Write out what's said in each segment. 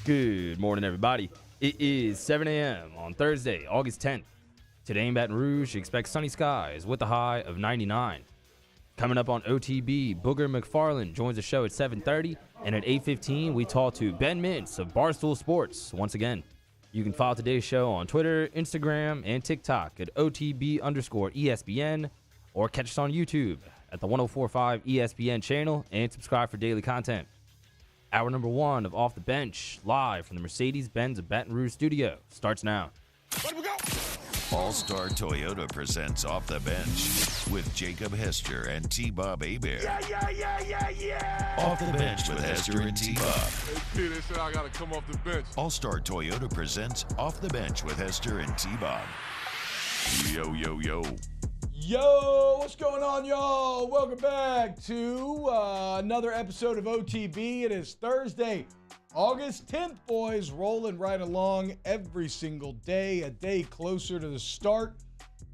Good morning, everybody. It is 7 a.m. on Thursday, August 10th. Today in Baton Rouge, expect sunny skies with a high of 99. Coming up on OTB, Booger McFarland joins the show at 7:30, and at 8:15, we talk to Ben Mintz of Barstool Sports once again. You can follow today's show on Twitter, Instagram, and TikTok at OTB_ESPN, or catch us on YouTube at the 104.5 ESPN channel and subscribe for daily content. Hour number one of Off the Bench, live from the Mercedes-Benz of Baton Rouge studio, starts now. Let we go. All-Star Toyota presents Off the Bench with Jacob Hester and T-Bob Hebert. Yeah. Off the Bench with Hester and T-Bob. Hey, P, they said I got to come off the bench. All-Star Toyota presents Off the Bench with Hester and T-Bob. Yo. Yo, what's going on, y'all? Welcome back to another episode of OTB. It is Thursday, August 10th, boys. Rolling right along every single day, a day closer to the start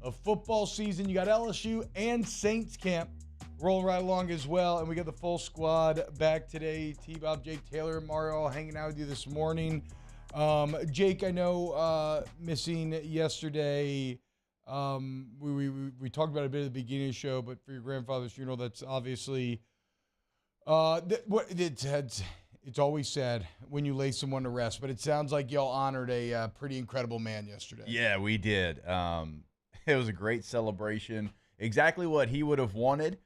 of football season. You got LSU and Saints camp rolling right along as well. And we got the full squad back today. T-Bob, Jake, Taylor, and Mario all hanging out with you this morning. Jake, I know missing yesterday. We talked about it a bit at the beginning of the show, but for your grandfather's funeral, that's obviously it's always sad when you lay someone to rest, but it sounds like y'all honored a pretty incredible man yesterday. Yeah, we did. It was a great celebration. Exactly what he would have wanted.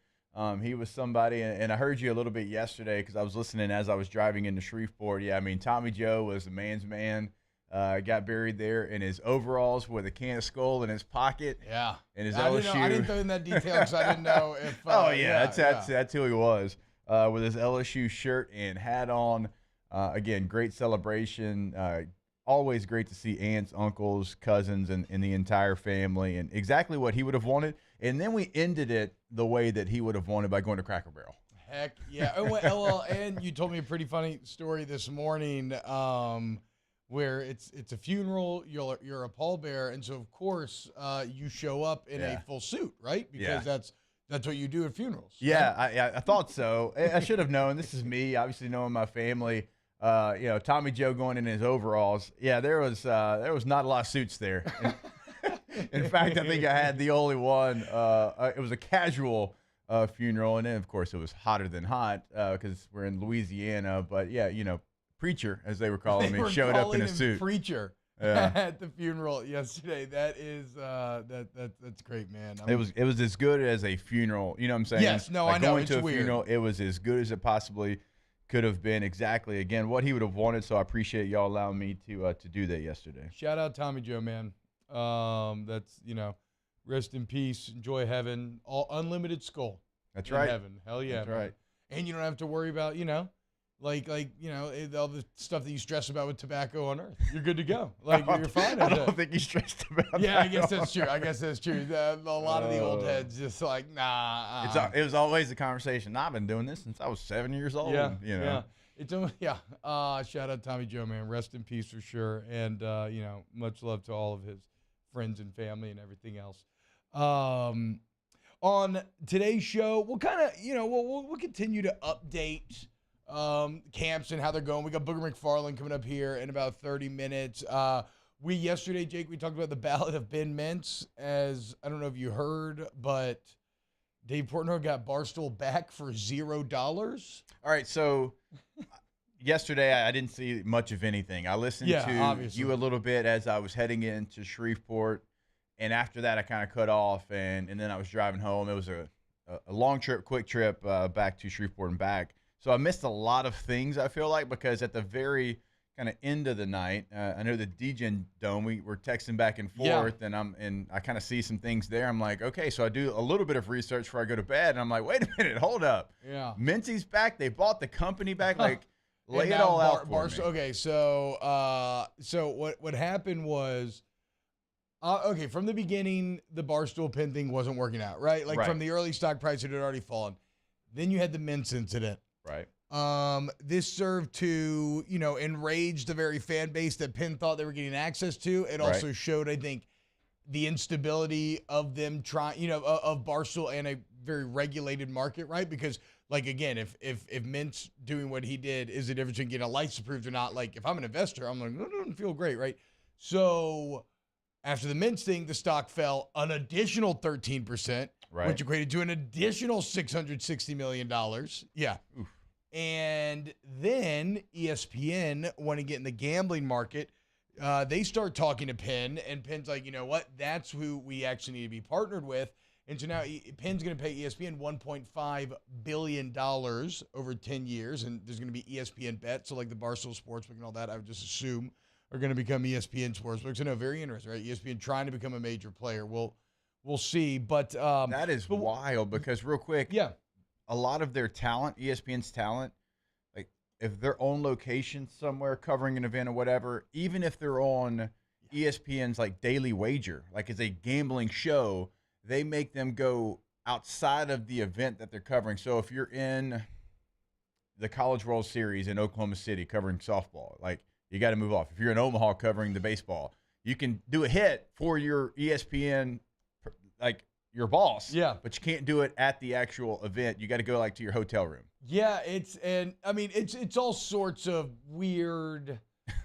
He was somebody, and I heard you a little bit yesterday because I was listening as I was driving into Shreveport. Yeah, I mean, Tommy Joe was a man's man. Got buried there in his overalls with a can of Skull in his pocket. Yeah. And his LSU. LSU. I didn't throw in that detail because I didn't know if. That's who he was. With his LSU shirt and hat on. Again, great celebration. Always great to see aunts, uncles, cousins, and the entire family, and exactly what he would have wanted. And then we ended it the way that he would have wanted by going to Cracker Barrel. Heck yeah. And you told me a pretty funny story this morning. Where it's a funeral, you're a pallbearer, and so of course you show up in a full suit, right? Because that's what you do at funerals. Yeah, right? I thought so. I should have known. This is me, obviously knowing my family. Tommy Joe going in his overalls. Yeah, there was not a lot of suits there. In fact, I think I had the only one. It was a casual funeral, and then of course it was hotter than hot because we're in Louisiana. But yeah, preacher, as they were calling me, showed up in a suit. Preacher at the funeral yesterday. That is that's great, man. It was as good as a funeral. You know what I'm saying? Yes, no, I know. Going it's to a weird. funeral, it was as good as it possibly could have been. Exactly, again, what he would have wanted. So I appreciate y'all allowing me to do that yesterday. Shout out Tommy Joe, man. That's rest in peace. Enjoy heaven. All unlimited skull. That's in right. Heaven. Hell yeah. That's man. right. And you don't have to worry about all the stuff that you stress about with tobacco on Earth. You're good to go. You're fine. I don't think you stressed about that. Yeah, I guess that's true. A lot of the old heads just like, nah. It was always a conversation. Nah, I've been doing this since I was 7 years old. Yeah, Yeah. Shout out Tommy Joe, man. Rest in peace for sure. And, much love to all of his friends and family and everything else. On today's show, we'll kind of, we'll continue to update camps and how they're going. We got Booger McFarland coming up here in about 30 minutes. Yesterday, Jake, we talked about the ballot of Ben Mintz. As I don't know if you heard, but Dave Portnoy got Barstool back for $0. All right, so yesterday I didn't see much of anything. I listened to obviously. you a little bit as I was heading into Shreveport, and after that I kind of cut off, and then I was driving home. It was a long trip, quick trip back to Shreveport and back. So I missed a lot of things, I feel like, because at the very kind of end of the night, I know the DGen Dome, we were texting back and forth, and I kind of see some things there. I'm like, okay, so I do a little bit of research before I go to bed, and I'm like, wait a minute, hold up. Yeah. Mintzy's back. They bought the company back. Lay it all out for me. Okay, so what happened was, from the beginning, the Barstool pin thing wasn't working out, right? Right. From the early stock price, it had already fallen. Then you had the Mintz incident. Right. This served to, enrage the very fan base that Penn thought they were getting access to. It also showed, I think, the instability of them trying, of Barstool and a very regulated market, right? Because Like, again, if Mintz doing what he did is the difference between getting a license approved or not. Like, if I'm an investor, I'm like, no, it doesn't feel great, right? So after the Mintz thing, the stock fell an additional 13%, which equated to an additional $660 million. Yeah. Oof. And then ESPN want to get in the gambling market. They start talking to Penn, and Penn's like, you know what? That's who we actually need to be partnered with. And so now Penn's going to pay ESPN $1.5 billion over 10 years, and there's going to be ESPN Bet. So like the Barstool Sportsbook and all that, I would just assume are going to become ESPN Sportsbooks. So no, very interesting, right? ESPN trying to become a major player. We'll see. But that is wild because real quick, yeah, a lot of their talent, ESPN's talent, like if they're on location somewhere covering an event or whatever, even if they're on ESPN's like Daily Wager, like it's a gambling show, they make them go outside of the event that they're covering. So if you're in the College World Series in Oklahoma City covering softball, like you got to move off. If you're in Omaha covering the baseball, you can do a hit for your ESPN, like your boss. Yeah. But you can't do it at the actual event. You got to go like to your hotel room. Yeah, it's all sorts of weird.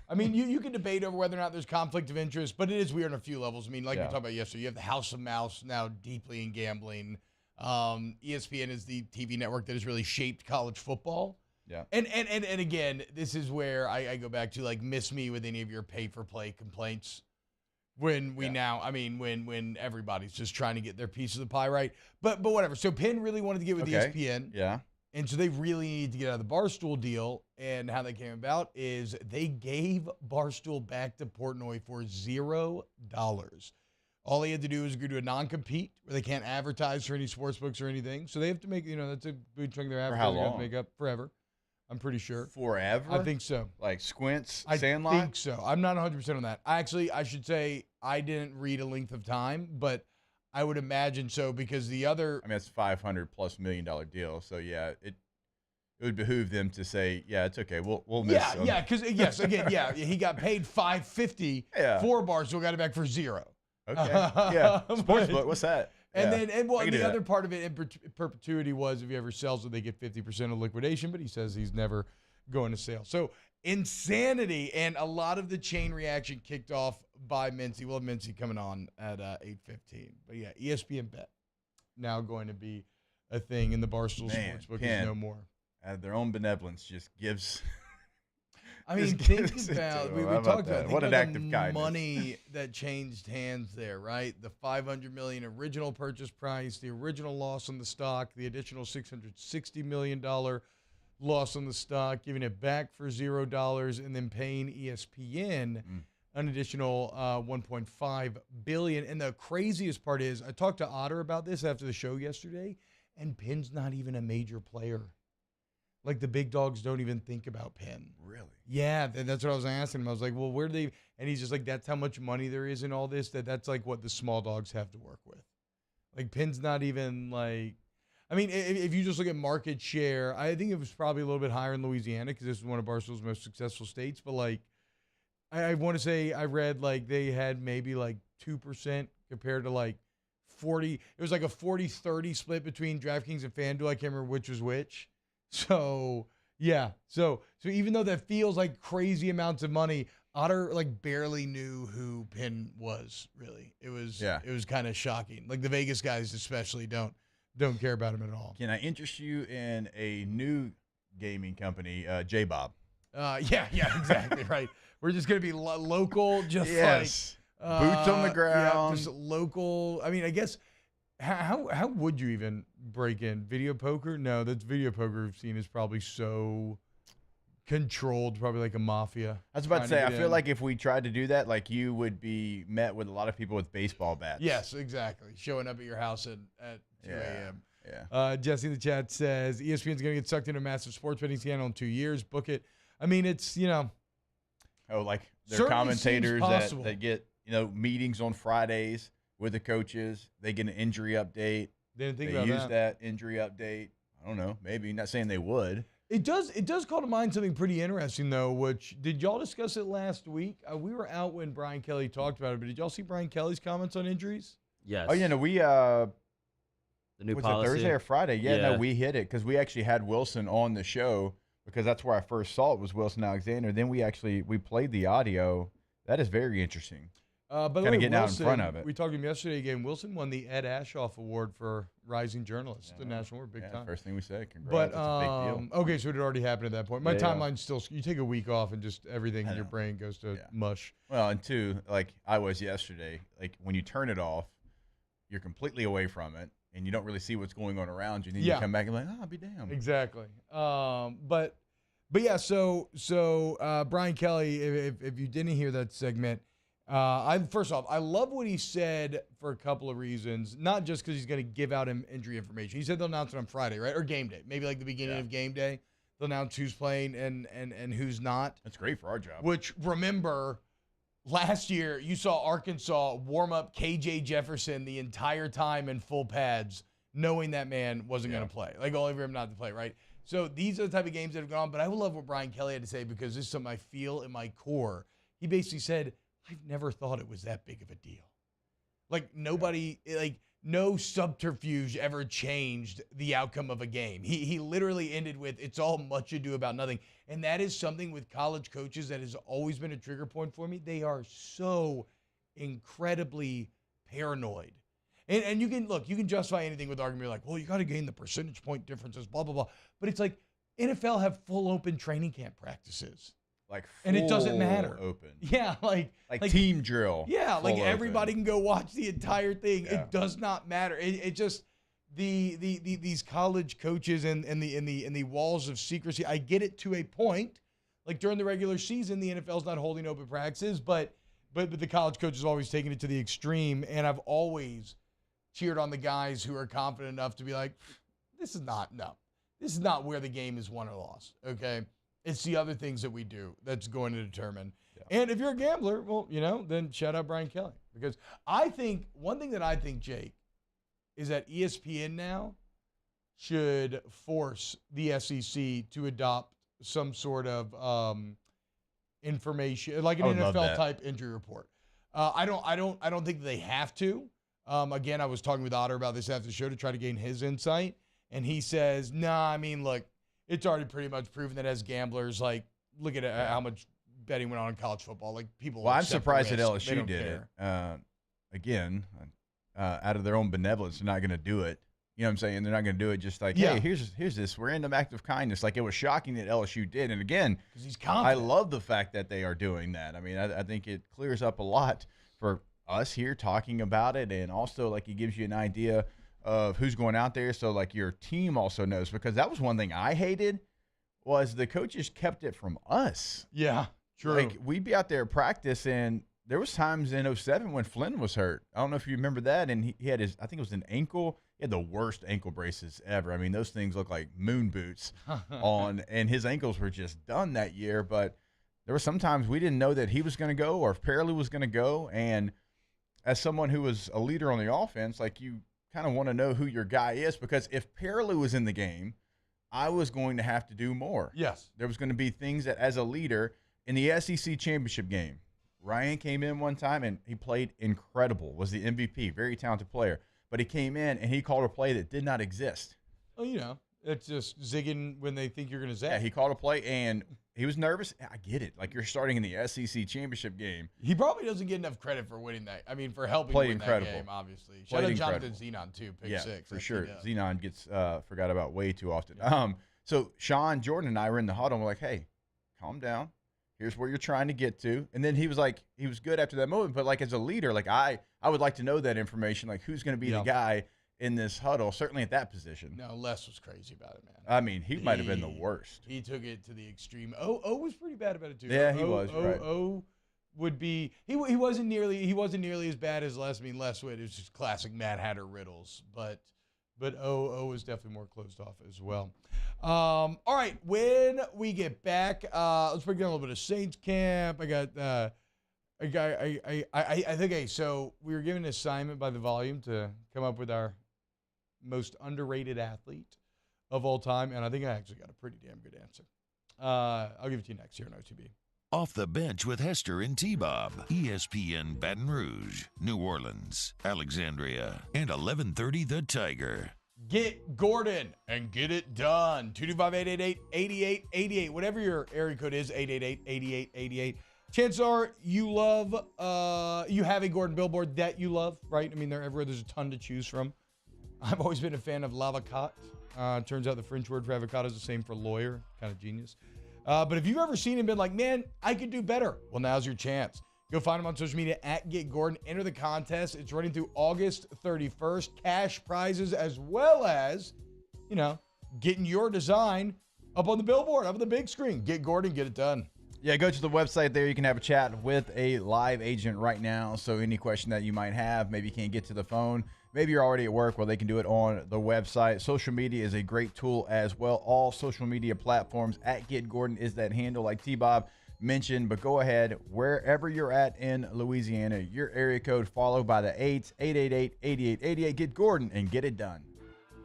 I mean, you can debate over whether or not there's conflict of interest, but it is weird on a few levels. I mean, like we talked about yesterday, you have the House of Mouse now deeply in gambling. ESPN is the TV network that has really shaped college football. Yeah. And again, this is where I go back to, like, miss me with any of your pay-for-play complaints. When when everybody's just trying to get their piece of the pie right. But whatever. So Penn really wanted to get with ESPN. Yeah. And so they really need to get out of the Barstool deal. And how that came about is they gave Barstool back to Portnoy for $0. All they had to do was agree to a non-compete where they can't advertise for any sports books or anything. So they have to make, that's a big chunk of their advertising they have to make up forever. I'm pretty sure. Forever? I think so. Like Squints, Sandlot? I think so. I'm not 100% on that. I should say I didn't read a length of time, but I would imagine so because the other... I mean, it's $500+ million deal. So, yeah, it would behoove them to say, yeah, it's okay. We'll miss some. Yeah, because, yes, again, yeah, he got paid $550 for Barstool, got it back for $0. Okay. Yeah. Sportsbook, what's that? And the other part of it in perpetuity was if he ever sells it, they get 50% of liquidation, but he says he's never going to sale. So insanity, and a lot of the chain reaction kicked off by Mincy. We'll have Mincy coming on at 8:15. But yeah, ESPN Bet now going to be a thing in the Barstool Sportsbook is no more. Their own benevolence just gives... I mean, think about, we talked about what an act of kindness. Money that changed hands there, right? The $500 million original purchase price, the original loss on the stock, the additional $660 million loss on the stock, giving it back for $0, and then paying ESPN an additional $1.5 billion. And the craziest part is, I talked to Otter about this after the show yesterday, and Penn's not even a major player. Like, the big dogs don't even think about Penn. Really? Yeah, that's what I was asking him. I was like, well, where do they... And he's just like, that's how much money there is in all this, that's like what the small dogs have to work with. Like, Penn's not even like... I mean, if you just look at market share, I think it was probably a little bit higher in Louisiana because this is one of Barstool's most successful states. But, like, I want to say I read, like, they had maybe, like, 2% compared to, like, 40... It was like a 40-30 split between DraftKings and FanDuel. I can't remember which was which. So, yeah. So even though that feels like crazy amounts of money, Otter, like, barely knew who Penn was, really. It was kind of shocking. Like, the Vegas guys especially don't care about him at all. Can I interest you in a new gaming company, J-Bob? Yeah, exactly, right. We're just going to be local, just like... boots on the ground. Yeah, just local. I mean, I guess... How would you even break in? Video poker? No, that's video poker scene is probably so controlled, probably like a mafia. I was about to say, I feel like if we tried to do that, like you would be met with a lot of people with baseball bats. Yes, exactly. Showing up at your house at 2 a.m. Yeah. Jesse in the chat says, ESPN's going to get sucked into a massive sports betting scandal in 2 years. Book it. I mean, it's, Oh, like their commentators that get, meetings on Fridays with the coaches. They get an injury update. Didn't think they about use that injury update. I don't know. Maybe. Not saying they would. It does call to mind something pretty interesting, though, which, did y'all discuss it last week? We were out when Brian Kelly talked about it, but did y'all see Brian Kelly's comments on injuries? Yes. Oh, yeah, no, we The new Was policy. it Thursday or Friday? Yeah, Yeah. no, we hit it because we actually had Wilson on the show because that's where I first saw it was Wilson Alexander. Then we played the audio. That is very interesting. By the Kinda way, getting out in Wilson, front of it. We talked to him yesterday again. Wilson won the Ed Ashoff Award for Rising Journalist, the national award, big time. First thing we said, congrats. But That's a big deal. okay, so it had already happened at that point. My Yeah. timeline's still. You take a week off and just everything in your brain goes to mush. Well, and two, like I was yesterday, like when you turn it off, you're completely away from it, and you don't really see what's going on around you. Then you come back and like, oh, I'll be damned. Exactly. But yeah. So Brian Kelly, if you didn't hear that segment. First off, I love what he said for a couple of reasons. Not just because he's going to give out him injury information. He said they'll announce it on Friday, right? Or game day. Maybe like the beginning of game day. They'll announce who's playing and who's not. That's great for our job. Which, remember, last year you saw Arkansas warm up KJ Jefferson the entire time in full pads, knowing that man wasn't going to play. Like, only for him not to play, right? So these are the type of games that have gone. But I would love what Brian Kelly had to say because this is something I feel in my core. He basically said, I've never thought it was that big of a deal. Like nobody, like no subterfuge ever changed the outcome of a game. He literally ended with, it's all much ado about nothing. And that is something with college coaches that has always been a trigger point for me. They are so incredibly paranoid. And you can justify anything with argument like, well, you got to gain the percentage point differences, blah, blah, blah. But it's like NFL have full open training camp practices. Like and it doesn't matter. Open. Yeah, like team drill. Yeah, like open. Everybody can go watch the entire thing. Yeah. It does not matter. It just these college coaches and the walls of secrecy. I get it to a point. Like during the regular season, the NFL's not holding open practices, but the college coaches always taking it to the extreme. And I've always cheered on the guys who are confident enough to be like, this is not where the game is won or lost. Okay. It's the other things that we do that's going to determine. Yeah. And if you're a gambler, well, then shout out Brian Kelly. Because I think, one thing that I think, Jake, is that ESPN now should force the SEC to adopt some sort of information, like an NFL-type injury report. I don't think they have to. Again, I was talking with Otter about this after the show to try to gain his insight. And he says, nah, I mean, look, it's already pretty much proven that as gamblers, like, look at how much betting went on in college football. Like, people. Well, I'm surprised that LSU did it. Again, out of their own benevolence, they're not going to do it. You know what I'm saying? They're not going to do it just like, hey, here's this random act of kindness. Like, it was shocking that LSU did. And again, because he's confident. I love the fact that they are doing that. I mean, I think it clears up a lot for us here talking about it, and also like it gives you an idea of who's going out there, so like your team also knows, because that was one thing I hated was the coaches kept it from us. Yeah, true. Like we'd be out there at practice, and there was times in 2007 when Flynn was hurt. I don't know if you remember that, and he had I think it was an ankle. He had the worst ankle braces ever. I mean, those things look like moon boots on, and his ankles were just done that year. But there were some times we didn't know that he was going to go or if Parley was going to go, and as someone who was a leader on the offense, like you kind of want to know who your guy is, because if Parley was in the game, I was going to have to do more. Yes. There was going to be things that as a leader in the SEC championship game, Ryan came in one time and he played incredible, was the MVP, very talented player. But he came in and he called a play that did not exist. Well, it's just zigging when they think you're going to zag. Yeah, he called a play and he was nervous. I get it. Like, you're starting in the SEC championship game. He probably doesn't get enough credit for winning that. I mean, for helping win that game, obviously. Shout out Jonathan Zenon, too, pick 6. For sure. Zenon gets forgot about way too often. Yeah. So Sean, Jordan, and I were in the huddle, and we're like, hey, calm down. Here's where you're trying to get to. And then he was like, he was good after that moment. But, like, as a leader, like, I would like to know that information, like, who's going to be the guy in this huddle, certainly at that position. No, Les was crazy about it, man. I mean, he might have been the worst. He took it to the extreme. O was pretty bad about it too. Yeah, he was. Right. O would be he wasn't nearly as bad as Les. I mean, Les Witt is just classic Mad Hatter riddles, but O was definitely more closed off as well. All right, when we get back, let's break down a little bit of Saints camp. I got I think so we were given an assignment by the Volume to come up with our most underrated athlete of all time, and I think I actually got a pretty damn good answer. I'll give it to you next here on OTB. Off the Bench with Hester and T-Bob. ESPN Baton Rouge, New Orleans, Alexandria, and 1130 The Tiger. Get Gordon and get it done. 225-888-8888. Whatever your area code is, 888-8888. Chances are you have a Gordon billboard that you love, right? I mean, they're everywhere. There's a ton to choose from. I've always been a fan of l'avocat. Turns out the French word for avocado is the same for lawyer. Kind of genius. But if you've ever seen him and been like, man, I could do better. Well, now's your chance. Go find him on social media at Get Gordon. Enter the contest. It's running through August 31st. Cash prizes as well as, getting your design up on the billboard, up on the big screen. Get Gordon, get it done. Yeah, go to the website there. You can have a chat with a live agent right now. So any question that you might have, maybe you can't get to the phone. Maybe you're already at work. Well, they can do it on the website. Social media is a great tool as well. All social media platforms at Get Gordon is that handle like T-Bob mentioned. But go ahead, wherever you're at in Louisiana, your area code followed by the 888-8888. Get Gordon and get it done.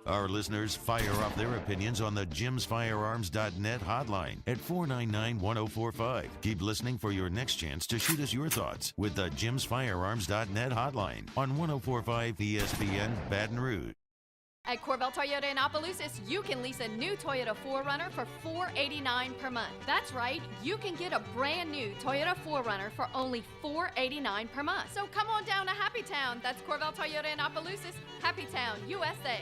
Our listeners fire off their opinions on the jimsfirearms.net hotline at 499-1045. Keep listening for your next chance to shoot us your thoughts with the jimsfirearms.net hotline on 1045 ESPN Baton Rouge. At Corvell Toyota in Opelousas, you can lease a new Toyota 4Runner for $489 per month. That's right, you can get a brand new Toyota 4Runner for only $489 per month. So come on down to Happy Town. That's Corvell Toyota in Opelousas, Happy Town, USA.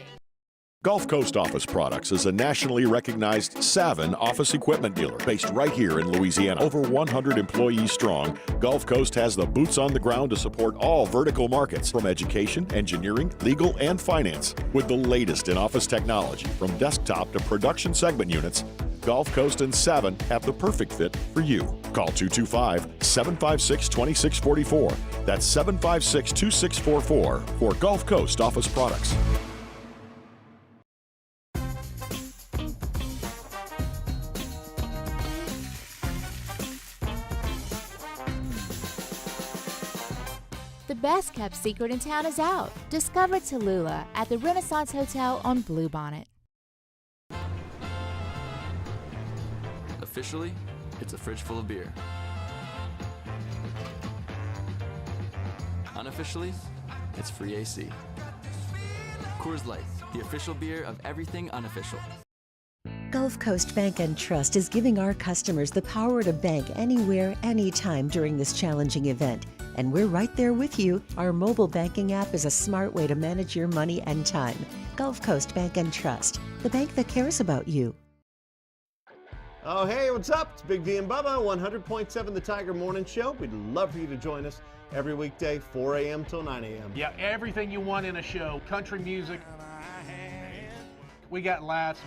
Gulf Coast Office Products is a nationally recognized Savin office equipment dealer based right here in Louisiana. Over 100 employees strong, Gulf Coast has the boots on the ground to support all vertical markets, from education, engineering, legal, and finance. With the latest in office technology, from desktop to production segment units, Gulf Coast and Savin have the perfect fit for you. Call 225-756-2644. That's 756-2644 for Gulf Coast Office Products. The best kept secret in town is out. Discover Tallulah at the Renaissance Hotel on Bluebonnet. Officially, it's a fridge full of beer. Unofficially, it's free AC. Coors Light, the official beer of everything unofficial. Gulf Coast Bank and Trust is giving our customers the power to bank anywhere, anytime during this challenging event. And we're right there with you. Our mobile banking app is a smart way to manage your money and time. Gulf Coast Bank and Trust, the bank that cares about you. Oh, hey, what's up? It's Big D and Bubba, 100.7 The Tiger Morning Show. We'd love for you to join us every weekday, 4 a.m. till 9 a.m. Yeah, everything you want in a show. Country music. We got laughs.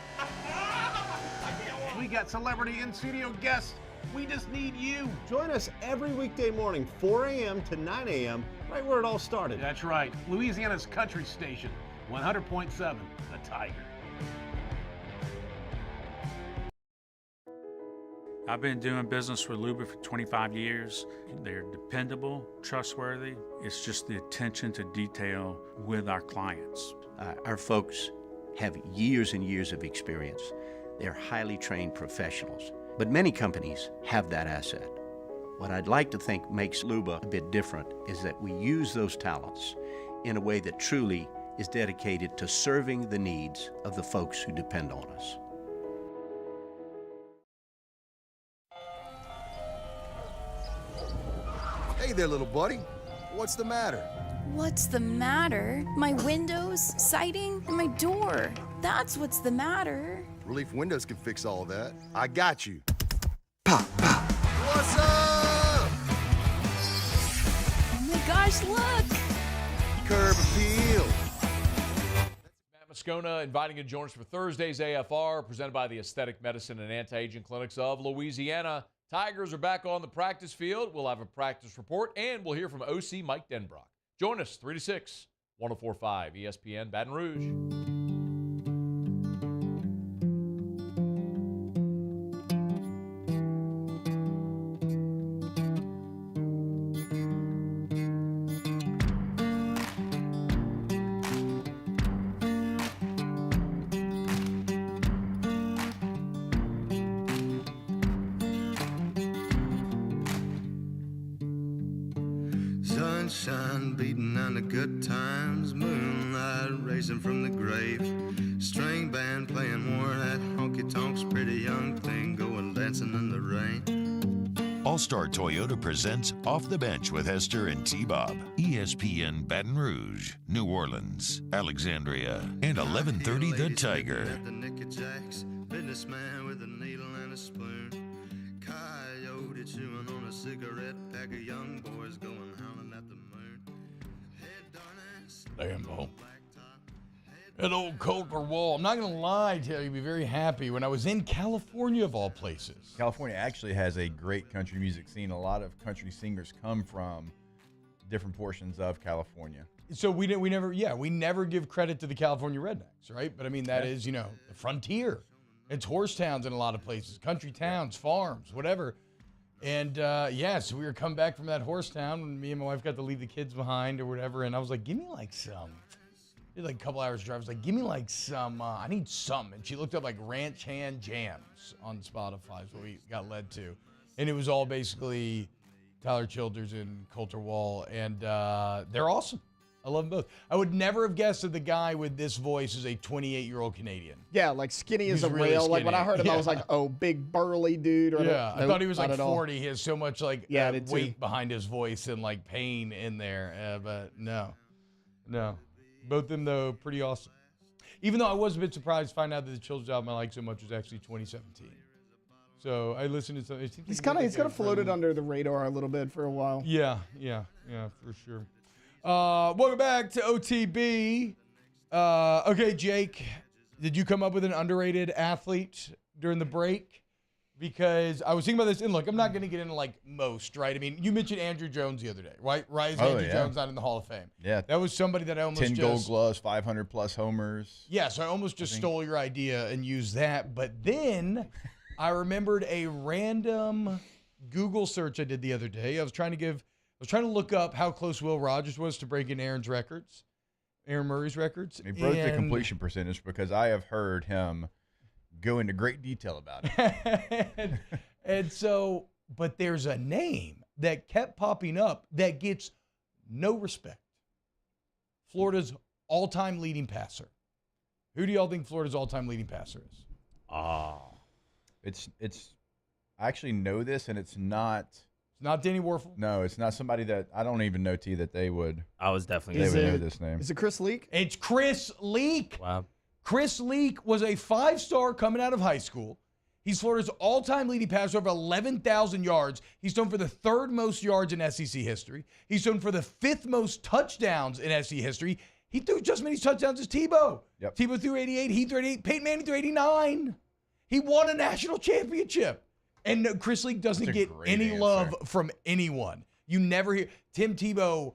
We got celebrity in-studio guests. We just need you. Join us every weekday morning, 4 a.m. to 9 a.m., right where it all started. That's right. Louisiana's country station, 100.7 The Tiger. I've been doing business with Luba for 25 years. They're dependable, trustworthy. It's just the attention to detail with our clients. Our folks have years and years of experience. They're highly trained professionals. But many companies have that asset. What I'd like to think makes Luba a bit different is that we use those talents in a way that truly is dedicated to serving the needs of the folks who depend on us. Hey there, little buddy. What's the matter? What's the matter? My windows, siding, and my door. That's what's the matter. Relief Windows can fix all of that. I got you. Pop, pop. What's up? Oh my gosh, look! Curb appeal. Matt Moscona inviting you to join us for Thursday's AFR, presented by the Aesthetic Medicine and Anti-Aging Clinics of Louisiana. Tigers are back on the practice field. We'll have a practice report, and we'll hear from OC Mike Denbrock. Join us 3 to 6, 104.5 ESPN Baton Rouge. Sun sunshine beating on the good times, moonlight racing from the grave, string band playing more of that honky-tonk's pretty young thing going dancing in the rain. All-Star Toyota presents Off the Bench with Hester and T-Bob. ESPN Baton Rouge, New Orleans, Alexandria, and 1130 The Tiger. The Nicky Jacks, businessman with a needle and a spoon, coyote chewing on a cigarette pack of young boys going howling at the moon. Damn, Bo. That old Coulter Wall. I'm not going to lie to you. You'd be very happy. When I was in California, of all places. California actually has a great country music scene. A lot of country singers come from different portions of California. So we never give credit to the California rednecks, right? But I mean, that is, the frontier. It's horse towns in a lot of places, country towns, farms, whatever. And so we were coming back from that horse town, and me and my wife got to leave the kids behind or whatever. And I was like, give me like some. It was like a couple hours drive. I was like, give me like some, I need some. And she looked up like Ranch Hand Jams on Spotify is what we got led to. And it was all basically Tyler Childers and Coulter Wall. And they're awesome. I love them both. I would never have guessed that the guy with this voice is a 28-year-old Canadian. Yeah, like skinny as a really rail. Like skinny. when I heard him, I was like, oh, big burly dude. I thought he was like 40. He has so much like weight behind his voice and like pain in there. But no. Both of them, though, pretty awesome. Even though I was a bit surprised to find out that the Childers album I like so much was actually 2017. So I listened to some. He's kind of floated under the radar a little bit for a while. Yeah, for sure. Welcome back to OTB. Okay, Jake, did you come up with an underrated athlete during the break? Because I was thinking about this, and look, I'm not going to get into like most, right? I mean, you mentioned Andrew Jones the other day, right? Why is Andrew Jones not in the Hall of Fame? Yeah. That was somebody that I almost 10 gold gloves, 500-plus homers. Yeah, so I almost just stole your idea and used that. But then I remembered a random Google search I did the other day. I was trying to look up how close Will Rodgers was to breaking Aaron Murray's records. He broke the completion percentage because I have heard him go into great detail about it. and so, but there's a name that kept popping up that gets no respect. Florida's all-time leading passer. Who do y'all think Florida's all-time leading passer is? It's. I actually know this, and it's not. It's not Danny Werfel. No, it's not somebody that I don't even know. That they would. I was definitely. They would know this name. Is it Chris Leak? It's Chris Leak. Wow. Chris Leak was a 5-star coming out of high school. He's Florida's all-time leading passer, over 11,000 yards. He's thrown for the 3rd most yards in SEC history. He's thrown for the 5th most touchdowns in SEC history. He threw just as many touchdowns as Tebow. Yep. Tebow threw 88. He threw 88. Peyton Manning threw 89. He won a national championship. And Chris Leak doesn't get any love from anyone. You never hear Tim Tebow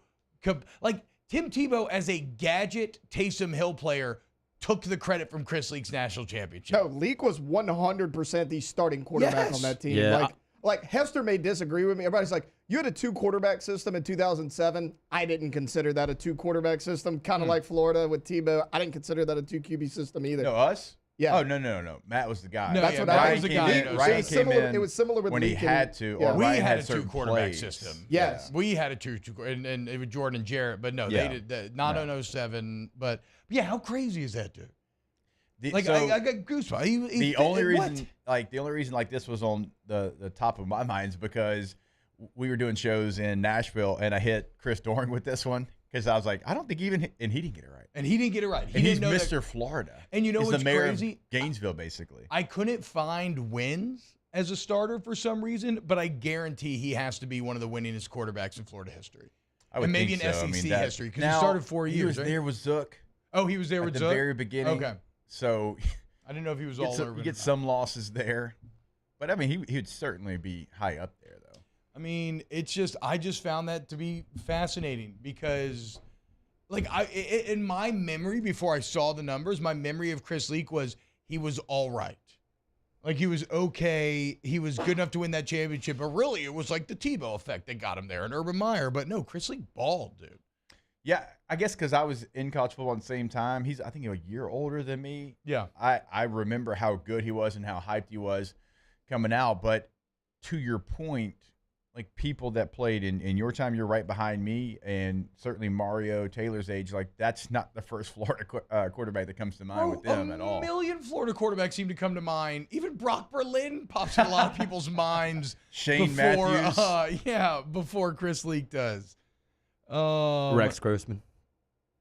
as a gadget Taysom Hill player took the credit from Chris Leak's national championship. No, Leak was 100% the starting quarterback on that team. Yeah. Like Hester may disagree with me. Everybody's like, you had a 2-quarterback system in 2007. I didn't consider that a 2-quarterback system. Kind of like Florida with Tebow. I didn't consider that a 2-QB system either. No, us? Yeah. Oh, no. Matt was the guy. No, That's what Matt I was the guy. Ryan came in. It was similar with when Leak he had to. Or We Ryan had a certain 2-quarterback plays. system. Yes. We had a two and it was Jordan and Jarrett, but no, they did not on 07. But yeah, how crazy is that, dude? I got goosebumps. The only reason like this was on the top of my mind is because we were doing shows in Nashville and I hit Chris Doring with this one because I was like, I don't think and he didn't get it right. And he didn't get it right. And he's Mr. Florida. And you know he's what's the mayor crazy? of Gainesville, basically. I couldn't find wins as a starter for some reason, but I guarantee he has to be one of the winningest quarterbacks in Florida history. I would and maybe think in so. SEC history because now, he started 4 years. He was right? there with Zook. Oh, he was there with at Zook? the very beginning. Okay. So I didn't know if he was all over. You get some losses there. But, I mean, he would certainly be high up there, though. I mean, I just found that to be fascinating because, like, in my memory, before I saw the numbers, my memory of Chris Leak was he was all right. Like, he was okay. He was good enough to win that championship. But really, it was like the Tebow effect that got him there and Urban Meyer. But no, Chris Leak balled, dude. Yeah, I guess because I was in college football at the same time. He's, I think, a year older than me. Yeah. I remember how good he was and how hyped he was coming out. But to your point, like people that played in your time, you're right behind me, and certainly Mario Taylor's age. Like that's not the first Florida quarterback that comes to mind with them at all. A million Florida quarterbacks seem to come to mind. Even Brock Berlin pops in a lot of people's minds. Shane before, Matthews. Before Chris Leak does. Rex Grossman.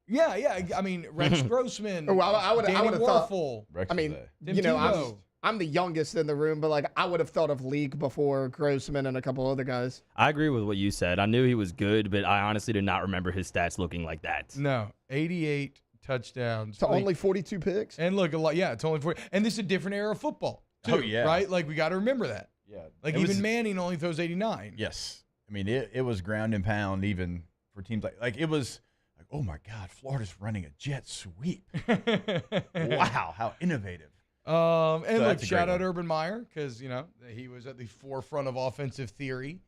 Yeah. I mean, Rex Grossman. I would have thought. Rex I mean, Tim you know, Tebow. I'm the youngest in the room, but like I would have thought of Leak before Grossman and a couple other guys. I agree with what you said. I knew he was good, but I honestly did not remember his stats looking like that. No, 88 touchdowns. So only 42 picks. And look, it's only 40. And this is a different era of football, too, right? Like we got to remember that. Yeah. Like even Manning only throws 89. Yes. I mean, it was ground and pound even for teams like it was like, oh my God, Florida's running a jet sweep. Wow, how innovative. And look, shout out Urban Meyer because, you know, he was at the forefront of offensive theory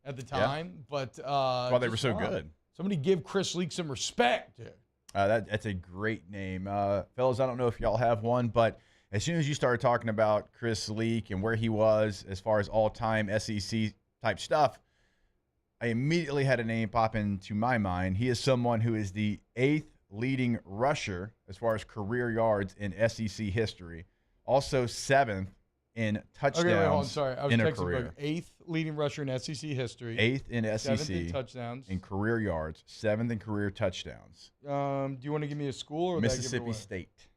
at the time. But well, they were so good. Somebody give Chris Leak some respect. That's a great name. Fellas, I don't know if y'all have one, but as soon as you started talking about Chris Leak and where he was as far as all-time SEC type stuff, I immediately had a name pop into my mind. He is someone who is the 8th leading rusher as far as career yards in SEC history. Also 7th in touchdowns hold on, sorry. I was in a texting career. Book, 8th leading rusher in SEC history. 8th in SEC. 7th in touchdowns. In career yards. 7th in career touchdowns. Do you want to give me a school or Mississippi State?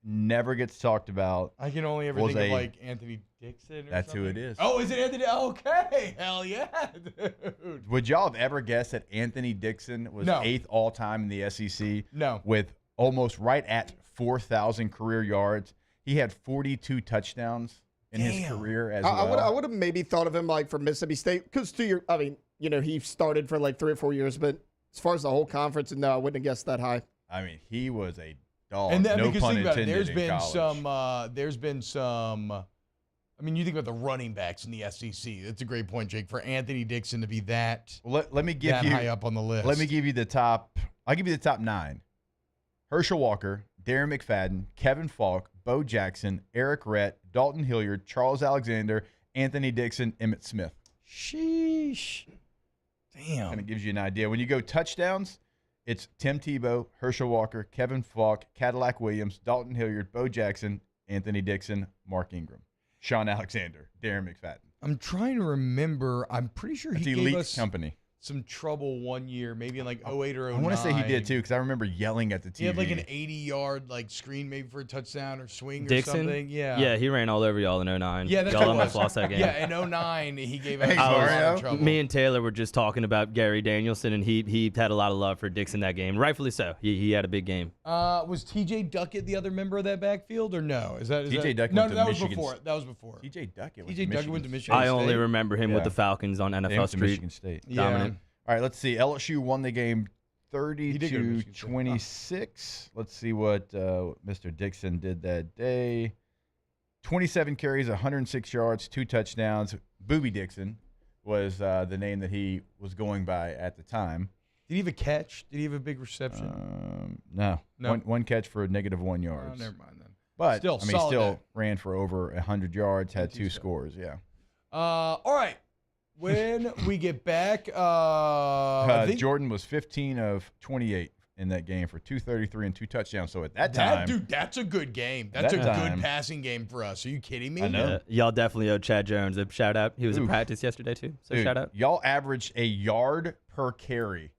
Never gets talked about. I can only ever think of like Anthony Dixon or That's something. who it is. Oh, is it Anthony? Okay. Hell yeah, dude. Would y'all have ever guessed that Anthony Dixon was 8th all-time in the SEC? No. With almost right at 4,000 career yards. He had 42 touchdowns in his career as well. I would have maybe thought of him like for Mississippi State because he started for like 3 or 4 years, but as far as the whole conference, no, I wouldn't have guessed that high. I mean, he was a dog. And no because pun think about it, intended. there's been some. I mean, you think about the running backs in the SEC. That's a great point, Jake. For Anthony Dixon to be that let me give that you high up on the list. Let me give you the top. I'll give you the top 9. Herschel Walker, Darren McFadden, Kevin Falk, Bo Jackson, Eric Rhett, Dalton Hilliard, Charles Alexander, Anthony Dixon, Emmitt Smith. Sheesh. Damn. And it gives you an idea. When you go touchdowns, it's Tim Tebow, Herschel Walker, Kevin Falk, Cadillac Williams, Dalton Hilliard, Bo Jackson, Anthony Dixon, Mark Ingram, Sean Alexander, Darren McFadden. I'm trying to remember. I'm pretty sure he gave us company. Some trouble one year, maybe in like 08 or 09. I want to say he did too, because I remember yelling at the TV. He had like an 80-yard like screen maybe for a touchdown or swing Dixon? or something. Yeah. Yeah, he ran all over y'all in 09. Yeah, that's y'all what it almost was. lost that game. Yeah, in 09 he gave us a lot of trouble. Me and Taylor were just talking about Gary Danielson, and he had a lot of love for Dixon that game. Rightfully so. He had a big game. Was T.J. Duckett the other member of that backfield, or no? T.J. Duckett no, went to that Michigan. was before. That was before. T.J. Duckett went to Michigan I State. only remember him with the Falcons on NFL Street. Michigan State. Dominant. All right, let's see. LSU won the game 30-26. Let's see what Mr. Dixon did that day. 27 carries, 106 yards, 2 touchdowns. Booby Dixon was the name that he was going by at the time. Did he have a catch? Did he have a big reception? No. No. One catch for -1 yards. Oh, never mind then. But Still I mean, solid still day. ran for over 100 yards, had 2 scores. Yeah. All right. When we get back, I think Jordan was 15 of 28 in that game for 233 and 2 touchdowns. So at that time, dude, that's a good game. That's a good passing game for us. Are you kidding me? I know. Y'all definitely owe Chad Jones a shout out. He was in Oof. practice yesterday too. So Dude, shout out. Y'all averaged a yard per carry.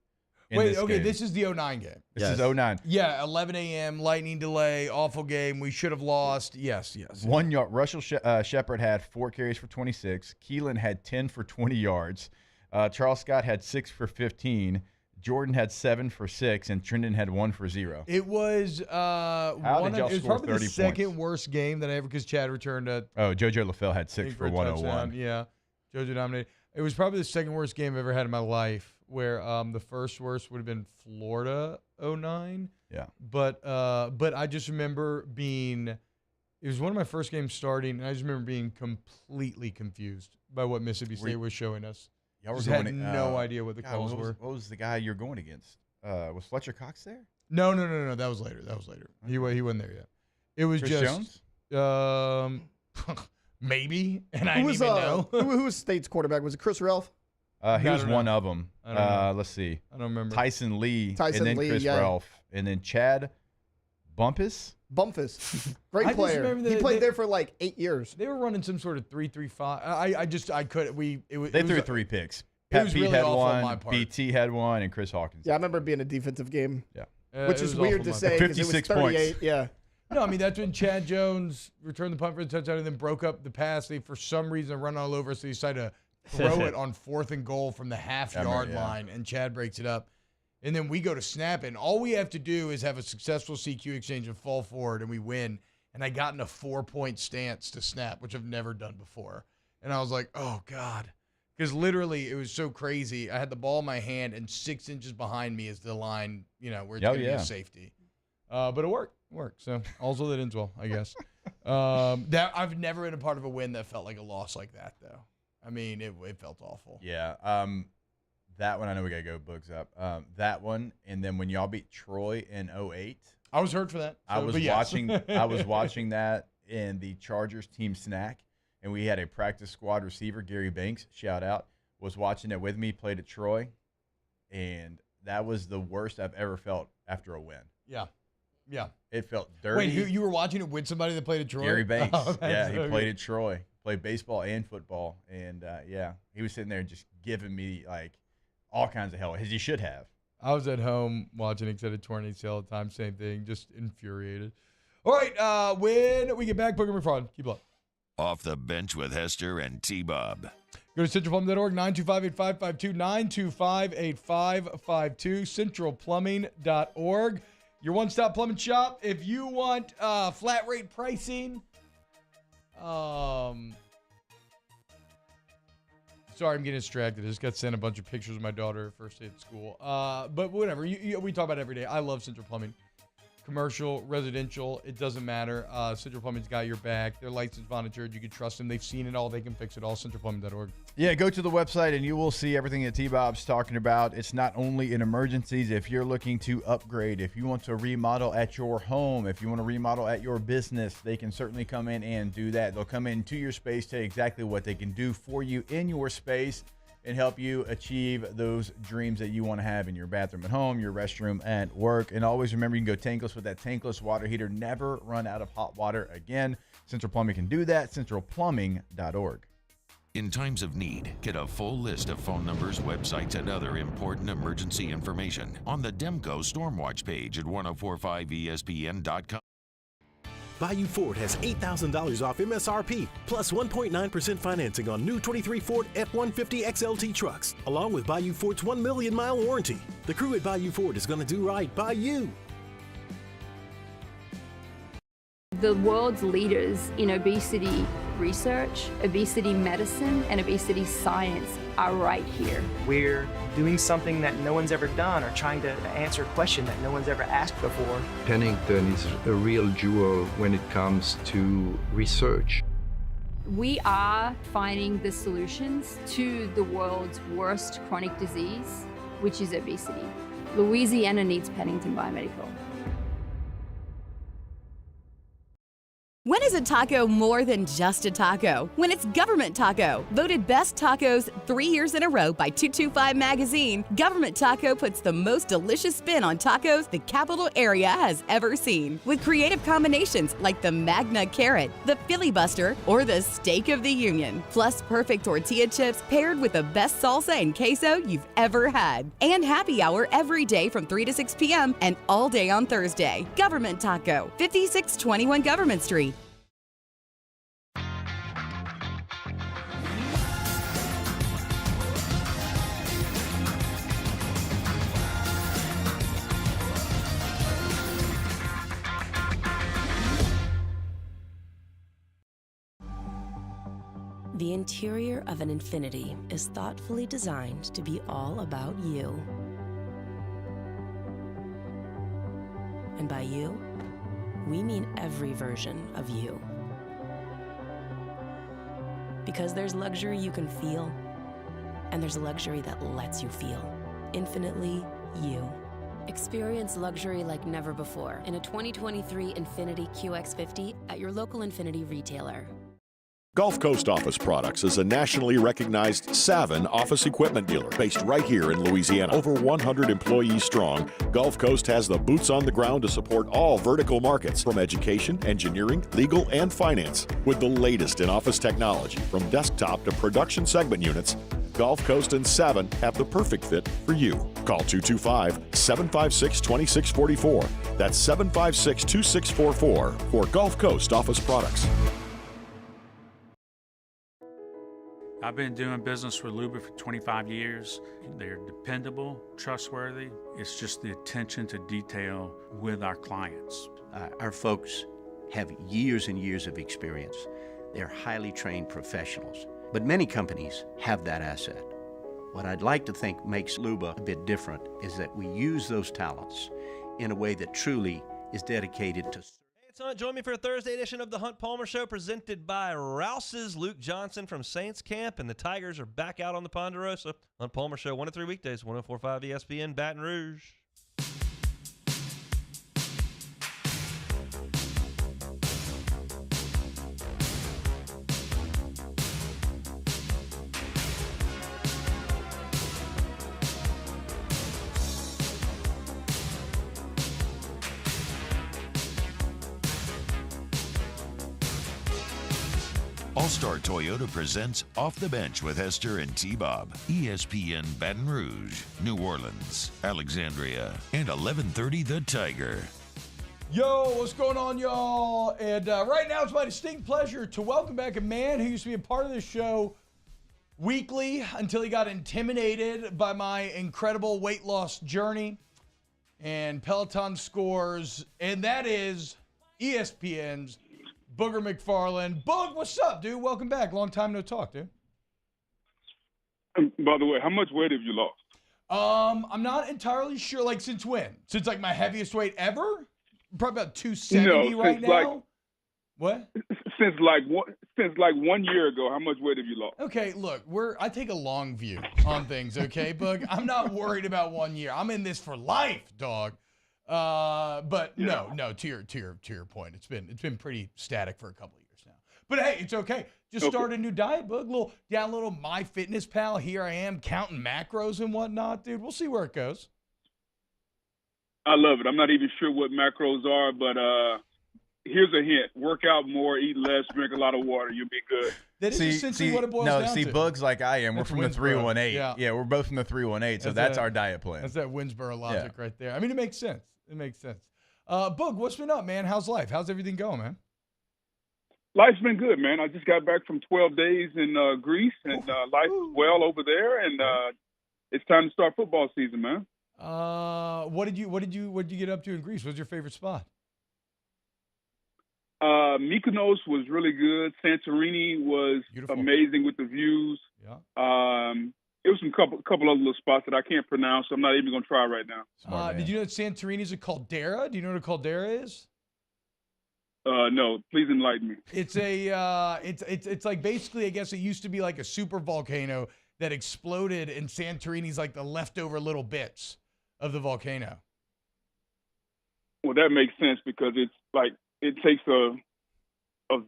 Wait, okay, this is the 09 game. This is 09. Yeah, 11 a.m., lightning delay, awful game. We should have lost. Yes. 1 yard. Russell Shepard had 4 carries for 26. Keelan had 10 for 20 yards. Charles Scott had 6 for 15. Jordan had 7 for 6, and Trendon had 1 for 0. It was y'all it was score probably 30 the second points? worst game that I ever, because Chad returned a Oh, JoJo LaFell had 6 for a 101. touchdown. Yeah, JoJo dominated. It was probably the second worst game I've ever had in my life, where the first worst would have been Florida 09. Yeah. But I just remember being, it was one of my first games starting, and I just remember being completely confused by what Mississippi State was showing us. Y'all were Just going had no idea what the calls were. What was the guy you're going against? Was Fletcher Cox there? No. That was later. He wasn't there yet. It was Chris just Jones? maybe, and I didn't even know. Who was State's quarterback? Was it Chris Ralph? He was one of them. I don't know. Let's see. I don't remember. Tyson Lee, and then Lee, Chris Ralph, and then Chad Bumpus. Great player. He played there for like 8 years. They were running some sort of 3-3-5. I couldn't. They threw 3 picks. It Pat was Pete really had awful on my one, part. BT had one, and Chris Hawkins. Yeah, I remember it being a defensive game. Yeah. Which is weird to say because it was 38. Yeah. No, I mean, that's when Chad Jones returned the punt for the touchdown and then broke up the pass. They, for some reason, run all over, so they decided to throw it on 4th and goal from the half-yard line, and Chad breaks it up. And then we go to snap it, and all we have to do is have a successful CQ exchange and fall forward, and we win. And I got in a 4-point stance to snap, which I've never done before. And I was like, oh, God. Because literally, it was so crazy. I had the ball in my hand, and 6 inches behind me is the line, where it's going to be a safety. But it worked. So also that ends well, I guess. That I've never been a part of a win that felt like a loss like that, though. I mean, it felt awful. Yeah. That one, I know we got to go Boogs up. That one, and then when y'all beat Troy in 2008. I was hurt for that. I was watching that in the Chargers team snack, and we had a practice squad receiver, Gary Banks, shout out, was watching it with me, played at Troy, and that was the worst I've ever felt after a win. Yeah. Yeah. It felt dirty. Wait, you were watching it with somebody that played at Troy? Gary Banks. Oh, he played at Troy. Played baseball and football. And, he was sitting there just giving me, like, all kinds of hell, as he should have. I was at home watching Extended Tornadoes all the time. Same thing. Just infuriated. All right. When we get back, Booger McFarland. Keep up. Off the bench with Hester and T-Bob. Go to centralplumbing.org, 925-8552, 925-8552, centralplumbing.org. Your one-stop plumbing shop. If you want flat rate pricing, sorry, I'm getting distracted. I just got sent a bunch of pictures of my daughter her first day at school. But whatever. We talk about it every day. I love Central Plumbing. Commercial, residential, it doesn't matter. Central Plumbing's got your back. They're licensed, monitored. You can trust them. They've seen it all. They can fix it all. Centralplumbing.org. Yeah, go to the website and you will see everything that T-Bob's talking about. It's not only in emergencies. If you're looking to upgrade, if you want to remodel at your home, if you want to remodel at your business, they can certainly come in and do that. They'll come into your space, tell you exactly what they can do for you in your space, and help you achieve those dreams that you want to have in your bathroom at home, your restroom at work. And always remember, you can go tankless with that tankless water heater. Never run out of hot water again. Central Plumbing can do that. Centralplumbing.org. In times of need, get a full list of phone numbers, websites, and other important emergency information on the Demco Stormwatch page at 1045ESPN.com. Bayou Ford has $8,000 off MSRP, plus 1.9% financing on new 23 Ford F-150 XLT trucks, along with Bayou Ford's 1 million mile warranty. The crew at Bayou Ford is going to do right by you. The world's leaders in obesity research, obesity medicine, and obesity science are right here. We're doing something that no one's ever done, or trying to answer a question that no one's ever asked before. Pennington is a real jewel when it comes to research. We are finding the solutions to the world's worst chronic disease, which is obesity. Louisiana needs Pennington Biomedical. When is a taco more than just a taco? When it's Government Taco. Voted best tacos 3 years in a row by 225 Magazine, Government Taco puts the most delicious spin on tacos the capital area has ever seen. With creative combinations like the Magna Carrot, the Filibuster, or the Steak of the Union. Plus perfect tortilla chips paired with the best salsa and queso you've ever had. And happy hour every day from 3 to 6 p.m. and all day on Thursday. Government Taco, 5621 Government Street. The interior of an Infiniti is thoughtfully designed to be all about you. And by you, we mean every version of you. Because there's luxury you can feel, and there's luxury that lets you feel. Infinitely you. Experience luxury like never before in a 2023 Infiniti QX50 at your local Infiniti retailer. Gulf Coast Office Products is a nationally recognized Savin office equipment dealer based right here in Louisiana. Over 100 employees strong, Gulf Coast has the boots on the ground to support all vertical markets from education, engineering, legal, and finance. With the latest in office technology from desktop to production segment units, Gulf Coast and Savin have the perfect fit for you. Call 225-756-2644. That's 756-2644 for Gulf Coast Office Products. I've been doing business with Luba for 25 years. They're dependable, trustworthy. It's just the attention to detail with our clients. Our folks have years and years of experience. They're highly trained professionals. But many companies have that asset. What I'd like to think makes Luba a bit different is that we use those talents in a way that truly is dedicated to. It's Hunt. Join me for a Thursday edition of the Hunt Palmer Show, presented by Rouse's. Luke Johnson from Saints Camp, and the Tigers are back out on the Ponderosa. Hunt Palmer Show, 1 to 3 weekdays, 104.5 ESPN, Baton Rouge. All-Star Toyota presents Off the Bench with Hester and T-Bob. ESPN Baton Rouge, New Orleans, Alexandria, and 1130 The Tiger. Yo, what's going on, y'all? And right now it's my distinct pleasure to welcome back a man who used to be a part of this show weekly until he got intimidated by my incredible weight loss journey and Peloton scores, and that is ESPN's Booger McFarland. Boog, what's up, dude? Welcome back. Long time no talk, dude. By the way, how much weight have you lost? I'm not entirely sure. Like, since when? Since, like, my heaviest weight ever? Probably about 270 right now. What? Since like 1 year ago, how much weight have you lost? Okay, look, I take a long view on things, okay, Boog? I'm not worried about 1 year. I'm in this for life, dog. But yeah. No, to your point, it's been pretty static for a couple of years now. But hey, it's okay. Just start a new diet, Boog. Little MyFitnessPal. Here I am counting macros and whatnot, dude. We'll see where it goes. I love it. I'm not even sure what macros are, but here's a hint: work out more, eat less, drink a lot of water. You'll be good. That is essentially what it boils down to. Bugs like I am. We're from the 318. Yeah, we're both from the 318, so that's our diet plan. That's that Winsboro logic right there. I mean, it makes sense. It makes sense. Boog, what's been up, man? How's life? How's everything going, man? Life's been good, man. I just got back from 12 days in Greece, and life is well over there, and it's time to start football season, man. What did you get up to in Greece? What's your favorite spot? Mykonos was really good. Santorini was amazing with the views. Yeah. It was some couple other little spots that I can't pronounce, so I'm not even going to try right now. Did you know that Santorini is a caldera? Do you know what a caldera is? No, please enlighten me. It's it's like basically, I guess it used to be like a super volcano that exploded, and Santorini's like the leftover little bits of the volcano. Well, that makes sense because it's like it takes a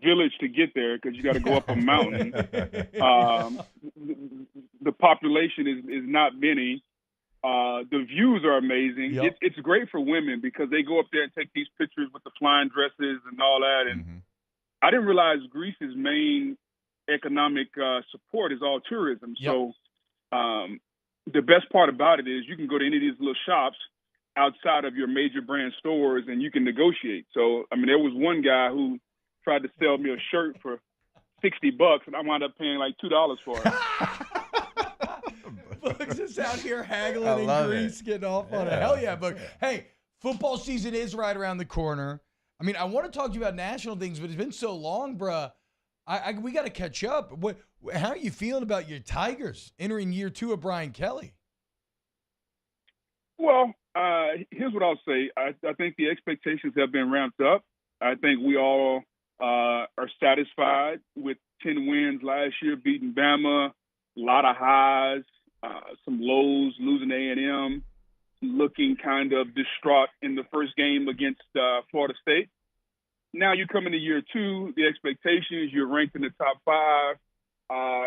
village to get there because you got to go up a mountain. The population is not many. The views are amazing. Yep. It's great for women because they go up there and take these pictures with the flying dresses and all that. And I didn't realize Greece's main economic support is all tourism. Yep. So the best part about it is you can go to any of these little shops outside of your major brand stores and you can negotiate. So, I mean, there was one guy who tried to sell me a shirt for $60 and I wound up paying like $2 for it. Boog's just out here haggling in Greece, getting off on it. Hell yeah, Boog. Hey, football season is right around the corner. I mean, I want to talk to you about national things, but it's been so long, bruh. We got to catch up. How are you feeling about your Tigers entering year 2 of Brian Kelly? Well, here's what I'll say. I think the expectations have been ramped up. I think we all are satisfied with 10 wins last year, beating Bama, a lot of highs, some lows, losing A&M, looking kind of distraught in the first game against Florida State. now you come into year 2, the expectations, you're ranked in the top 5,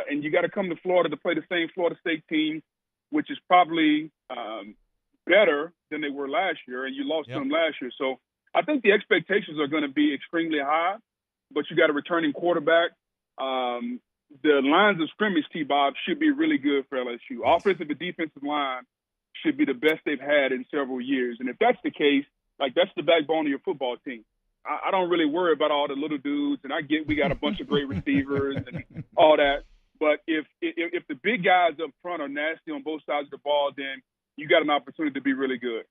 and you got to come to Florida to play the same Florida State team, which is probably better than they were last year, and you lost them last year. So I think the expectations are going to be extremely high, but you got a returning quarterback. The lines of scrimmage, T-Bob, should be really good for LSU. Offensive and defensive line should be the best they've had in several years. And if that's the case, like, that's the backbone of your football team. I don't really worry about all the little dudes, and I get we got a bunch of great receivers and all that. But if the big guys up front are nasty on both sides of the ball, then you got an opportunity to be really good.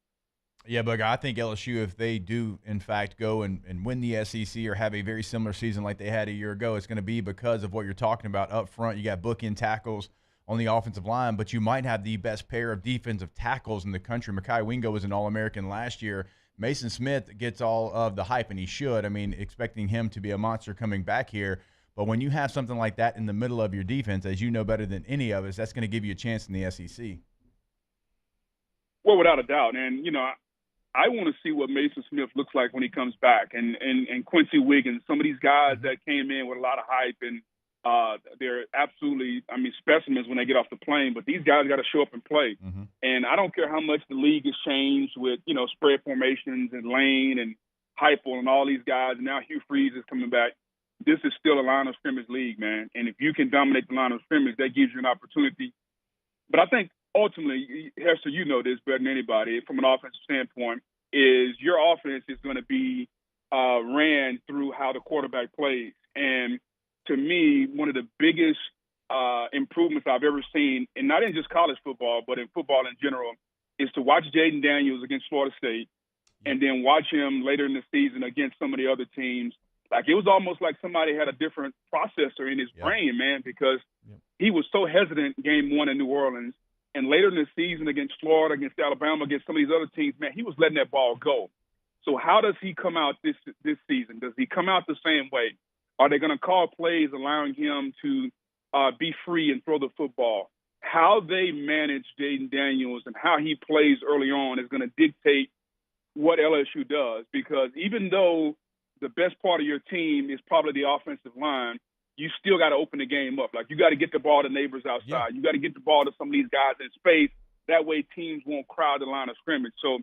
Yeah, but I think LSU, if they do, in fact, go and win the SEC or have a very similar season like they had a year ago, it's going to be because of what you're talking about up front. You got bookend tackles on the offensive line, but you might have the best pair of defensive tackles in the country. Mekhi Wingo was an All-American last year. Mason Smith gets all of the hype, and he should. I mean, expecting him to be a monster coming back here. But when you have something like that in the middle of your defense, as you know better than any of us, that's going to give you a chance in the SEC. Well, without a doubt. And, I want to see what Mason Smith looks like when he comes back. And Quincy Wiggins, some of these guys that came in with a lot of hype, and they're absolutely, specimens when they get off the plane. But these guys got to show up and play. Mm-hmm. And I don't care how much the league has changed with, spread formations and Lane and Heupel and all these guys. And now Hugh Freeze is coming back. This is still a line of scrimmage league, man. And if you can dominate the line of scrimmage, that gives you an opportunity. But I think ultimately, Hester, you know this better than anybody from an offensive standpoint, is your offense is going to be ran through how the quarterback plays. And to me, one of the biggest improvements I've ever seen, and not in just college football, but in football in general, is to watch Jaden Daniels against Florida State and then watch him later in the season against some of the other teams. Like, it was almost like somebody had a different processor in his brain, man, because he was so hesitant game 1 in New Orleans. And later in the season against Florida, against Alabama, against some of these other teams, man, he was letting that ball go. So how does he come out this season? Does he come out the same way? Are they going to call plays allowing him to be free and throw the football? How they manage Jaden Daniels and how he plays early on is going to dictate what LSU does, because even though the best part of your team is probably the offensive line, you still got to open the game up. Like, you got to get the ball to neighbors outside. Yeah. You got to get the ball to some of these guys in space. That way teams won't crowd the line of scrimmage. So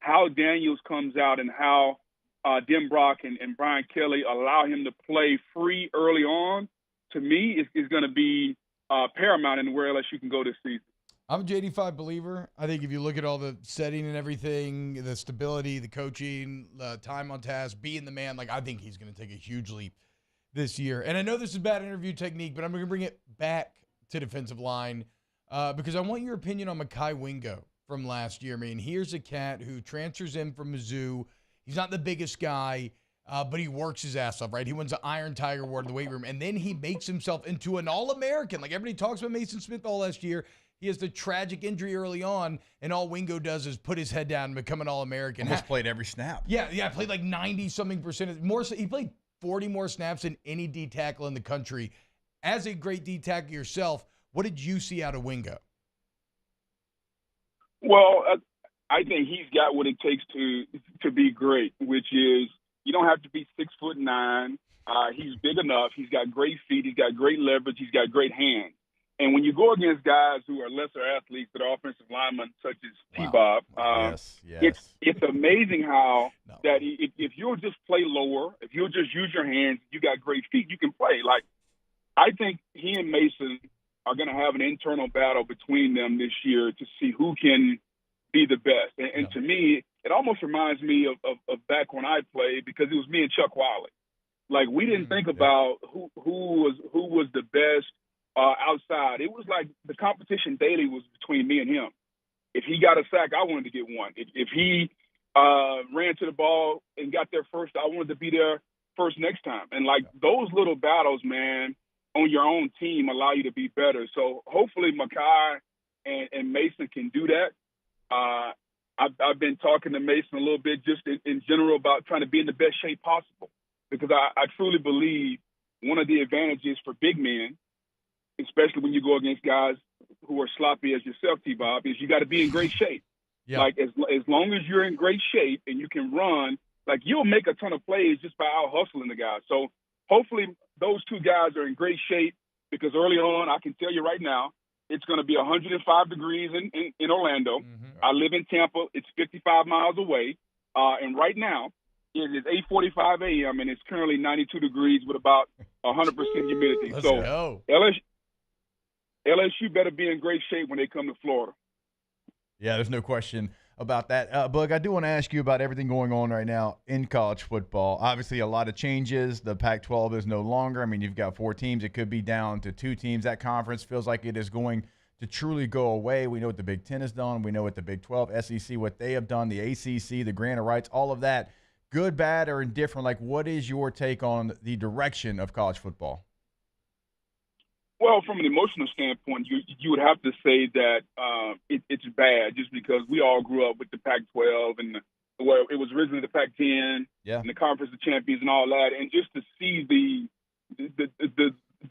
how Daniels comes out and how Denbrock and Brian Kelly allow him to play free early on, to me, is going to be paramount in where LSU can go this season. I'm a JD5 believer. I think if you look at all the setting and everything, the stability, the coaching, the time on task, being the man, like, I think he's going to take a huge leap this year. And I know this is bad interview technique, but I'm going to bring it back to defensive line because I want your opinion on Mekhi Wingo from last year. I mean, here's a cat who transfers in from Mizzou. He's not the biggest guy, but he works his ass off, right? He wins the Iron Tiger Award in the weight room, and then he makes himself into an All-American. Like, everybody talks about Mason Smith all last year. He has the tragic injury early on, and all Wingo does is put his head down and become an All-American. Almost played every snap. Yeah, played like 90-something%. More. He played 40 more snaps than any D tackle in the country. As a great D tackle yourself, what did you see out of Wingo? Well, I think he's got what it takes to be great, which is you don't have to be 6'9". He's big enough. He's got great feet. He's got great leverage. He's got great hands. And when you go against guys who are lesser athletes that are offensive linemen, such as T-Bob, it's amazing how that if you'll just play lower, if you'll just use your hands, you got great feet, you can play. Like, I think he and Mason are going to have an internal battle between them this year to see who can be the best. And to me, it almost reminds me of back when I played, because it was me and Chuck Wiley. Like, we didn't think about who was the best outside. It was like the competition daily was between me and him. If he got a sack, I wanted to get one. If he ran to the ball and got there first, I wanted to be there first next time. And, like, those little battles, man, on your own team allow you to be better. So hopefully Mekhi and Mason can do that. I've been talking to Mason a little bit just in general about trying to be in the best shape possible, because I truly believe one of the advantages for big men, especially when you go against guys who are sloppy as yourself, T-Bob, is you got to be in great shape. Yeah. Like, as long as you're in great shape and you can run like you'll make a ton of plays just by out hustling the guys. So hopefully those two guys are in great shape, because early on, I can tell you right now, it's going to be 105 degrees in Orlando. I live in Tampa. It's 55 miles away. And right now, it is 8:45 a.m. and it's currently 92 degrees with about 100% humidity. Let's so go. LSU better be in great shape when they come to Florida. Yeah, there's no question about that. Bug, I do want to ask you about everything going on right now in college football. Obviously, a lot of changes. The Pac-12 is no longer. I mean, you've got 4 teams. It could be down to 2 teams. That conference feels like it is going to truly go away. We know what the Big Ten has done. We know what the Big 12, SEC, what they have done, the ACC, the grant of rights, all of that. Good, bad, or indifferent? Like, what is your take on the direction of college football? Well, from an emotional standpoint, you would have to say that it's bad, just because we all grew up with the Pac-12 and where it was originally the Pac-10 and the Conference of Champions and all that, and just to see the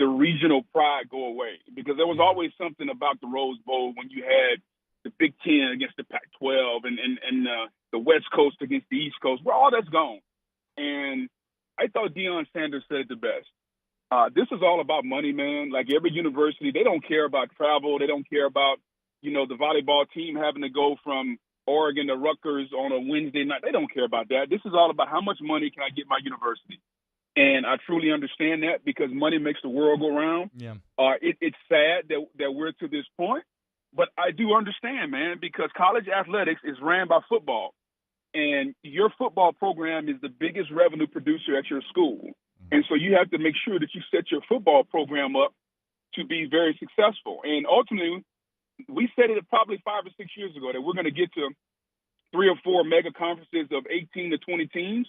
regional pride go away, because there was always something about the Rose Bowl when you had the Big Ten against the Pac-12 and the West Coast against the East Coast. Well, all that's gone, and I thought Deion Sanders said it the best. This is all about money, man. Like every university, they don't care about travel. They don't care about, the volleyball team having to go from Oregon to Rutgers on a Wednesday night. They don't care about that. This is all about how much money can I get my university. And I truly understand that, because money makes the world go round. Yeah. It's sad that we're to this point, but I do understand, man, because college athletics is ran by football. And your football program is the biggest revenue producer at your school. And so you have to make sure that you set your football program up to be very successful. And ultimately, we said it probably 5 or 6 years ago that we're going to get to 3 or 4 mega conferences of 18 to 20 teams.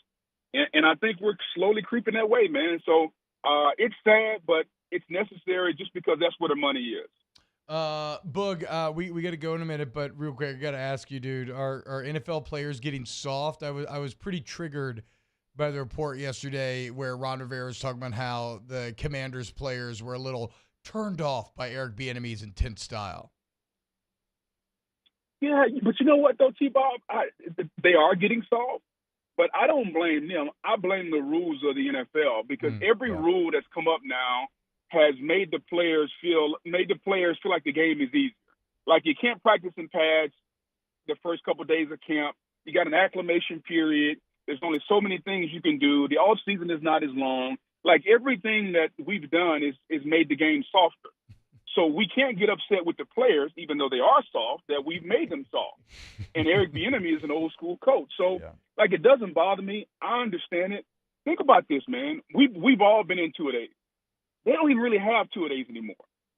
And I think we're slowly creeping that way, man. So it's sad, but it's necessary just because that's where the money is. Boog, we got to go in a minute, but real quick, I got to ask you, dude, are NFL players getting soft? I was pretty triggered by the report yesterday where Ron Rivera was talking about how the Commanders players were a little turned off by Eric Bieniemy's intense style. Yeah, but you know what, though, T-Bob? They are getting soft, but I don't blame them. I blame the rules of the NFL, because every rule that's come up now has made the players feel like the game is easier. Like you can't practice in pads the first couple of days of camp. You got an acclimation period. There's only so many things you can do. The off season is not as long. Like everything that we've done is made the game softer. So we can't get upset with the players, even though they are soft, that we've made them soft. And Eric Bieniemy is an old school coach. So like, it doesn't bother me. I understand it. Think about this, man. We've all been in two-a-days. They don't even really have two-a-days anymore.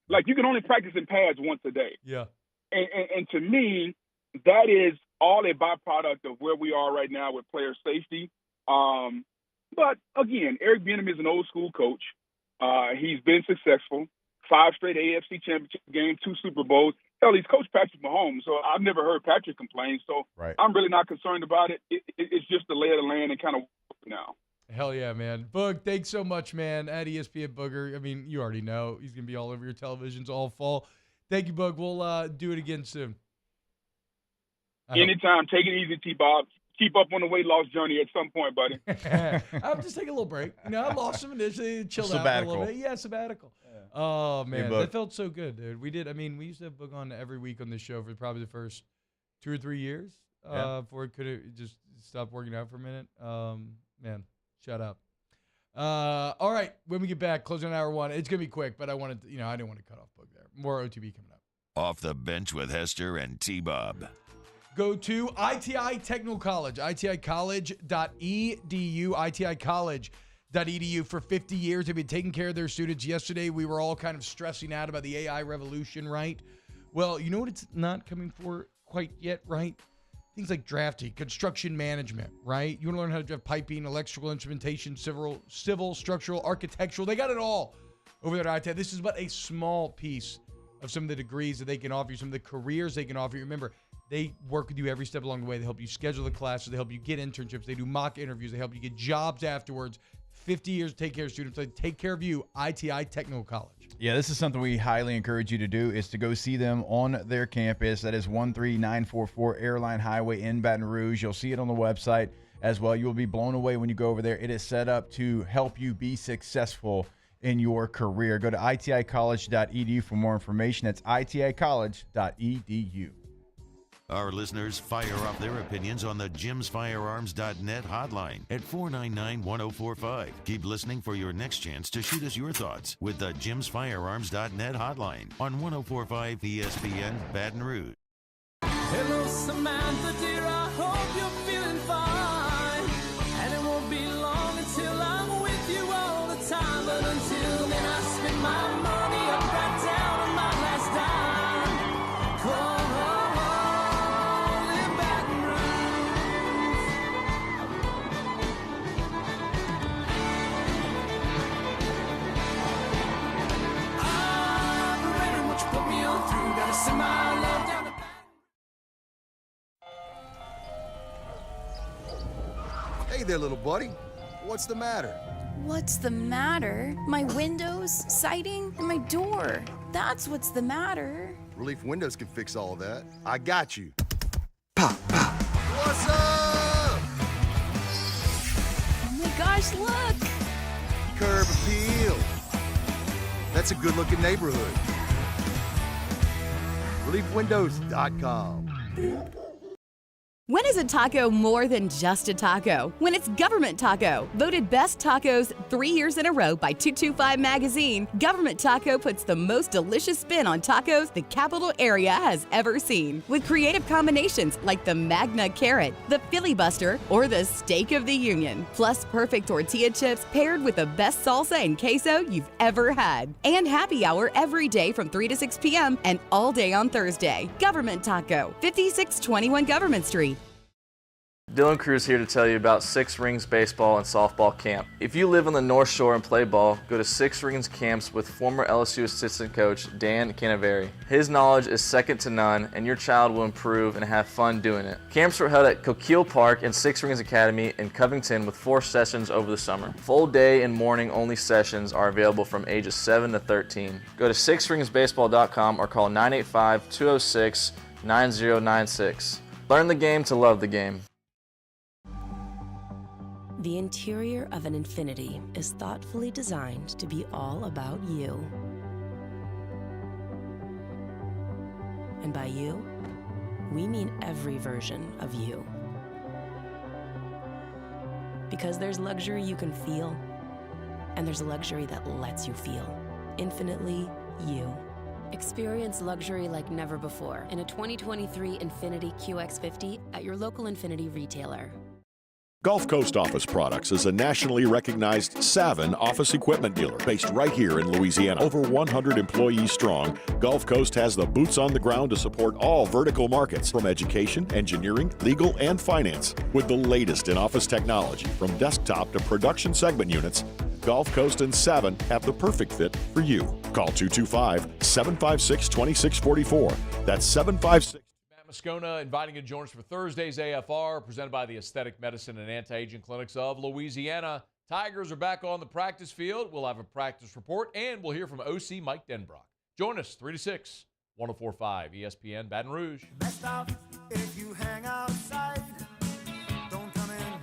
Like, you can only practice in pads once a day. Yeah. And to me, that is all a byproduct of where we are right now with player safety. But again, Eric Bieniemy is an old school coach. He's been successful. 5 straight AFC championship games, 2 Super Bowls. Hell, he's coached Patrick Mahomes, so I've never heard Patrick complain. So I'm really not concerned about it. It's just the lay of the land and kind of now. Hell yeah, man. Boog, thanks so much, man. At ESPN Booger. I mean, you already know he's going to be all over your televisions all fall. Thank you, Boog. We'll do it again soon. Anytime. Take it easy, T-Bob. Keep up on the weight loss journey at some point, buddy. I'm just taking a little break. I lost some initially, chilled out a little bit. Yeah, sabbatical. Oh, man. That felt so good, dude. We did. I mean, we used to have Boog on every week on this show for probably the first 2 or 3 years before it could have just stopped working out for a minute. Man, shut up. All right. When we get back, closing on hour 1. It's going to be quick, but I wanted to, I didn't want to cut off Boog there. More OTB coming up. Off the Bench with Hester and T-Bob. Go to ITI Technical College, iticollege.edu, iticollege.edu. For 50 years, they've been taking care of their students. Yesterday, we were all kind of stressing out about the AI revolution, right? Well, you know what it's not coming for quite yet, right? Things like drafting, construction management, right? You want to learn how to draft piping, electrical instrumentation, civil, structural, architectural. They got it all over there at ITI. This is but a small piece of some of the degrees that they can offer you, some of the careers they can offer you. Remember, they work with you every step along the way. They help you schedule the classes. They help you get internships. They do mock interviews. They help you get jobs afterwards. 50 years to take care of students. They take care of you, ITI Technical College. Yeah, this is something we highly encourage you to do, is to go see them on their campus. That is 13944 Airline Highway in Baton Rouge. You'll see it on the website as well. You will be blown away when you go over there. It is set up to help you be successful in your career. Go to iticollege.edu for more information. That's iticollege.edu. Our listeners fire off their opinions on the jimsfirearms.net hotline at 499-1045. Keep listening for your next chance to shoot us your thoughts with the jimsfirearms.net hotline on 1045 ESPN Baton Rouge. Hello, Samantha, dear, I hope you're feeling fine. And it won't be long until I'm with you all the time. But until then, I spend my money up right down on my last dime. Come on, in Baton Rouge. I'm ready, what you put me on through. Gotta send my love down to Hey there, little buddy. What's the matter? What's the matter? My windows, siding, and my door. That's what's the matter. Relief Windows can fix all of that. I got you. Pop, pop. What's up? Oh my gosh, look! Curb appeal. That's a good-looking neighborhood. ReliefWindows.com. When is a taco more than just a taco? When it's Government Taco. Voted best tacos 3 years in a row by 225 Magazine, Government Taco puts the most delicious spin on tacos the capital area has ever seen. With creative combinations like the Magna Carrot, the Filibuster, or the Steak of the Union. Plus perfect tortilla chips paired with the best salsa and queso you've ever had. And happy hour every day from 3 to 6 p.m. and all day on Thursday. Government Taco, 5621 Government Street. Dylan Cruz here to tell you about Six Rings Baseball and Softball Camp. If you live on the North Shore and play ball, go to Six Rings Camps with former LSU assistant coach Dan Canaveri. His knowledge is second to none, and your child will improve and have fun doing it. Camps were held at Coquille Park and Six Rings Academy in Covington with 4 sessions over the summer. Full day and morning only sessions are available from ages 7 to 13. Go to sixringsbaseball.com or call 985-206-9096. Learn the game to love the game. The interior of an Infiniti is thoughtfully designed to be all about you. And by you, we mean every version of you. Because there's luxury you can feel, and there's luxury that lets you feel. Infinitely you. Experience luxury like never before in a 2023 Infiniti QX50 at your local Infiniti retailer. Gulf Coast Office Products is a nationally recognized Savin office equipment dealer based right here in Louisiana. Over 100 employees strong, Gulf Coast has the boots on the ground to support all vertical markets, from education, engineering, legal, and finance. With the latest in office technology, from desktop to production segment units, Gulf Coast and Savin have the perfect fit for you. Call 225-756-2644. That's 756. Moscona inviting you to join us for Thursday's AFR, presented by the Aesthetic Medicine and Anti-Aging Clinics of Louisiana. Tigers are back on the practice field. We'll have a practice report, and we'll hear from OC Mike Denbrock. Join us 3 to 6, 104.5 ESPN Baton Rouge. Best off if you hang outside. Don't come in.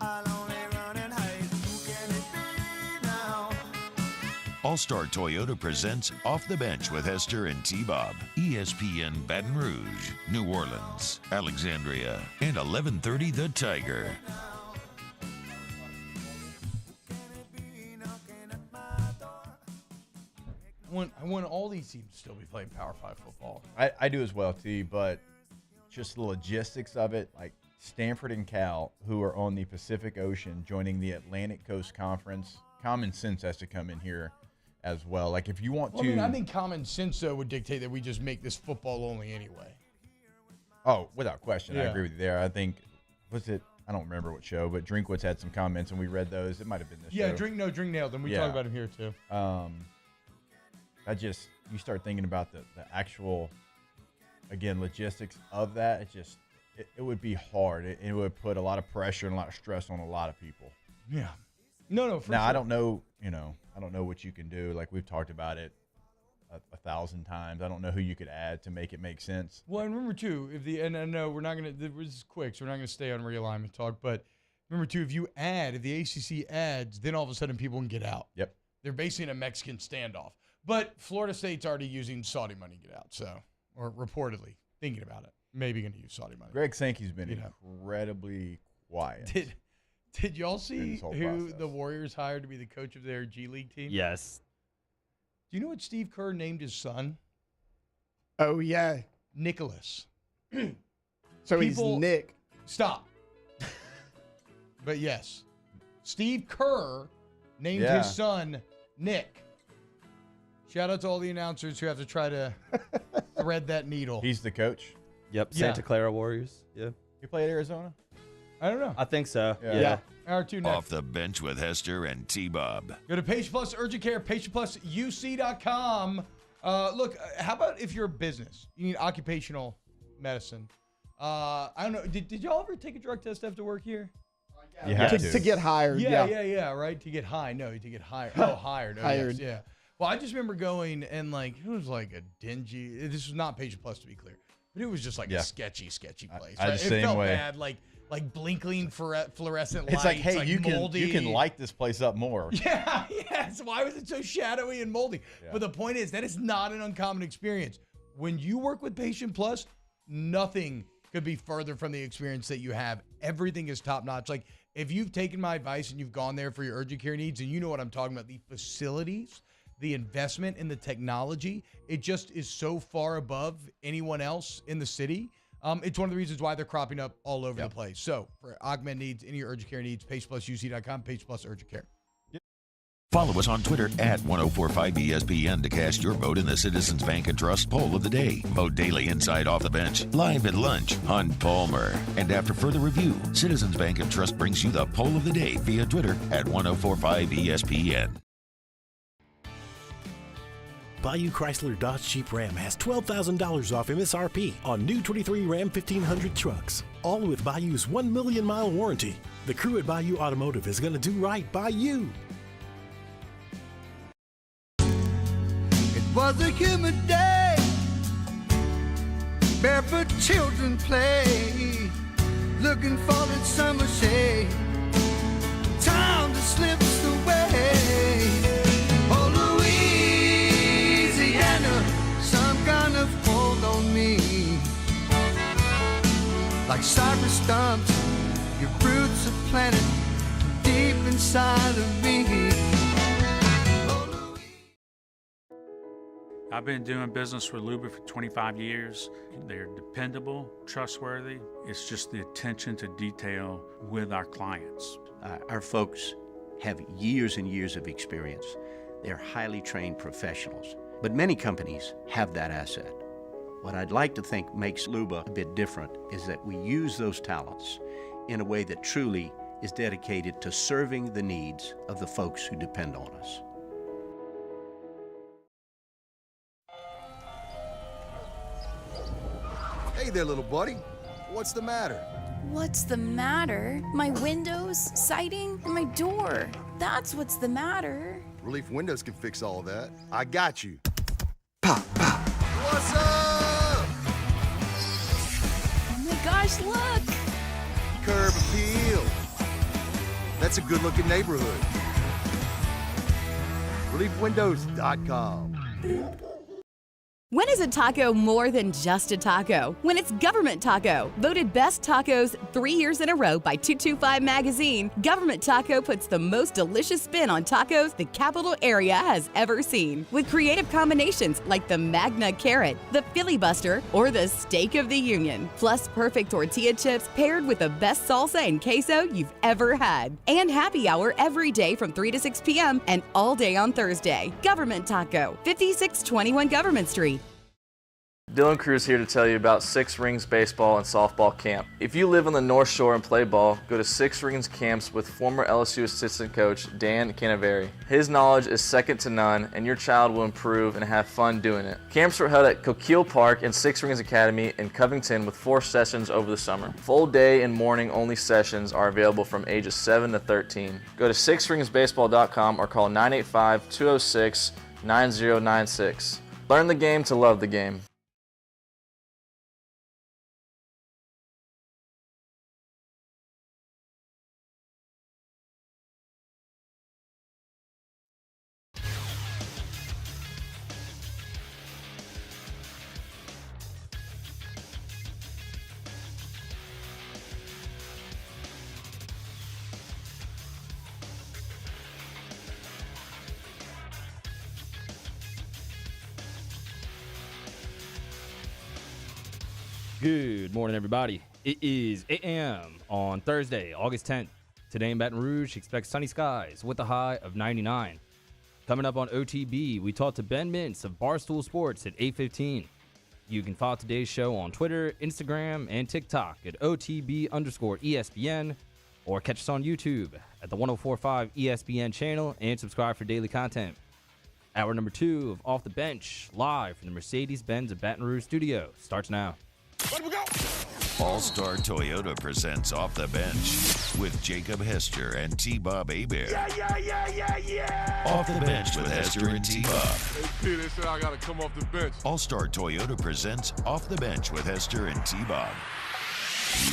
I'll only run and hide. Who can it be now? All-Star Toyota presents Off the Bench with Hester and T-Bob. ESPN Baton Rouge, New Orleans, Alexandria, and 1130 The Tiger. I want all these teams to still be playing Power 5 football. I do as well, T, but just the logistics of it, like Stanford and Cal, who are on the Pacific Ocean, joining the Atlantic Coast Conference, common sense has to come in here as well. Like, if you want to... I think common sense, though, would dictate that we just make this football only anyway. Oh, without question. Yeah. I agree with you there. I think, was it... I don't remember what show, but Drinkwitz had some comments, and we read those. It might have been this show. Yeah, Drink nailed them. We talk about him here, too. You start thinking about the actual, again, logistics of that. It would be hard. It would put a lot of pressure and a lot of stress on a lot of people. Yeah. No, for now, sure. I don't know, I don't know what you can do. Like, we've talked about it. 1,000 times. I don't know who you could add to make it make sense. Well, and remember too, and I know we're not gonna. This is quick, so we're not gonna stay on realignment talk. But remember too, if the ACC adds, then all of a sudden people can get out. Yep. They're basically in a Mexican standoff. But Florida State's already using Saudi money to get out, or reportedly thinking about it. Maybe going to use Saudi money. Greg Sankey's been incredibly quiet. Did y'all see this whole who process. the Warriors hired to be the coach of their G League team? Yes. Do you know what Steve Kerr named his son? Oh, yeah. Nicholas. So he's Nick. Stop. But yes, Steve Kerr named his son Nick. Shout out to all the announcers who have to try to thread that needle. He's the coach? Yep, Santa Clara Warriors. Yeah. He played at Arizona? I don't know. I think so. Yeah. Yeah. Hour 2 next. Off the bench with Hester and T-Bob. Go to Patient Plus Urgent Care, patientplusuc.com. Look, how about if you're a business, you need occupational medicine. I don't know. Did y'all ever take a drug test after work here? You have to get hired. Yeah, right? To get high. No, to get hired. Oh, hired. Oh, Hired. Yes, yeah. Well, I just remember going and it was like a dingy. This was not Patient Plus, to be clear, but it was just like a sketchy place. I Right? the It same felt way. bad, like blinking fluorescent lights. It's like, hey, you moldy. can light this place up more. Yeah. So why was it so shadowy and moldy? Yeah. But the point is, that is not an uncommon experience. When you work with Patient Plus, nothing could be further from the experience that you have. Everything is top notch. Like, if you've taken my advice and you've gone there for your urgent care needs, and you know what I'm talking about, the facilities, the investment in the technology, it just is so far above anyone else in the city. It's one of the reasons why they're cropping up all over the place. So for augment needs, any of your urgent care needs, patientplusuc.com, Patient Plus Urgent Care. Follow us on Twitter at 1045ESPN to cast your vote in the Citizens Bank and Trust Poll of the Day. Vote daily inside Off the Bench, live at lunch, Hunt Palmer. And after further review, Citizens Bank and Trust brings you the Poll of the Day via Twitter at 1045ESPN. Bayou Chrysler Dodge Jeep Ram has $12,000 off MSRP on new 23 Ram 1500 trucks, all with Bayou's 1 million mile warranty. The crew at Bayou Automotive is going to do right by you. It was a humid day, barefoot children play, looking for that summer shade. Time just slips away. Oh, Louisiana, some kind of hold on me. Like cypress stumps, your roots are planted deep inside of me. I've been doing business with Luba for 25 years. They're dependable, trustworthy. It's just the attention to detail with our clients. Our folks have years and years of experience. They're highly trained professionals. But many companies have that asset. What I'd like to think makes Luba a bit different is that we use those talents in a way that truly is dedicated to serving the needs of the folks who depend on us. Hey there, little buddy. What's the matter? What's the matter? My windows, siding, and my door. That's what's the matter. Relief Windows can fix all that. I got you. Pop, pop. What's up? Oh my gosh, look! Curb appeal. That's a good-looking neighborhood. ReliefWindows.com. When is a taco more than just a taco? When it's Government Taco. Voted best tacos 3 years in a row by 225 Magazine, Government Taco puts the most delicious spin on tacos the capital area has ever seen. With creative combinations like the Magna Carrot, the Filibuster, or the Steak of the Union. Plus perfect tortilla chips paired with the best salsa and queso you've ever had. And happy hour every day from 3 to 6 p.m. and all day on Thursday. Government Taco, 5621 Government Street. Dylan Cruz here to tell you about Six Rings Baseball and Softball Camp. If you live on the North Shore and play ball, go to Six Rings Camps with former LSU assistant coach Dan Canaveri. His knowledge is second to none, and your child will improve and have fun doing it. Camps were held at Coquille Park and Six Rings Academy in Covington with 4 sessions over the summer. Full day and morning only sessions are available from ages 7 to 13. Go to sixringsbaseball.com or call 985-206-9096. Learn the game to love the game. Good morning, everybody. It is 8 a.m. on Thursday, August 10th. Today in Baton Rouge, expect sunny skies with a high of 99. Coming up on OTB, we talk to Ben Mintz of Barstool Sports at 8:15. You can follow today's show on Twitter, Instagram, and TikTok at OTB_ESPN, or catch us on YouTube at the 1045 ESPN channel and subscribe for daily content. Hour number 2 of Off the Bench, live from the Mercedes-Benz of Baton Rouge studio, starts now. All-Star Toyota presents Off the Bench with Jacob Hester and T-Bob Hebert. Yeah. Off the Bench with Hester and T-Bob. Hey, P, they said I got to come off the bench. All-Star Toyota presents Off the Bench with Hester and T-Bob.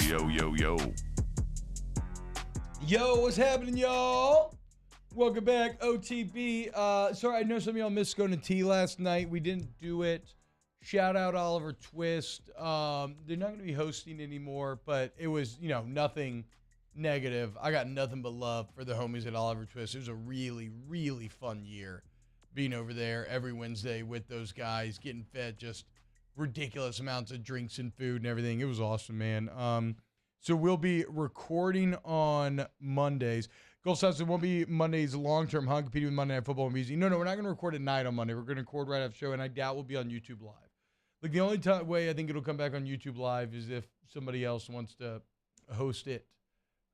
Yo. Yo, what's happening, y'all? Welcome back, OTB. Sorry, I know some of y'all missed going to tea last night. We didn't do it. Shout out Oliver Twist. They're not going to be hosting anymore, but it was, nothing negative. I got nothing but love for the homies at Oliver Twist. It was a really, really fun year being over there every Wednesday with those guys, getting fed just ridiculous amounts of drinks and food and everything. It was awesome, man. So we'll be recording on Mondays. Gulf South won't be Monday's long-term, competing with Monday Night Football and music. No, we're not going to record at night on Monday. We're going to record right after the show, and I doubt we'll be on YouTube Live. Like, the only way I think it'll come back on YouTube Live is if somebody else wants to host it.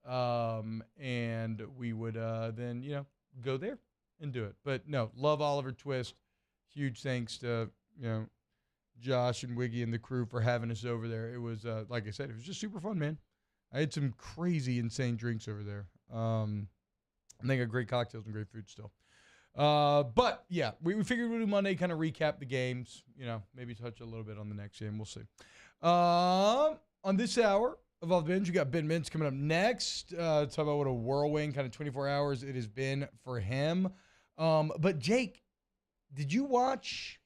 And we would then, go there and do it. But, no, love Oliver Twist. Huge thanks to, Josh and Wiggy and the crew for having us over there. It was, like I said, it was just super fun, man. I had some crazy, insane drinks over there. I think I got great cocktails and great food still. But, yeah, we figured we'd do Monday, kind of recap the games, maybe touch a little bit on the next game. We'll see. On this hour of Off the Bench, you got Ben Mintz coming up next. Talk about what a whirlwind kind of 24 hours it has been for him. But, Jake, did you watch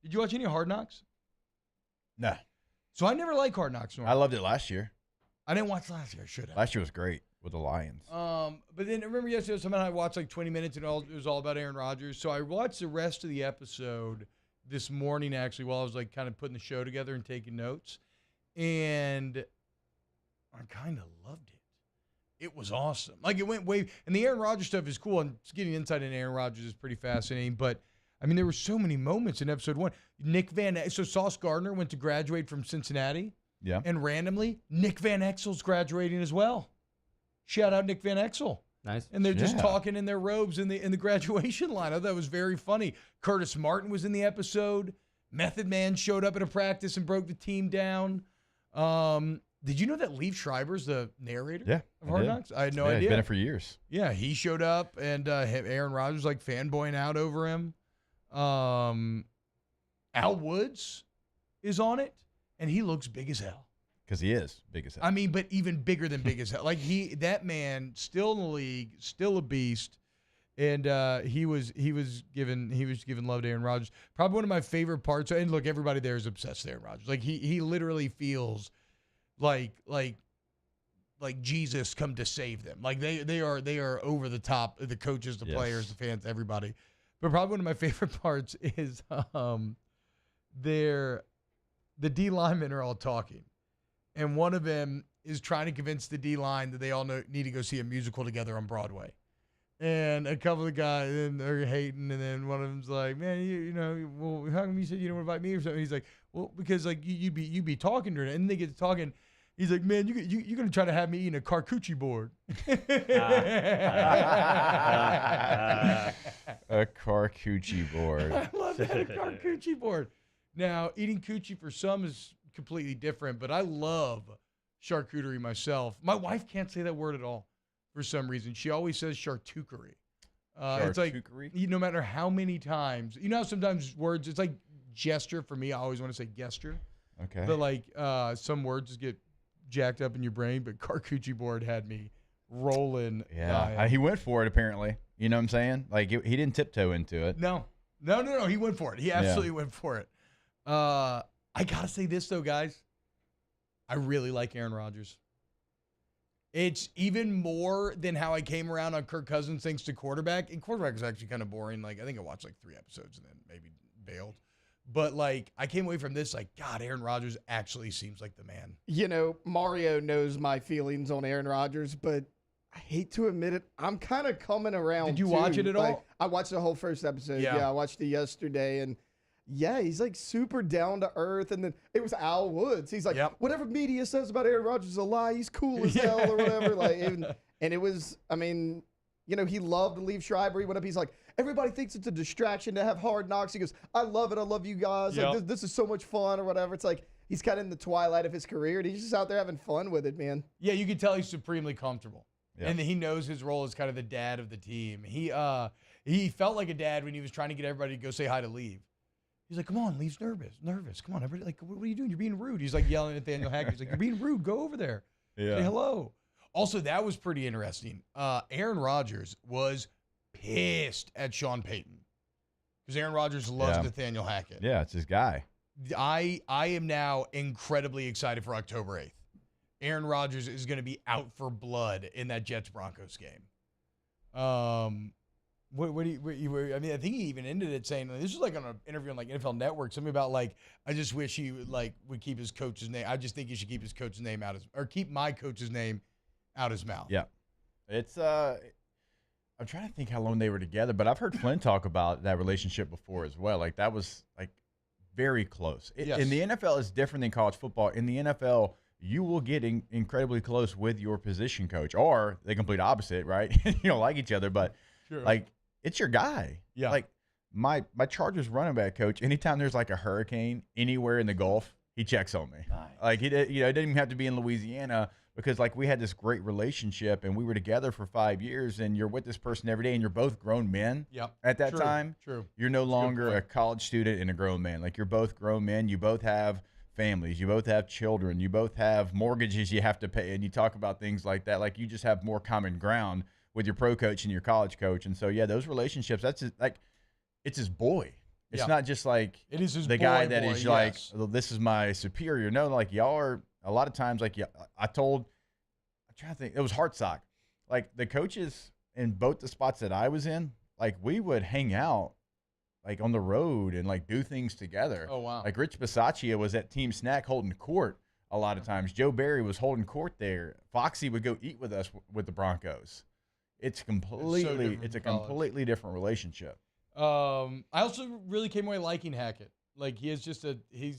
any Hard Knocks? No. So I never liked Hard Knocks. I loved it last year. I didn't watch last year. I should have. Last year was great with the Lions. But then remember yesterday, somehow I watched like 20 minutes and it was all about Aaron Rodgers. So I watched the rest of the episode this morning, actually, while I was like kind of putting the show together and taking notes. And I kind of loved it. It was awesome. Like, it went way, and the Aaron Rodgers stuff is cool, and getting insight into Aaron Rodgers is pretty fascinating. But I mean, there were so many moments in episode 1. So Sauce Gardner went to graduate from Cincinnati. Yeah. And randomly, Nick Van Exel's graduating as well. Shout out Nick Van Exel. Nice. And they're just talking in their robes in the graduation line. I thought that was very funny. Curtis Martin was in the episode. Method Man showed up at a practice and broke the team down. Did you know that Liev Schreiber's the narrator of Hard Knocks? I had no idea. He's been it for years. Yeah, he showed up, and Aaron Rodgers like fanboying out over him. Al Woods is on it, and he looks big as hell. Because he is big as hell. I mean, but even bigger than big as hell. Like, that man, still in the league, still a beast, and he was given love to Aaron Rodgers. Probably one of my favorite parts. And look, everybody there is obsessed with Aaron Rodgers. Like, he literally feels like Jesus come to save them. Like, they are over the top. The coaches, the players, the fans, everybody. But probably one of my favorite parts is the D linemen are all talking. And one of them is trying to convince the D-line that they all need to go see a musical together on Broadway. And a couple of guys, and they're hating, and then one of them's like, man, well, how come you said you don't invite me or something? He's like, well, because like you be talking to her. And they get to talking. He's like, man, you're going to try to have me eating a charcuterie board. A charcuterie board. I love that, a charcuterie board. Now, eating coochie for some is completely different, but I love charcuterie myself. My wife can't say that word at all for some reason. She always says charcuterie. It's like, no matter how many times, you know how sometimes words, it's like gesture for me. I always want to say gesture. Okay. But like some words just get jacked up in your brain, but charcuterie board had me rolling. Yeah. He went for it, apparently. You know what I'm saying? Like, he didn't tiptoe into it. No. He went for it. He absolutely went for it. I got to say this, though, guys. I really like Aaron Rodgers. It's even more than how I came around on Kirk Cousins thanks to quarterback. And quarterback was actually kind of boring. Like, I think I watched like 3 episodes and then maybe bailed. But, like, I came away from this like, God, Aaron Rodgers actually seems like the man. You know, Mario knows my feelings on Aaron Rodgers, but I hate to admit it, I'm kind of coming around. Did you watch it at all? I watched the whole first episode. Yeah. I watched it yesterday, and yeah, he's like super down to earth. And then it was Al Woods. He's like, whatever media says about Aaron Rodgers is a lie. He's cool as hell or whatever. Like, and it was, I mean, you know, he loved to leave Schreiber. He went up. He's like, everybody thinks it's a distraction to have Hard Knocks. He goes, I love it. I love you guys. Like, this is so much fun or whatever. It's like he's kind of in the twilight of his career, and he's just out there having fun with it, man. Yeah, you can tell he's supremely comfortable. Yeah. And he knows his role as kind of the dad of the team. He felt like a dad when he was trying to get everybody to go say hi to Leave. He's like, come on, Leave's nervous. Come on, everybody. Like, what are you doing? You're being rude. He's like yelling at Nathaniel Hackett. He's like, you're being rude. Go over there. Yeah. Say hello. Also, that was pretty interesting. Aaron Rodgers was pissed at Sean Payton because Aaron Rodgers loves Nathaniel Hackett. Yeah, it's his guy. I am now incredibly excited for October 8th. Aaron Rodgers is going to be out for blood in that Jets-Broncos game. What do you, I mean, I think he even ended it saying, this was like on an interview on like NFL Network, something about like, I just wish he would keep his coach's name. I just think he should keep his coach's name or keep my coach's name out his mouth. Yeah. It's, I'm trying to think how long they were together, but I've heard Flynn talk about that relationship before as well. Like that was like very close. In the NFL, it's different than college football. In the NFL, you will get incredibly close with your position coach, or the complete opposite, right? You don't like each other, but like it's your guy. Yeah. Like my Chargers running back coach, anytime there's like a hurricane anywhere in the Gulf, he checks on me. Nice. Like it didn't even have to be in Louisiana because like we had this great relationship and we were together for 5 years, and you're with this person every day, and you're both grown men. Yep. At that time, True. You're no longer a college student and a grown man. Like you're both grown men. You both have families, you both have children, you both have mortgages you have to pay, and you talk about things like that. Like you just have more common ground with your pro coach and your college coach. And so yeah, those relationships, that's just, like it's his boy. It's not just like it is his the guy that is like, yes. This is my superior. No, like y'all are a lot of times like I'm trying to think, it was Hartsock. Like the coaches in both the spots that I was in, like we would hang out like on the road and like do things together. Oh, wow. Like Rich Bisaccia was at Team Snack holding court a lot of times. Joe Barry was holding court there. Foxy would go eat with us with the Broncos. It's a completely different relationship. I also really came away liking Hackett. Like he's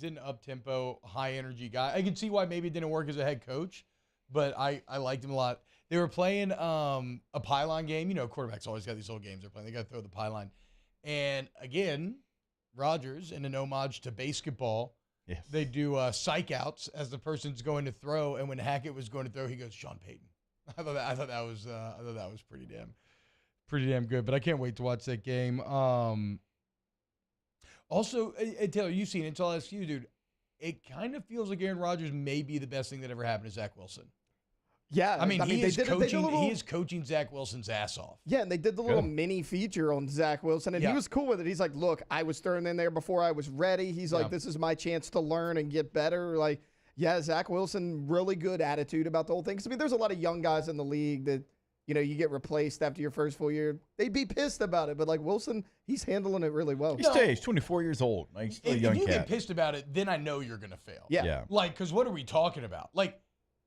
an up-tempo, high-energy guy. I can see why maybe it didn't work as a head coach, but I liked him a lot. They were playing a pylon game. You know, quarterbacks always got these little games they're playing. They got to throw the pylon. And again, Rodgers, in an homage to basketball, they do psych outs as the person's going to throw. And when Hackett was going to throw, he goes, Sean Payton. I thought that was pretty damn good. But I can't wait to watch that game. Also, Taylor, you've seen it, so I'll ask you, dude. It kind of feels like Aaron Rodgers may be the best thing that ever happened to Zach Wilson. Yeah, I mean he is coaching Zach Wilson's ass off. Yeah, and they did the little mini feature on Zach Wilson, and he was cool with it. He's like, look, I was thrown in there before I was ready. He's like, this is my chance to learn and get better. Like, yeah, Zach Wilson, really good attitude about the whole thing. 'Cause, I mean, there's a lot of young guys in the league that, you know, you get replaced after your first full year. They'd be pissed about it, but like Wilson, he's handling it really well. He's 24 years old. Like, he's still a young cat. If you cat. get pissed about it, then I know you're going to fail. Yeah. Like, because what are we talking about? Like,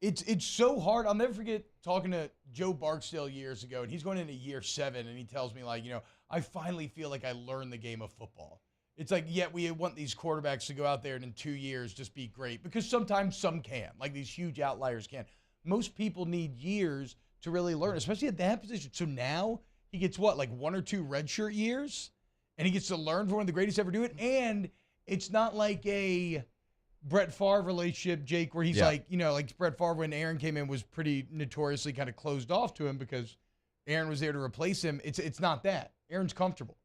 It's so hard. I'll never forget talking to Joe Barksdale years ago, and he's going into year 7, and he tells me, like, you know, I finally feel like I learned the game of football. It's like, yet we want these quarterbacks to go out there and in 2 years just be great, because sometimes some can, like these huge outliers can. Most people need years to really learn, especially at that position. So now he gets what, like 1 or 2 redshirt years, and he gets to learn from one of the greatest ever do it, and it's not like a Brett Favre relationship, Jake, where he's like, you know, like Brett Favre when Aaron came in was pretty notoriously kind of closed off to him because Aaron was there to replace him. It's not that. Aaron's comfortable.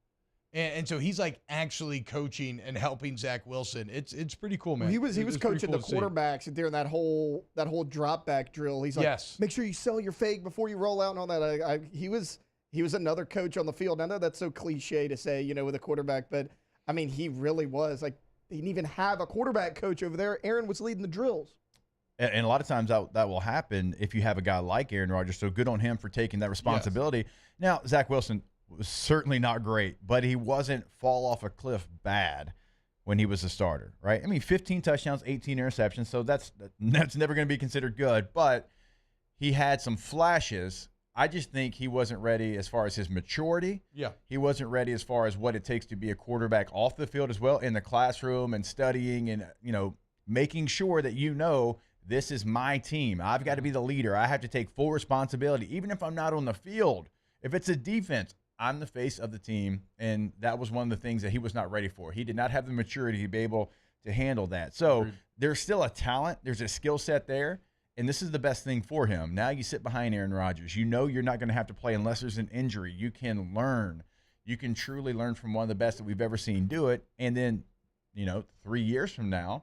And so he's like actually coaching and helping Zach Wilson. It's pretty cool, man. Well, he was coaching the quarterbacks during that whole drop back drill. He's like, yes, make sure you sell your fake before you roll out and all that. He was another coach on the field. I know that's so cliche to say, with a quarterback, but I mean, he really was. Like, they didn't even have a quarterback coach over there. Aaron was leading the drills. And a lot of times that will happen if you have a guy like Aaron Rodgers. So good on him for taking that responsibility. Yes. Now, Zach Wilson was certainly not great, but he wasn't fall off a cliff bad when he was a starter, right? I mean, 15 touchdowns, 18 interceptions, so that's never going to be considered good, but he had some flashes. I just think he wasn't ready as far as his maturity. Yeah. He wasn't ready as far as what it takes to be a quarterback off the field as well, in the classroom and studying and, making sure that this is my team. I've got to be the leader. I have to take full responsibility, even if I'm not on the field. If it's a defense, I'm the face of the team, and that was one of the things that he was not ready for. He did not have the maturity to be able to handle that. So there's still a talent. There's a skill set there, and this is the best thing for him. Now you sit behind Aaron Rodgers. You know you're not going to have to play unless there's an injury. You can learn. You can truly learn from one of the best that we've ever seen do it, and then, 3 years from now,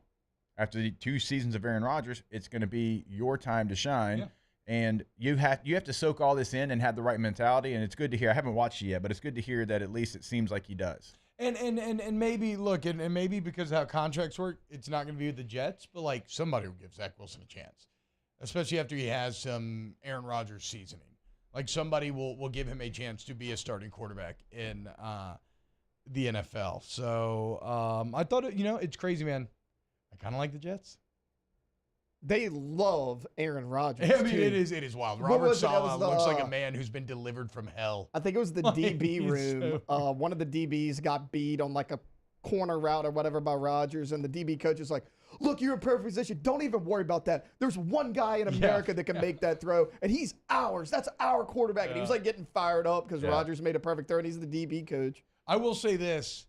after the 2 seasons of Aaron Rodgers, it's going to be your time to shine. Yeah. And you have to soak all this in and have the right mentality. And it's good to hear. I haven't watched it yet, but it's good to hear that at least it seems like he does. And maybe look, and maybe because of how contracts work, it's not going to be with the Jets, but like somebody will give Zach Wilson a chance, especially after he has some Aaron Rodgers seasoning. Like somebody will give him a chance to be a starting quarterback in the NFL. So I thought it's crazy, man. I kind of like the Jets. They love Aaron Rodgers. I mean, it is wild. Robert Saleh looks like a man who's been delivered from hell. I think it was the DB room. One of the DBs got beat on like a corner route or whatever by Rodgers, and the DB coach is like, look, you're in perfect position. Don't even worry about that. There's one guy in America that can make that throw, and he's ours. That's our quarterback. And he was like getting fired up because Rodgers made a perfect throw, and he's the DB coach. I will say this.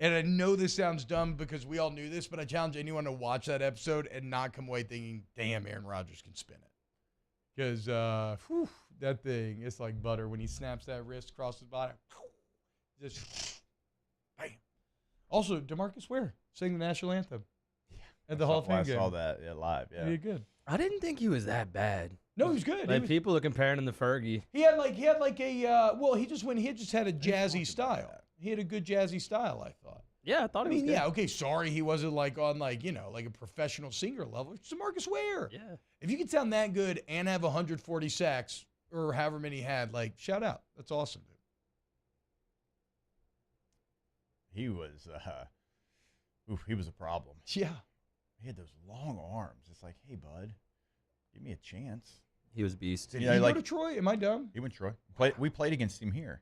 And I know this sounds dumb because we all knew this, but I challenge anyone to watch that episode and not come away thinking, damn, Aaron Rodgers can spin it. Because that thing, it's like butter. When he snaps that wrist across his body, just bam. Also, DeMarcus Ware sang the national anthem at the Hall of Fame game. I saw that live, yeah. He did good. I didn't think he was that bad. No, he was good. Like, people are comparing him to Fergie. He had like a he just had a jazzy style. He had a good jazzy style, I thought. Yeah, I thought he was good. Yeah, okay, sorry he wasn't like on like a professional singer level. It's DeMarcus Ware. Yeah. If you can sound that good and have 140 sacks or however many he had, like, shout out. That's awesome, dude. He was he was a problem. Yeah. He had those long arms. It's like, hey, bud, give me a chance. He was a beast. Did he go to Troy? Am I dumb? He went to Troy. We played against him here.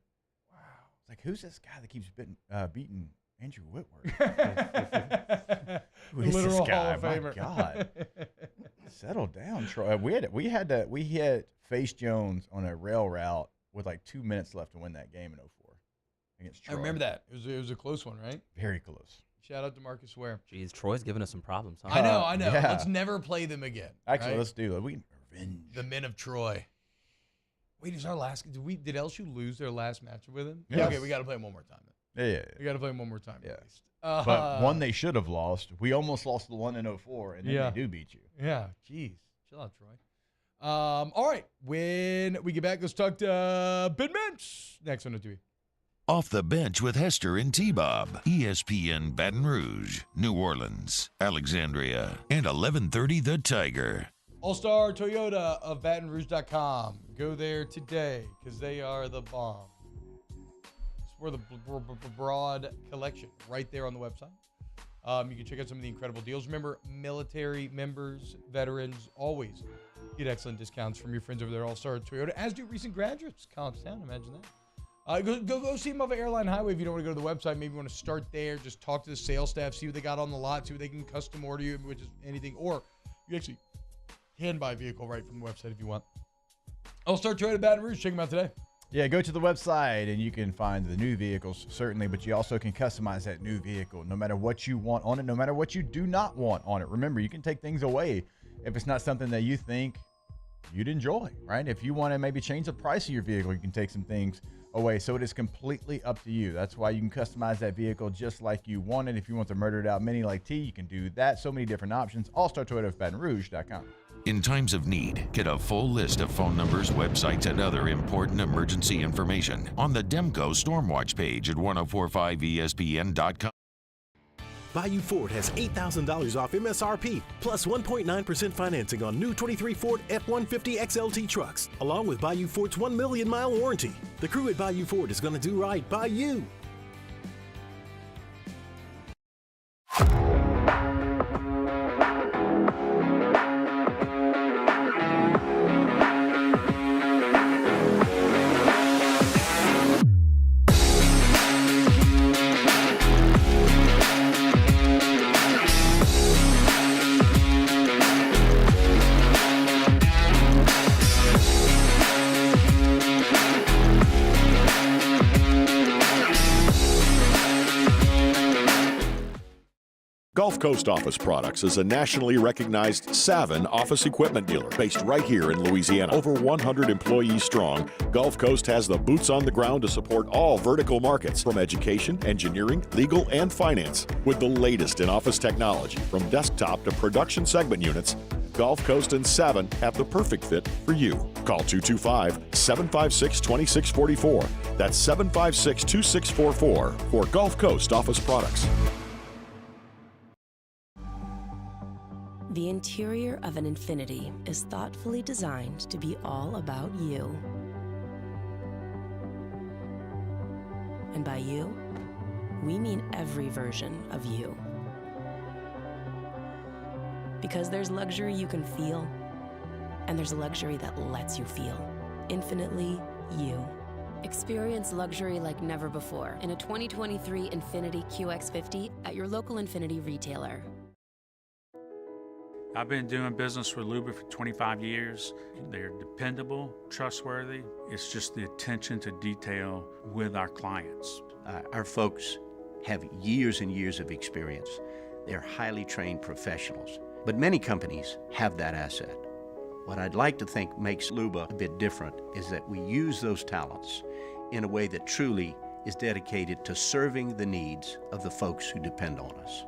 It's like, who's this guy that keeps beating Andrew Whitworth? Who is this guy? Hall of Famer. My God. Settle down, Troy. We had faced Jones on a rail route with like 2 minutes left to win that game in 2004 against Troy. I remember that. It was a close one, right? Very close. Shout out to Marcus Ware. Jeez, Troy's giving us some problems. Huh? I know. Yeah. Let's never play them again. Actually, right? let's do it. We revenge. The men of Troy. Wait, is our last? Did LSU lose their last match with him? Yes. Okay, we got to play them one more time. Then. Yeah. We got to play them one more time. Yeah. At least. But one they should have lost. We almost lost the one in 2004, and then they do beat you. Yeah. Jeez. Chill out, Troy. All right. When we get back, let's talk to Ben Mintz. Next on TV. Off the Bench with Hester and T-Bob. ESPN Baton Rouge, New Orleans, Alexandria, and 1130 The Tiger. All-Star Toyota of BatonRouge.com. Go there today because they are the bomb. It's for the broad collection right there on the website. You can check out some of the incredible deals. Remember, military members, veterans, always get excellent discounts from your friends over there at All-Star Toyota, as do recent graduates. College Town, imagine that. Go see them off of Airline Highway if you don't want to go to the website. Maybe you want to start there. Just talk to the sales staff, see what they got on the lot, see what they can custom order you, which is anything. Or you actually can buy a vehicle right from the website if you want. All-Star Toyota Baton Rouge. Check them out today. Yeah, go to the website and you can find the new vehicles, certainly, but you also can customize that new vehicle no matter what you want on it, no matter what you do not want on it. Remember, you can take things away if it's not something that you think you'd enjoy, right? If you want to maybe change the price of your vehicle, you can take some things away. So it is completely up to you. That's why you can customize that vehicle just like you want it. If you want the murdered out Mini like T, you can do that. So many different options. All-Star Toyota of Baton Rouge.com. In times of need, get a full list of phone numbers, websites, and other important emergency information on the Demco Stormwatch page at 1045ESPN.com. Bayou Ford has $8,000 off MSRP, plus 1.9% financing on new 23 Ford F-150 XLT trucks, along with Bayou Ford's 1 million mile warranty. The crew at Bayou Ford is going to do right by you. Gulf Coast Office Products is a nationally recognized Savin office equipment dealer based right here in Louisiana. Over 100 employees strong, Gulf Coast has the boots on the ground to support all vertical markets, from education, engineering, legal, and finance. With the latest in office technology, from desktop to production segment units, Gulf Coast and Savin have the perfect fit for you. Call 225-756-2644. That's 756-2644 for Gulf Coast Office Products. The interior of an Infiniti is thoughtfully designed to be all about you. And by you, we mean every version of you. Because there's luxury you can feel, and there's luxury that lets you feel. Infinitely you. Experience luxury like never before in a 2023 Infiniti QX50 at your local Infiniti retailer. I've been doing business with Luba for 25 years. They're dependable, trustworthy. It's just the attention to detail with our clients. Our folks have years and years of experience. They're highly trained professionals. But many companies have that asset. What I'd like to think makes Luba a bit different is that we use those talents in a way that truly is dedicated to serving the needs of the folks who depend on us.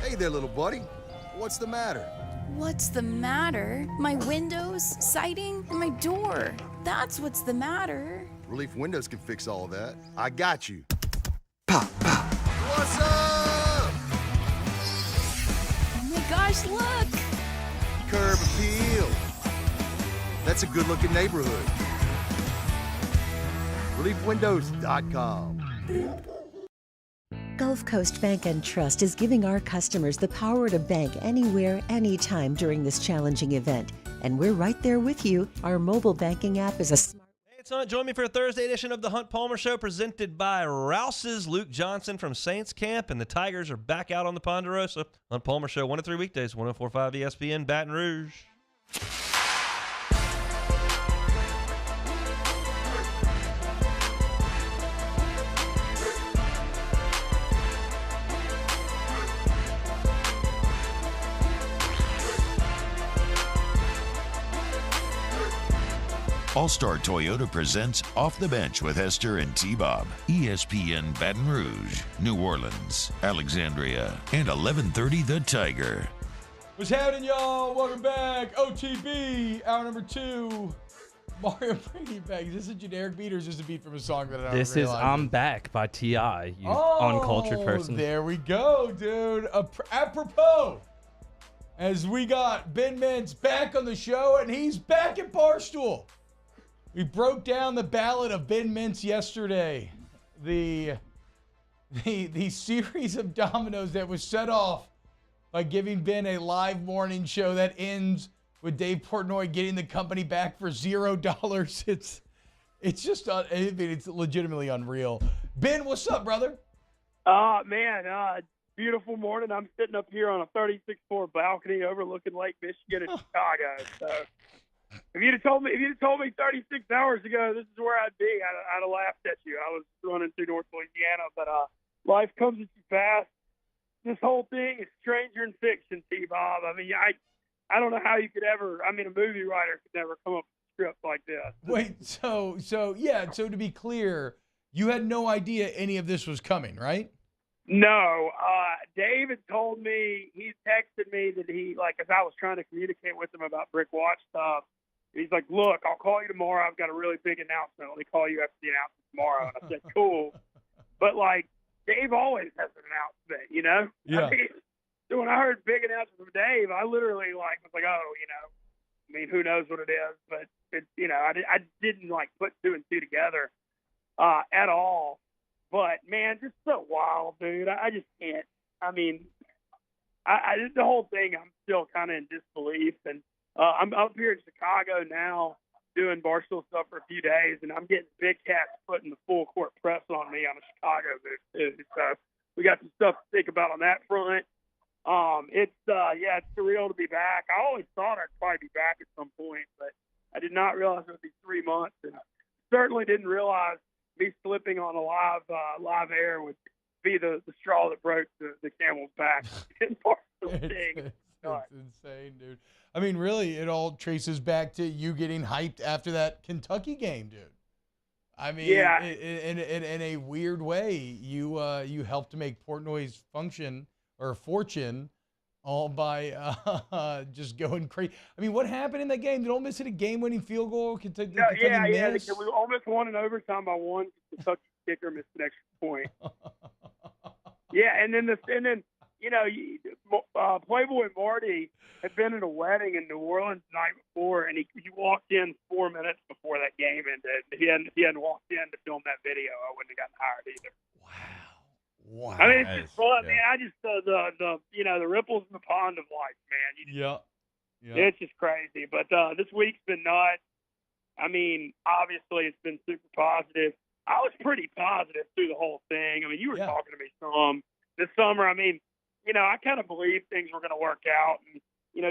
Hey there, little buddy. What's the matter? What's the matter? My windows, siding, and my door. That's what's the matter. Relief Windows can fix all of that. I got you. Pop, pop. What's up? Oh my gosh, look! Curb appeal. That's a good-looking neighborhood. ReliefWindows.com. Gulf Coast Bank and Trust is giving our customers the power to bank anywhere, anytime during this challenging event. And we're right there with you. Our mobile banking app is a smart... Hey, it's Hunt. Join me for a Thursday edition of the Hunt Palmer Show, presented by Rouse's. Luke Johnson from Saints Camp, and the Tigers are back out on the Ponderosa. Hunt Palmer Show, 1 to 3 weekdays, 104.5 ESPN, Baton Rouge. All-Star Toyota presents Off the Bench with Hester and T-Bob. ESPN Baton Rouge, New Orleans, Alexandria, and 1130 The Tiger. What's happening, y'all? Welcome back. OTB, hour number 2. Mario Brady back. Is this a generic beat or is this a beat from a song that I don't realize? This is I'm Back by T.I., you uncultured person. There we go, dude. Apropos, as we got Ben Mintz back on the show, and he's back at Barstool. We broke down the ballad of Ben Mintz yesterday. The series of dominoes that was set off by giving Ben a live morning show that ends with Dave Portnoy getting the company back for $0. It's just, I mean, it's legitimately unreal. Ben, what's up, brother? Man, beautiful morning. I'm sitting up here on a 36-floor balcony overlooking Lake Michigan in Chicago. So if you'd have told me 36 hours ago this is where I'd be, I'd have laughed at you. I was running through North Louisiana, but life comes at you fast. this whole thing is stranger in fiction, T-Bob. I mean, I don't know how you could ever. I mean, a movie writer could never come up with a script like this. Wait, so to be clear, you had no idea any of this was coming, right? No, Dave had told me, he texted me that as I was trying to communicate with him about Brick Watch stuff, he's like, look, I'll call you tomorrow. I've got a really big announcement. Let me call you after the announcement tomorrow. And I said, cool. But, Dave always has an announcement, you know? Yeah. I mean, so when I heard big announcement from Dave, I literally, was like, oh, I mean, who knows what it is? But, I didn't, put two and two together at all. But, man, just so wild, dude. I just can't. I mean, the whole thing, I'm still kind of in disbelief. And I'm up here in Chicago now doing Barstool stuff for a few days, and I'm getting big cats putting the full court press on me on a Chicago move, too. So we got some stuff to think about on that front. It's surreal to be back. I always thought I'd probably be back at some point, but I did not realize it would be 3 months, and certainly didn't realize me slipping on a live air would be the straw that broke the camel's back. It's insane, dude. I mean, really, it all traces back to you getting hyped after that Kentucky game, dude. I mean, yeah. In a weird way, you helped to make Portnoy's fortune all by just going crazy. I mean, what happened in that game? Did Ole Miss hit a game-winning field goal? Kentucky missed? We almost won in overtime by one. Kentucky kicker missed an extra point. Yeah, and then Playboy Marty had been at a wedding in New Orleans the night before, and he walked in 4 minutes before that game ended. If he hadn't walked in to film that video, I wouldn't have gotten hired either. Wow. I mean, it's just fun, man. I just the ripples in the pond of life, man. Yeah. It's just crazy. But this week's been nuts. I mean, obviously, it's been super positive. I was pretty positive through the whole thing. I mean, you were talking to me some this summer. I mean, I kind of believed things were going to work out. And,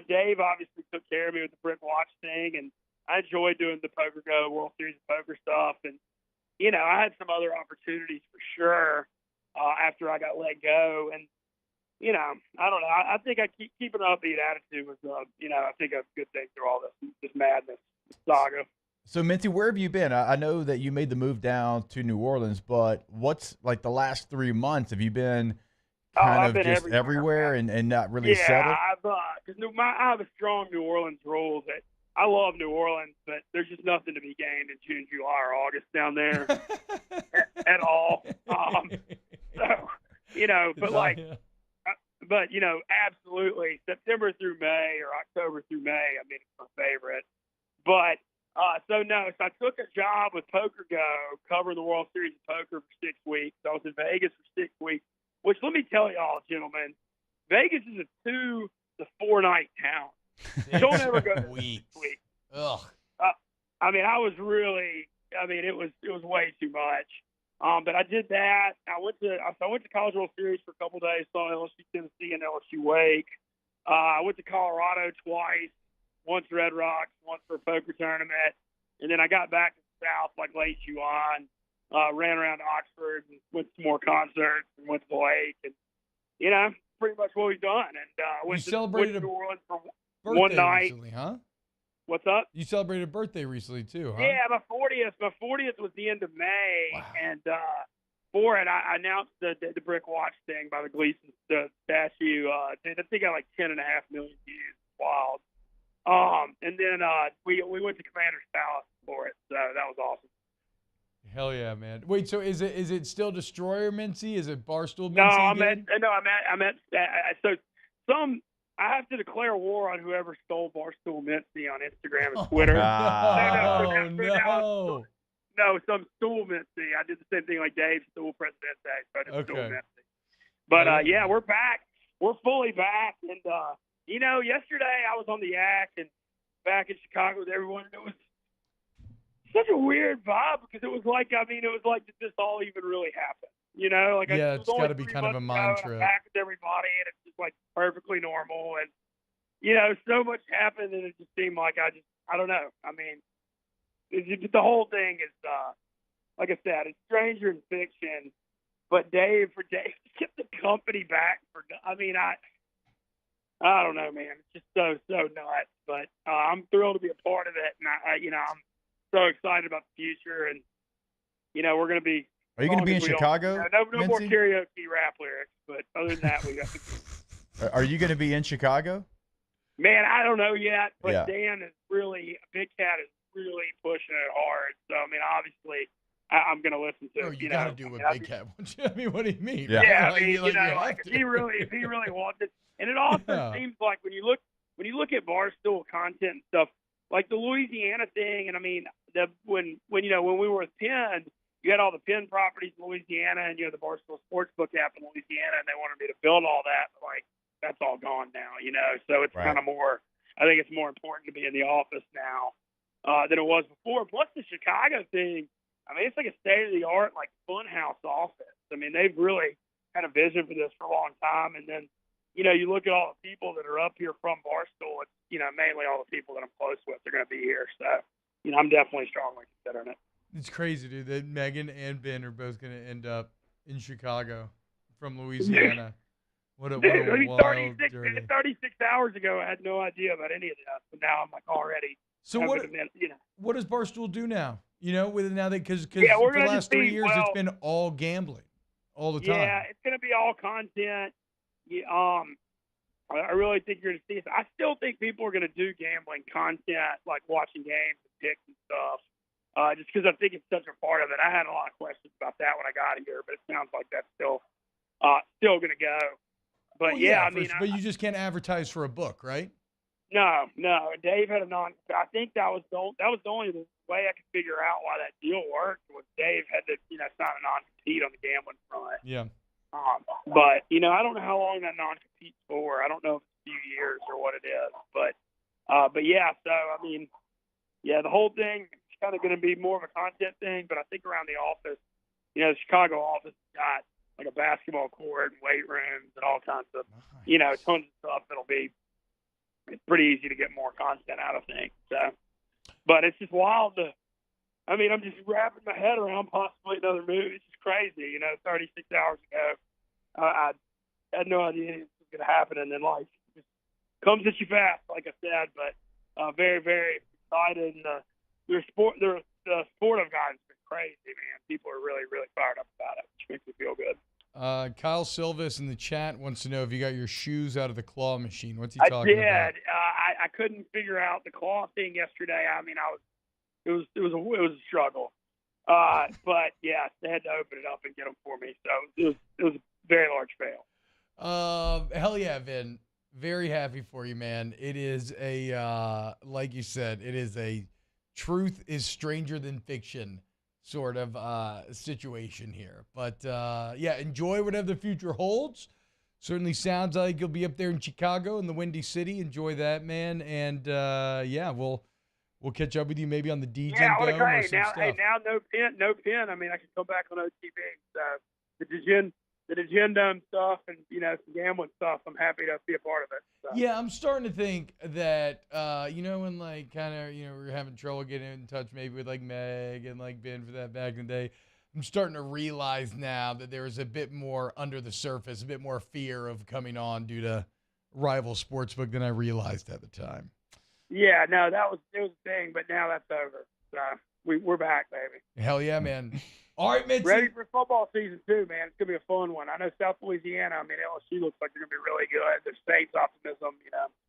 Dave obviously took care of me with the Brick Watch thing, and I enjoyed doing the Poker Go World Series of Poker stuff. And, I had some other opportunities for sure after I got let go. And, I don't know. I think keeping an upbeat attitude was, I think a good thing through all this madness, this saga. So, Minty, where have you been? I know that you made the move down to New Orleans, but what's the last 3 months? Have you been kind of just everywhere and not really settled? Yeah, I have a strong New Orleans rule that I love New Orleans, but there's just nothing to be gained in June, July, or August down there at all. Absolutely September through May or October through May. I mean, it's my favorite. But so I took a job with Poker Go covering the World Series of Poker for 6 weeks. I was in Vegas for 6 weeks, which let me tell y'all, gentlemen, Vegas is a 2 to 4 night town. Don't ever go to weeks. Ugh. I mean, it was way too much. But I did that. I went to College World Series for a couple days, saw LSU Tennessee and LSU Wake. I went to Colorado twice, once Red Rocks, once for a poker tournament. And then I got back to the South late July and ran around Oxford and went to some more concerts and went to the lake. And, pretty much what we've done. And went to New Orleans for one night. Recently, huh? What's up? You celebrated a birthday recently, too, huh? Yeah, my 40th. My 40th was the end of May. Wow. And for it, I announced the Brick Watch thing by the Gleason statue. I think I got 10.5 million views. Wild. And then we went to Commander's Palace for it, so that was awesome. Hell yeah, man! Wait, so is it still Destroyer Mincy? Is it Barstool Mincy? I have to declare war on whoever stole Barstool Mincy on Instagram and Twitter. No, some Stool Mincy. I did the same thing like Dave stole Presidente, so I did Stool Mincy. But we're back. We're fully back, and yesterday I was on the Yak and back in Chicago with everyone. And it was such a weird vibe because it was like did this all even really happen? It's got to be kind of a mantra. I'm back with everybody, and it's just perfectly normal, and so much happened, and it just seemed like I don't know. I mean, the whole thing is like I said, it's stranger in fiction, But Dave to get the company back I don't know, man. It's just so nuts. But I'm thrilled to be a part of it, and I'm so excited about the future. And we're going to be. Are you going to be in Chicago? No more karaoke rap lyrics, but other than that, we got. Are you going to be in Chicago? Man, I don't know yet, but Yeah. Dan is Big Cat is really pushing it hard. So obviously, I'm going to listen to. You got to do what Big Cat wants. I mean, what do you mean? Yeah, Like, if he really wants it, and it also seems like when you look at Barstool content and stuff, like the Louisiana thing, and when we were with Penn, you had all the Penn properties in Louisiana, and you had the Barstool Sportsbook app in Louisiana, and they wanted me to build all that, but that's all gone now, So it's kind of more. I think it's more important to be in the office now than it was before. Plus the Chicago thing. It's like a state-of-the-art, funhouse office. They've really had a vision for this for a long time. And then, you look at all the people that are up here from Barstool. It's, mainly all the people that I'm close with are going to be here. So, I'm definitely strongly considering it. It's crazy, dude, that Megan and Ben are both going to end up in Chicago from Louisiana. What a wild 36 journey. 36 hours ago, I had no idea about any of that. But now I'm already. So what does Barstool do now? Because for the last 3 years it's been all gambling, all the time. Yeah, it's going to be all content. I really think you're going to see it. I still think people are going to do gambling content, like watching games and picks and stuff, just because I think it's such a part of it. I had a lot of questions about that when I got here, but it sounds like that's still going to go. But but you just can't advertise for a book, right? No. Dave had I think that was the only way I could figure out why that deal worked was Dave had to sign a non-compete on the gambling front. Yeah. But I don't know how long that non-compete's for. I don't know if it's a few years or what it is. But yeah. So the whole thing is kind of going to be more of a content thing. But I think around the office, the Chicago office got like a basketball court and weight rooms and all kinds of tons of stuff. It's pretty easy to get more content out of things. So, but it's just wild I'm just wrapping my head around possibly another move. It's just crazy. 36 hours ago, I had no idea this was going to happen. And then life just comes at you fast, like I said, but very, very excited. And the sport I've gotten has been crazy, man. People are really, really fired up about it, which makes me feel good. Kyle Silvis in the chat wants to know if you got your shoes out of the claw machine. What's he talking about? I did. I couldn't figure out the claw thing yesterday. It was a struggle. But yeah, they had to open it up and get them for me. So it was a very large fail. Hell yeah, Vin. Very happy for you, man. It is like you said, it is a truth is stranger than fiction sort of situation here. But enjoy whatever the future holds. Certainly sounds like you'll be up there in Chicago in the Windy City. Enjoy that, man. And we'll catch up with you maybe on the DJ Dome or some stuff. Now no pin. I can come back on OTB. So the Dome stuff and some gambling stuff. I'm happy to be a part of it. So. Yeah, I'm starting to think that when we're having trouble getting in touch maybe with like Meg and like Ben for that back in the day. I'm starting to realize now that there is a bit more under the surface, a bit more fear of coming on due to rival sportsbook than I realized at the time. Yeah, no, it was a thing, but now that's over. So we're back, baby. Hell yeah, man. All right, Mitzi. Ready for football season too, man. It's gonna be a fun one. I know South Louisiana. LSU looks like they're gonna be really good. There's State's optimism,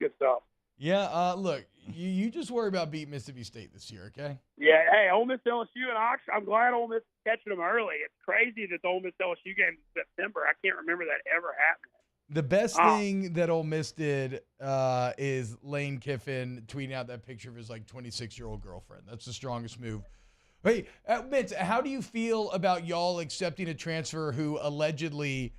good stuff. Yeah, look, you just worry about beating Mississippi State this year, okay? Yeah, hey, Ole Miss, LSU, and Oxford. I'm glad Ole Miss is catching them early. It's crazy that the Ole Miss LSU game is in September. I can't remember that ever happening. The best thing that Ole Miss did is Lane Kiffin tweeting out that picture of his 26-year-old girlfriend. That's the strongest move. Hey, Mintz, how do you feel about y'all accepting a transfer who allegedly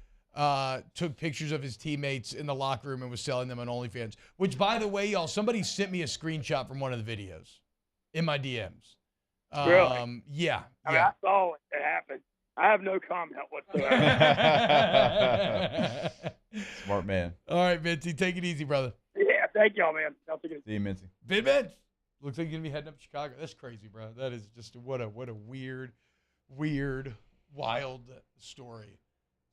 took pictures of his teammates in the locker room and was selling them on OnlyFans? Which, by the way, y'all, somebody sent me a screenshot from one of the videos in my DMs. Really? Yeah. I saw it happen. I have no comment whatsoever. Smart man. All right, Mincy, take it easy, brother. Yeah, thank y'all, man. See you, Mincy. Ben Mintz. Looks like you're gonna be heading up to Chicago. That's crazy, bro. That is just what a weird, wild story.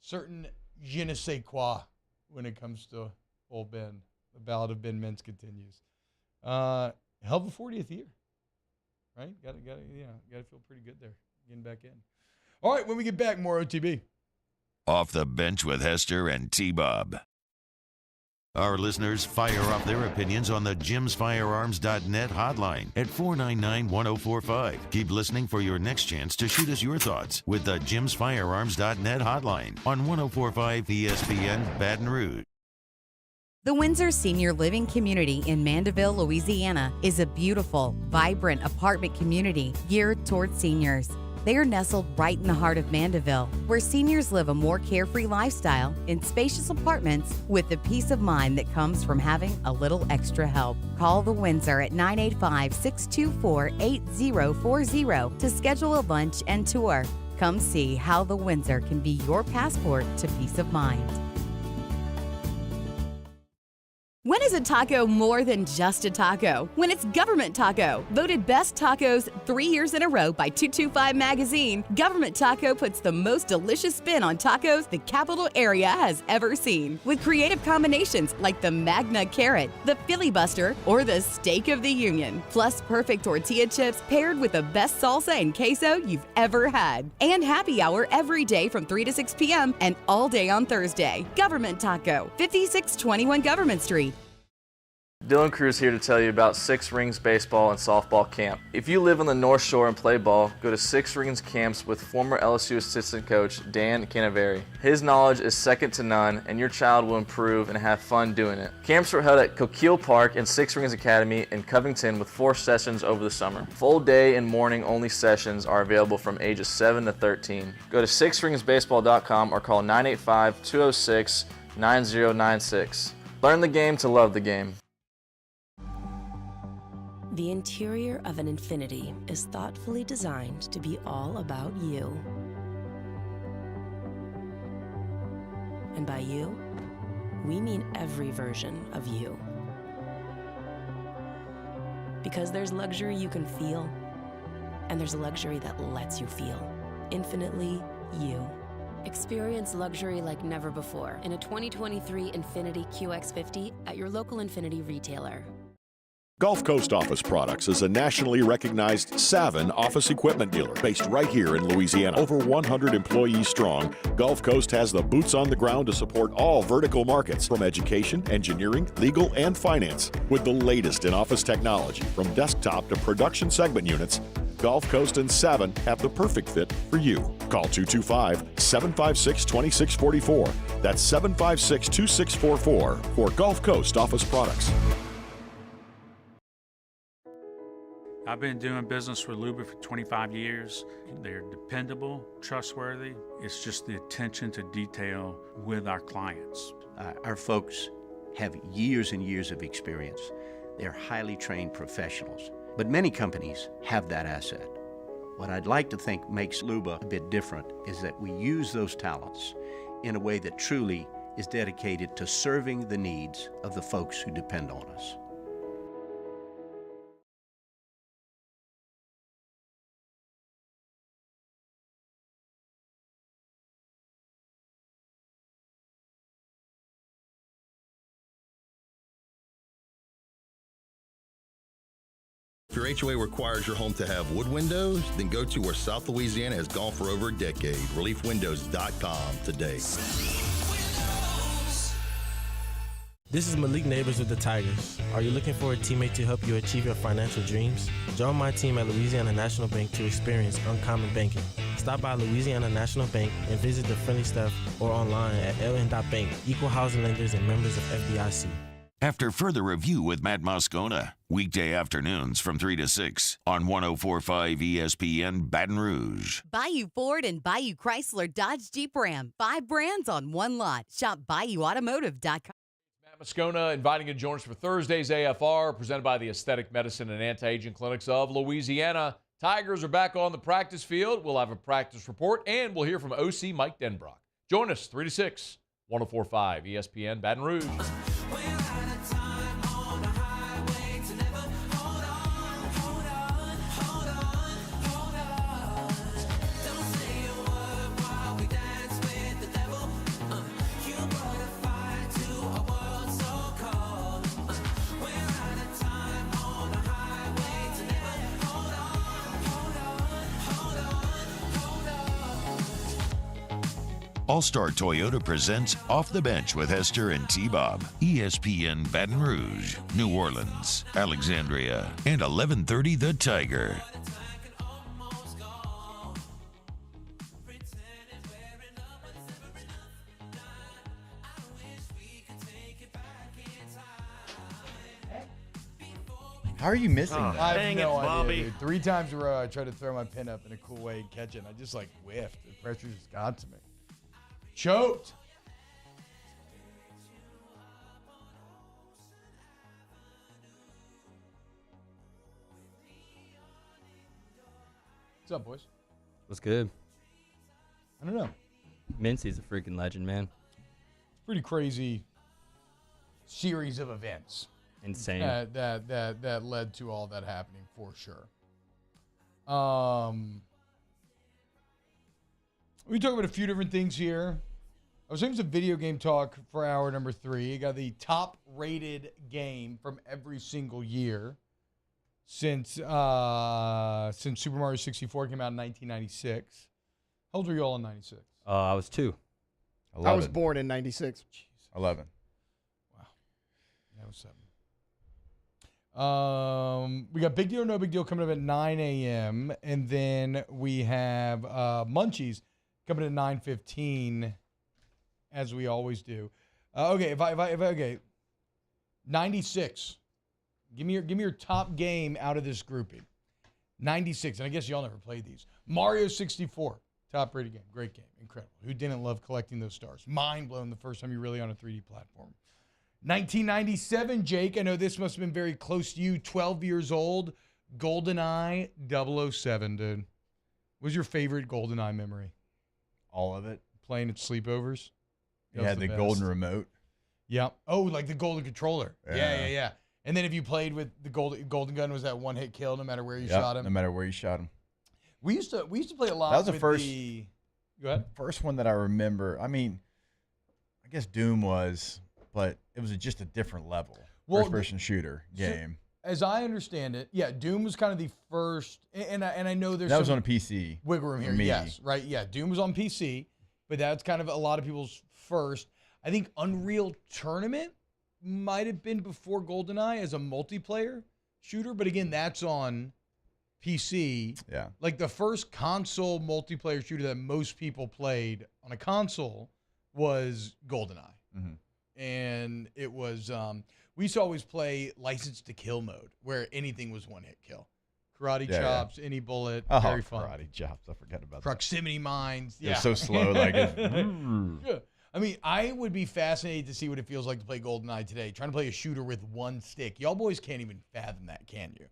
certain je ne sais quoi when it comes to old Ben. The ballad of Ben Mintz continues. Hell of a 40th year, right? Got to feel pretty good there, getting back in. All right, when we get back, more OTB. Off the Bench with Hester and T-Bob. Our listeners fire off their opinions on the jimsfirearms.net hotline at 499-1045. Keep listening for your next chance to shoot us your thoughts with the jimsfirearms.net hotline on 1045 ESPN Baton Rouge. The Windsor Senior Living Community in Mandeville, Louisiana is a beautiful, vibrant apartment community geared towards seniors. They are nestled right in the heart of Mandeville, where seniors live a more carefree lifestyle in spacious apartments with the peace of mind that comes from having a little extra help. Call the Windsor at 985-624-8040 to schedule a lunch and tour. Come see how the Windsor can be your passport to peace of mind. When is a taco more than just a taco? When it's Government Taco. Voted best tacos 3 years in a row by 225 Magazine, Government Taco puts the most delicious spin on tacos the capital area has ever seen. With creative combinations like the Magna Carrot, the Filibuster, or the Steak of the Union. Plus perfect tortilla chips paired with the best salsa and queso you've ever had. And happy hour every day from 3 to 6 p.m. and all day on Thursday. Government Taco, 5621 Government Street. Dylan Cruz here to tell you about Six Rings Baseball and Softball Camp. If you live on the North Shore and play ball, go to Six Rings Camps with former LSU assistant coach Dan Canaveri. His knowledge is second to none, and your child will improve and have fun doing it. Camps were held at Coquille Park and Six Rings Academy in Covington with 4 sessions over the summer. Full day and morning only sessions are available from ages 7 to 13. Go to sixringsbaseball.com or call 985-206-9096. Learn the game to love the game. The interior of an Infiniti is thoughtfully designed to be all about you. And by you, we mean every version of you. Because there's luxury you can feel, and there's luxury that lets you feel. Infinitely you. Experience luxury like never before in a 2023 Infiniti QX50 at your local Infiniti retailer. Gulf Coast Office Products is a nationally recognized Savin office equipment dealer based right here in Louisiana. Over 100 employees strong, Gulf Coast has the boots on the ground to support all vertical markets, from education, engineering, legal, and finance. With the latest in office technology, from desktop to production segment units, Gulf Coast and Savin have the perfect fit for you. Call 225-756-2644. That's 756-2644 for Gulf Coast Office Products. I've been doing business with Luba for 25 years. They're dependable, trustworthy. It's just the attention to detail with our clients. Our folks have years and years of experience. They're highly trained professionals, but many companies have that asset. What I'd like to think makes Luba a bit different is that we use those talents in a way that truly is dedicated to serving the needs of the folks who depend on us. If your HOA requires your home to have wood windows, then go to where South Louisiana has gone for over a decade. ReliefWindows.com today. This is Malik Neighbors with the Tigers. Are you looking for a teammate to help you achieve your financial dreams? Join my team at Louisiana National Bank to experience uncommon banking. Stop by Louisiana National Bank and visit the friendly staff or online at ln.bank. Equal housing lenders and members of FDIC. After further review with Matt Moscona, weekday afternoons from 3 to 6 on 104.5 ESPN Baton Rouge. Bayou Ford and Bayou Chrysler Dodge Jeep Ram. 5 brands on one lot. Shop BayouAutomotive.com. Matt Moscona inviting you to join us for Thursday's AFR, presented by the Aesthetic Medicine and Anti-Aging Clinics of Louisiana. Tigers are back on the practice field. We'll have a practice report, and we'll hear from OC Mike Denbrock. Join us 3 to 6, 104.5 ESPN Baton Rouge. All-Star Toyota presents Off the Bench with Hester and T-Bob. ESPN Baton Rouge, New Orleans, Alexandria, and 1130 The Tiger. How are you missing that? I have no idea, dude. 3 times in a row, I tried to throw my pin up in a cool way and catch it, and I just, like, whiffed. The pressure just got to me. Choked. What's up, boys? What's good? I don't know. Mincy's a freaking legend, man. It's a pretty crazy series of events. Insane. That led to all that happening for sure. We talk about a few different things here. I was saying some video game talk for hour number 3. You got the top rated game from every single year since Super Mario 64 came out in 1996. How old were you all in 96? I was 2. 11. I was born in 96. 11. Wow. That was 7. We got Big Deal or No Big Deal coming up at 9 a.m. And then we have Munchies coming at 9:15, as we always do. Okay, if I okay, 96. Give me your top game out of this grouping. 96, and I guess y'all never played these. Mario 64, top rated game, great game, incredible. Who didn't love collecting those stars? Mind blown the first time you're really on a 3D platform. 1997, Jake, I know this must have been very close to you, 12 years old. GoldenEye 007, dude. What was your favorite GoldenEye memory? All of it. Playing at sleepovers? You had the golden remote. Yeah. Oh, like the golden controller. Yeah. And then if you played with the golden gun, was that one-hit kill no matter where you shot him? No matter where you shot him. We used to play a lot that was with the first, Go ahead. First one that I remember. I mean, I guess Doom was, but it was just a different level. First-person shooter game. So, as I understand it, yeah, Doom was kind of the first, and I know there's that was on a PC. Wiggle room here, yes, right, yeah. Doom was on PC, but that's kind of a lot of people's first. I think Unreal Tournament might have been before GoldenEye as a multiplayer shooter, but again, that's on PC. Yeah, like the first console multiplayer shooter that most people played on a console was GoldenEye. Mm-hmm. And it was we used to always play License to Kill mode where anything was one-hit kill. Karate chops, any bullet, very fun. Karate chops, I forgot about Proximity mines. Yeah. It's so slow. Like yeah. I mean, I would be fascinated to see what it feels like to play GoldenEye today, trying to play a shooter with one stick. Y'all boys can't even fathom that, can you?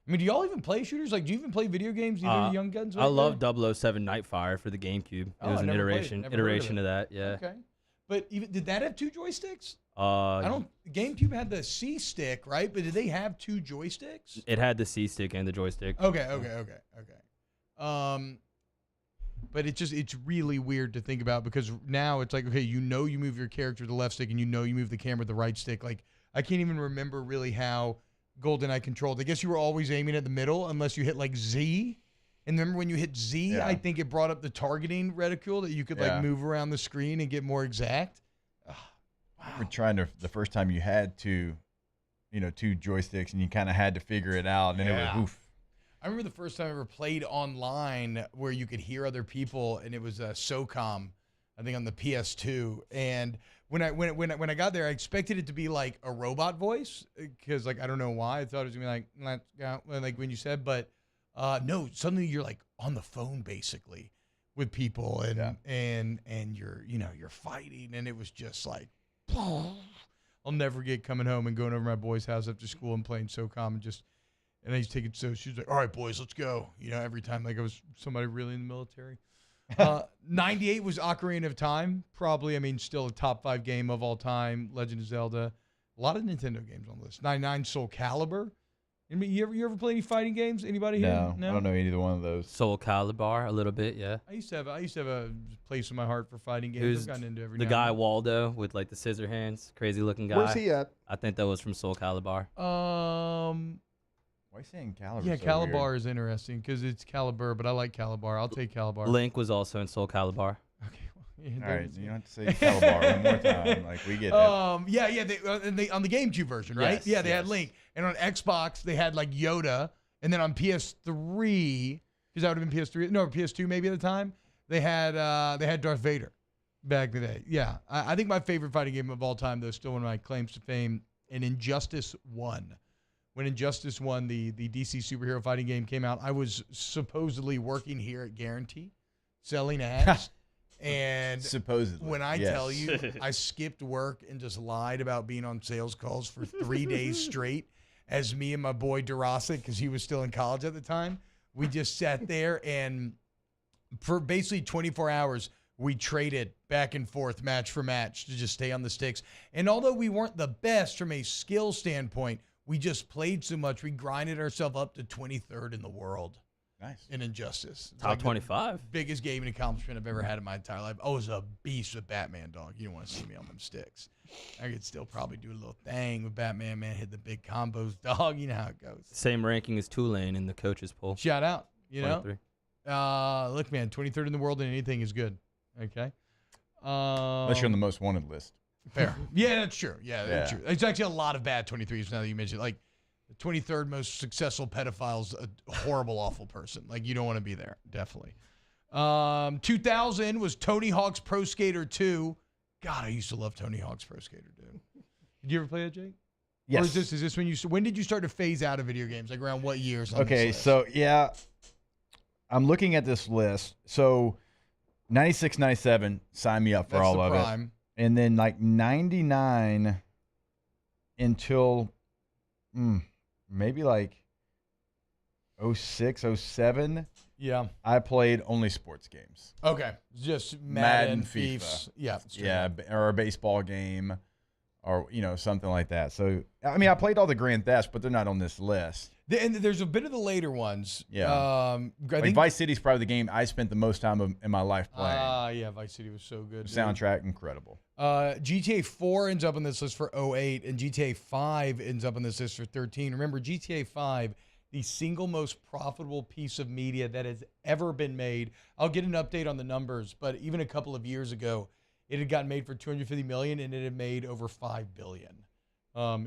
I mean, do y'all even play shooters? Like, do you even play video games, either Young Guns? I love 007 Nightfire for the GameCube. It was an iteration of that, yeah. Okay. But even did that have 2 joysticks? GameCube had the C stick, right? But did they have 2 joysticks? It had the C stick and the joystick. Okay. But it's really weird to think about because now it's like, okay, you move your character with the left stick and you move the camera with the right stick. Like, I can't even remember really how GoldenEye controlled. I guess you were always aiming at the middle unless you hit like Z. And remember when you hit Z, I think it brought up the targeting reticule that you could like move around the screen and get more exact. Wow. We're trying to, the first time you had 2 joysticks and you kind of had to figure it out and it was oof. I remember the first time I ever played online where you could hear other people and it was SOCOM, I think on the PS2. And when I got there, I expected it to be like a robot voice because like I don't know why. I thought it was gonna be like let's go, like when you said, but no, suddenly you're like on the phone basically with people and you're fighting and it was just like I'll never get coming home and going over to my boy's house after school and playing SOCOM and I used to take it so she was like, all right, boys, let's go. Every time like I was somebody really in the military. 98 was Ocarina of Time, probably. I mean, still a top 5 game of all time. Legend of Zelda. A lot of Nintendo games on the list. 99 Soul Calibur. You ever play any fighting games? Anybody here? No, I don't know either one of those. Soul Calibur, a little bit, yeah. I used to have a place in my heart for fighting games. I've gotten into every the guy Waldo with like the scissor hands, crazy looking guy. Where's he at? I think that was from Soul Calibur. Why are you saying Calibur? Yeah, so Calibur weird? is interesting because it's Calibur, but I like Calibur. I'll take Calibur. Link was also in Soul Calibur. Okay, All right, you don't have to say Calabar one more time. Like, we get it. They on the GameCube version, right? Yes, yeah, they had Link. And on Xbox, they had, like, Yoda. And then on PS3, because that would have been PS3, no, PS2 maybe at the time, they had Darth Vader back in the day. Yeah, I think my favorite fighting game of all time, though, still one of my claims to fame, and Injustice 1. When Injustice 1, the DC superhero fighting game came out, I was supposedly working here at Guarantee, selling ads. And supposedly, when I tell you, I skipped work and just lied about being on sales calls for 3 days straight as me and my boy Durasa, because he was still in college at the time. We just sat there and for basically 24 hours, we traded back and forth match for match to just stay on the sticks. And although we weren't the best from a skill standpoint, we just played so much. We grinded ourselves up to 23rd in the world. Nice. In Injustice. Top 25. Biggest gaming accomplishment I've ever had in my entire life. I was a beast with Batman, dog. You don't want to see me on them sticks. I could still probably do a little thing with Batman, man. Hit the big combos, dog. You know how it goes. Same ranking as Tulane in the coaches poll. Shout out. You 23. know? Look, man, 23rd in the world in anything is good. Okay? Unless you're on the most wanted list. Fair. Yeah, that's true. Yeah, that's true. There's actually a lot of bad 23s now that you mentioned. Like, the 23rd most successful pedophile's a horrible, awful person. Like, you don't want to be there. Definitely. 2000 was Tony Hawk's Pro Skater 2. God, I used to love Tony Hawk's Pro Skater 2. Did you ever play that, Jake? Yes. Or is this when did you start to phase out of video games? Like, around what years? Okay, so, yeah. I'm looking at this list. So, 96, 97, sign me up for all of it. And then, like, 99 until maybe like 06, 07. Yeah. I played only sports games. Okay. Just Madden FIFA. Yeah. Yeah, or a baseball game or, something like that. So, I mean, I played all the Grand Thefts, but they're not on this list. And there's a bit of the later ones. Yeah. I think Vice City's probably the game I spent the most time in my life playing. Yeah, Vice City was so good. Soundtrack, incredible. GTA 4 ends up on this list for 08, and GTA 5 ends up on this list for 13. Remember, GTA 5, the single most profitable piece of media that has ever been made. I'll get an update on the numbers, but even a couple of years ago, it had gotten made for $250 million, and it had made over $5 billion.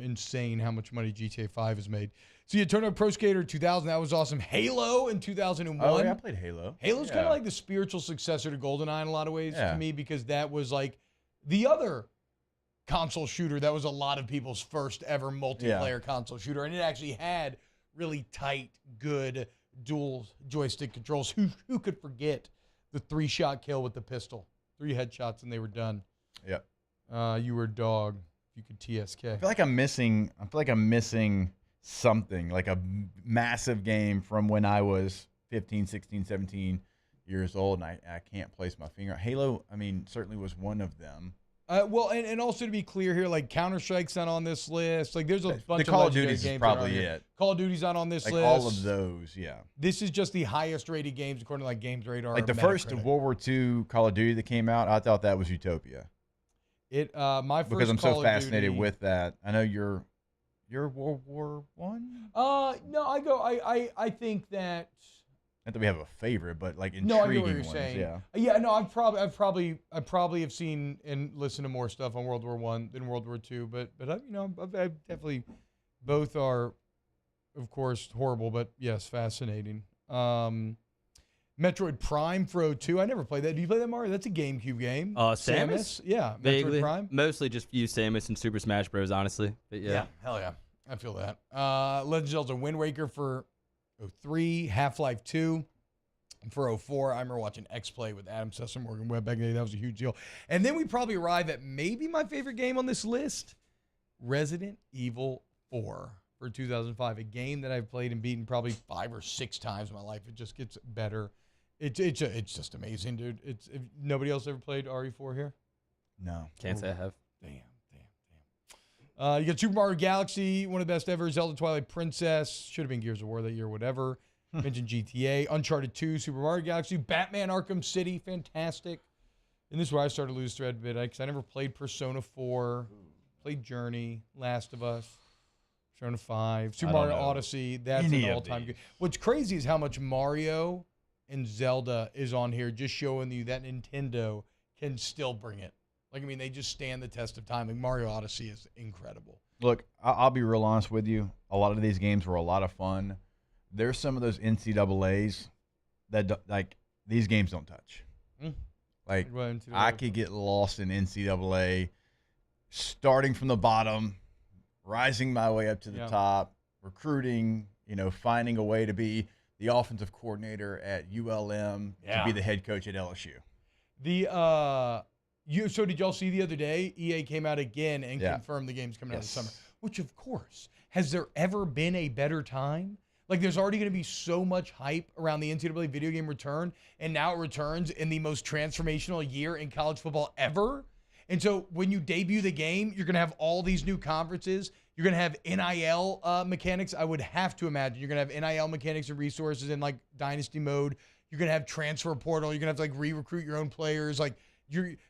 Insane how much money GTA 5 has made. So you turn up Pro Skater 2000. That was awesome. Halo in 2001. Oh, yeah, I played Halo. Halo's kind of like the spiritual successor to GoldenEye in a lot of ways to me, because that was like the other console shooter that was a lot of people's first ever multiplayer console shooter. And it actually had really tight, good dual joystick controls. Who could forget the 3-shot kill with the pistol? 3 headshots and they were done. Yep. You were a dog. You could TSK. I feel like I'm missing something, like a massive game from when I was 15, 16, 17 years old, and I can't place my finger. Halo, I mean, certainly was one of them. Well, and also to be clear here, like Counter-Strike's not on this list. Like there's a bunch of Call of legendary Duty's games is probably that are it. Call of Duty's not on this like list. all of those, yeah. This is just the highest rated games according to like Games Radar. Like the first World War II Call of Duty that came out, I thought that was Utopia. My first because I'm Call so of fascinated Duty, with that. I know you're World War One. No, I think that. Not that we have a favorite, but like intriguing No, I know what you're ones. saying. Yeah. No, I probably have seen and listened to more stuff on World War I than World War II, but I definitely both are, of course, horrible, but yes, fascinating. Metroid Prime for 02. I never played that. Do you play that, Mario? That's a GameCube game. Samus? Yeah, Vaguely. Metroid Prime. Mostly just use Samus and Super Smash Bros. Honestly, but yeah. Hell yeah, I feel that. Legend of Zelda: Wind Waker for 03, Half-Life 2 for 04. I remember watching X-Play with Adam Sessler, Morgan Webb back in the day. That was a huge deal. And then we probably arrive at maybe my favorite game on this list, Resident Evil 4 for 2005, a game that I've played and beaten probably 5 or 6 times in my life. It just gets better. It's just amazing, dude. If nobody else ever played RE4 here? No. Can't say I have. Damn. You got Super Mario Galaxy, one of the best ever. Zelda Twilight Princess. Should have been Gears of War that year, whatever. Mentioned GTA. Uncharted 2, Super Mario Galaxy. Batman Arkham City, fantastic. And this is where I started to lose thread a bit, because I never played Persona 4. Played Journey, Last of Us, Persona 5. Super Mario Odyssey, that's an all-time good. What's crazy is how much Mario and Zelda is on here, just showing you that Nintendo can still bring it. Like, I mean, they just stand the test of time. Like, Mario Odyssey is incredible. Look, I'll be real honest with you. A lot of these games were a lot of fun. There's some of those NCAAs that, like, these games don't touch. Like, I could get lost in NCAA, starting from the bottom, rising my way up to the top, recruiting, finding a way to be the offensive coordinator at ULM, to be the head coach at LSU. So did y'all see the other day, EA came out again and confirmed the game's coming out this summer, which, of course, has there ever been a better time? Like, there's already going to be so much hype around the NCAA video game return, and now it returns in the most transformational year in college football ever. And so when you debut the game, you're going to have all these new conferences. You're going to have NIL mechanics. I would have to imagine you're going to have NIL mechanics and resources in, like, dynasty mode. You're going to have transfer portal. You're going to have to, like, re-recruit your own players. Like,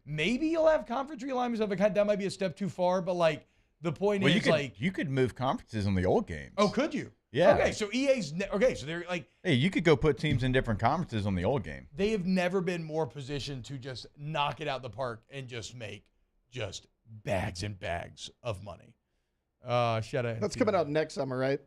maybe you'll have conference realignment stuff. Like, that might be a step too far, but, like, the point is, you could move conferences in the old games. Oh, could you? Yeah. Okay, so so they're like, hey, you could go put teams in different conferences on the old game. They have never been more positioned to just knock it out the park and just make just bags and bags of money. Shout out. That's coming out next summer, right?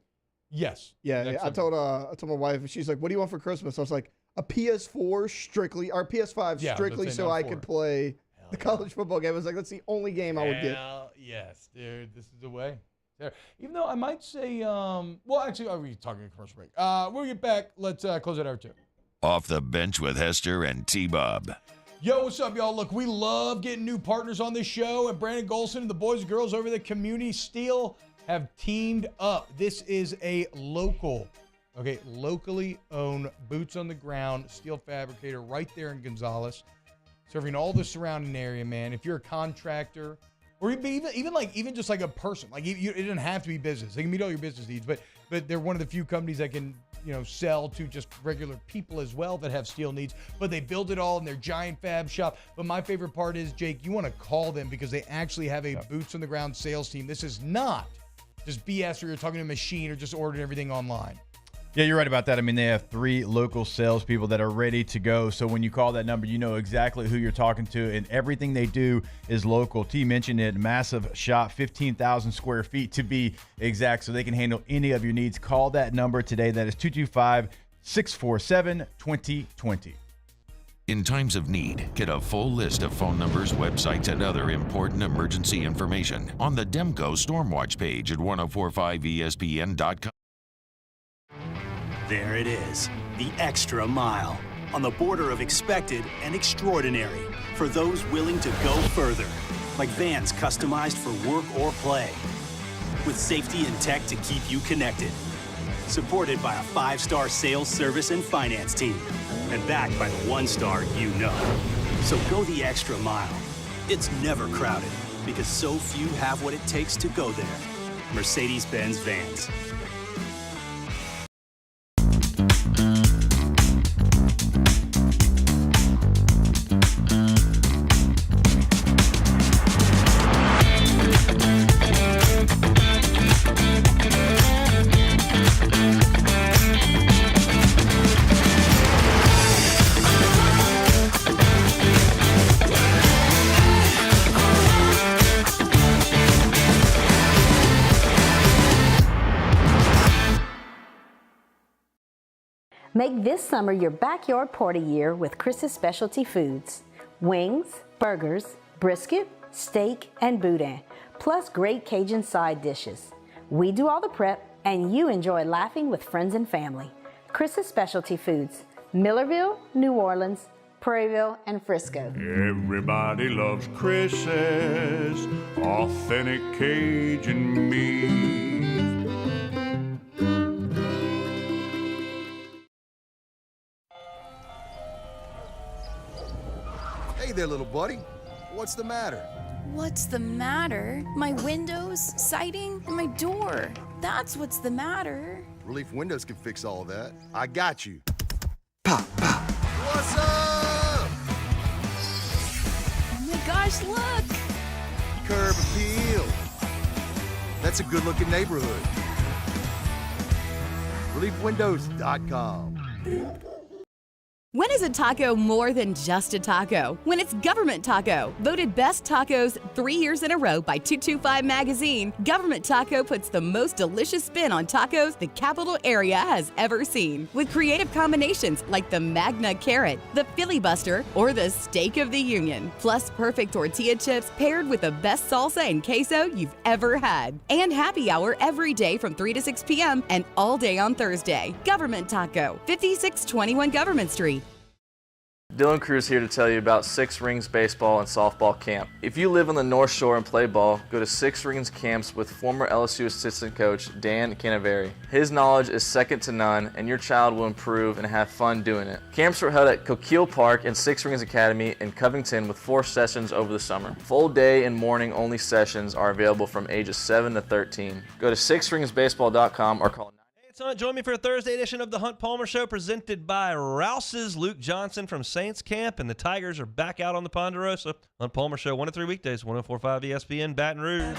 Yes. Yeah. I told my wife, and she's like, "What do you want for Christmas?" I was like, "A PS4 strictly, or PS5 strictly, so I could play the college football game." I was like, "That's the only game I would get." Yes, dude. This is the way. There. Even though I might say, actually, are we talking a commercial break? When we get back, let's close out our two. Off the Bench with Hester and T-Bob. Yo, what's up, y'all? Look, we love getting new partners on this show, and Brandon Golson and the boys and girls over the Community Steel have teamed up. This is a locally owned, boots-on-the-ground steel fabricator right there in Gonzales, serving all the surrounding area, man. If you're a contractor, or even just like a person, like it doesn't have to be business. They can meet all your business needs, but they're one of the few companies that can sell to just regular people as well that have steel needs. But they build it all in their giant fab shop. But my favorite part is, Jake, you want to call them because they actually have a boots on the ground sales team. This is not just BS where you're talking to a machine or just ordering everything online. Yeah, you're right about that. I mean, they have 3 local salespeople that are ready to go. So when you call that number, you know exactly who you're talking to, and everything they do is local. T mentioned it, massive shop, 15,000 square feet to be exact, so they can handle any of your needs. Call that number today. That is 225-647-2020. In times of need, get a full list of phone numbers, websites, and other important emergency information on the Demco Stormwatch page at 1045ESPN.com. There it is, the extra mile, on the border of expected and extraordinary, for those willing to go further, like vans customized for work or play, with safety and tech to keep you connected, supported by a 5-star sales, service, and finance team, and backed by the 1-star you know. So go the extra mile. It's never crowded, because so few have what it takes to go there. Mercedes-Benz Vans. Make this summer your backyard party year with Chris's Specialty Foods. Wings, burgers, brisket, steak, and boudin, plus great Cajun side dishes. We do all the prep, and you enjoy laughing with friends and family. Chris's Specialty Foods, Millerville, New Orleans, Prairieville, and Frisco. Everybody loves Chris's authentic Cajun meat. Hey there, little buddy. What's the matter? What's the matter? My windows, siding, and my door. That's what's the matter. Relief Windows can fix all of that. I got you. Pop, pop. What's up? Oh my gosh, look! Curb appeal. That's a good-looking neighborhood. ReliefWindows.com. When is a taco more than just a taco? When it's Government Taco. Voted best tacos 3 years in a row by 225 Magazine, Government Taco puts the most delicious spin on tacos the capital area has ever seen. With creative combinations like the Magna Carrot, the Filibuster, or the Steak of the Union. Plus perfect tortilla chips paired with the best salsa and queso you've ever had. And happy hour every day from 3 to 6 p.m. and all day on Thursday. Government Taco, 5621 Government Street. Dylan Cruz here to tell you about Six Rings Baseball and Softball Camp. If you live on the North Shore and play ball, go to Six Rings Camps with former LSU assistant coach Dan Canaveri. His knowledge is second to none, and your child will improve and have fun doing it. Camps were held at Coquille Park and Six Rings Academy in Covington with 4 sessions over the summer. Full day and morning only sessions are available from ages 7 to 13. Go to sixringsbaseball.com or call Join me for a Thursday edition of the Hunt Palmer Show presented by Rouse's Luke Johnson from Saints Camp, and the Tigers are back out on the Ponderosa. Hunt Palmer Show 1 to 3 weekdays, 104.5 ESPN, Baton Rouge.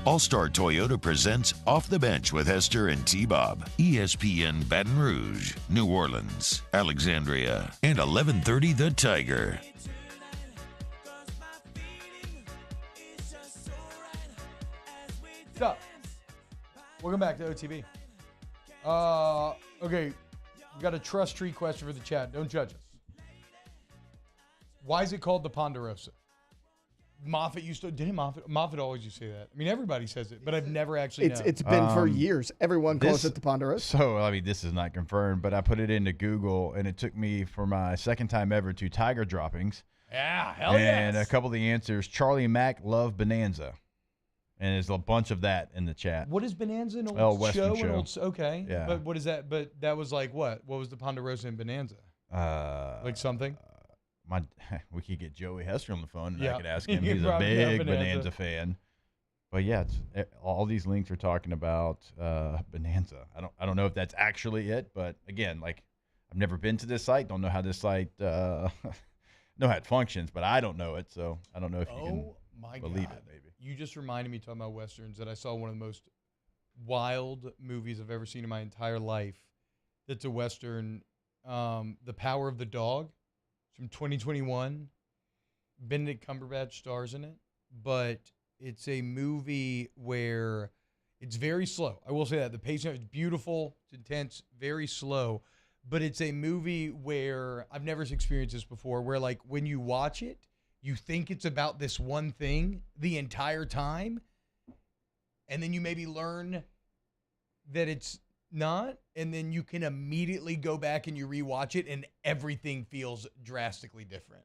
All-Star Toyota presents Off the Bench with Hester and T-Bob. ESPN Baton Rouge, New Orleans, Alexandria, and 1130 The Tiger. What's up? Welcome back to OTB. Okay, we got a trust tree question for the chat. Don't judge us. Why is it called the Ponderosa? Moffat used to. Didn't Moffat always used to say that? I mean, everybody says it, but I've never actually known. It's been for years. Everyone calls it the Ponderosa. So, I mean, this is not confirmed, but I put it into Google, and it took me for my second time ever to Tiger droppings. Yeah, hell And yes. a couple of the answers, Charlie Mack love Bonanza. And there's a bunch of that in the chat. What is Bonanza? An old Western show. An old, okay. Yeah. But what is that? But that was like what? What was the Ponderosa in Bonanza? Like something? We could get Joey Hester on the phone, and Yeah. I could ask him. He'd He's a probably know big Bonanza. Bonanza fan. But yeah, all these links are talking about Bonanza. I don't know if that's actually it, but again, like I've never been to this site. Don't know how this site know how it functions, but I don't know it, so I don't know if you can believe it. Maybe You just reminded me talking about westerns that I saw one of the most wild movies I've ever seen in my entire life. That's a western, The Power of the Dog. It's from 2021. Benedict Cumberbatch stars in it, but it's a movie where it's very slow. I will say that. The pacing is beautiful, it's intense, very slow, but it's a movie where I've never experienced this before, where like when you watch it, you think it's about this one thing the entire time, and then you maybe learn that it's not, and then you can immediately go back and you rewatch it, and everything feels drastically different.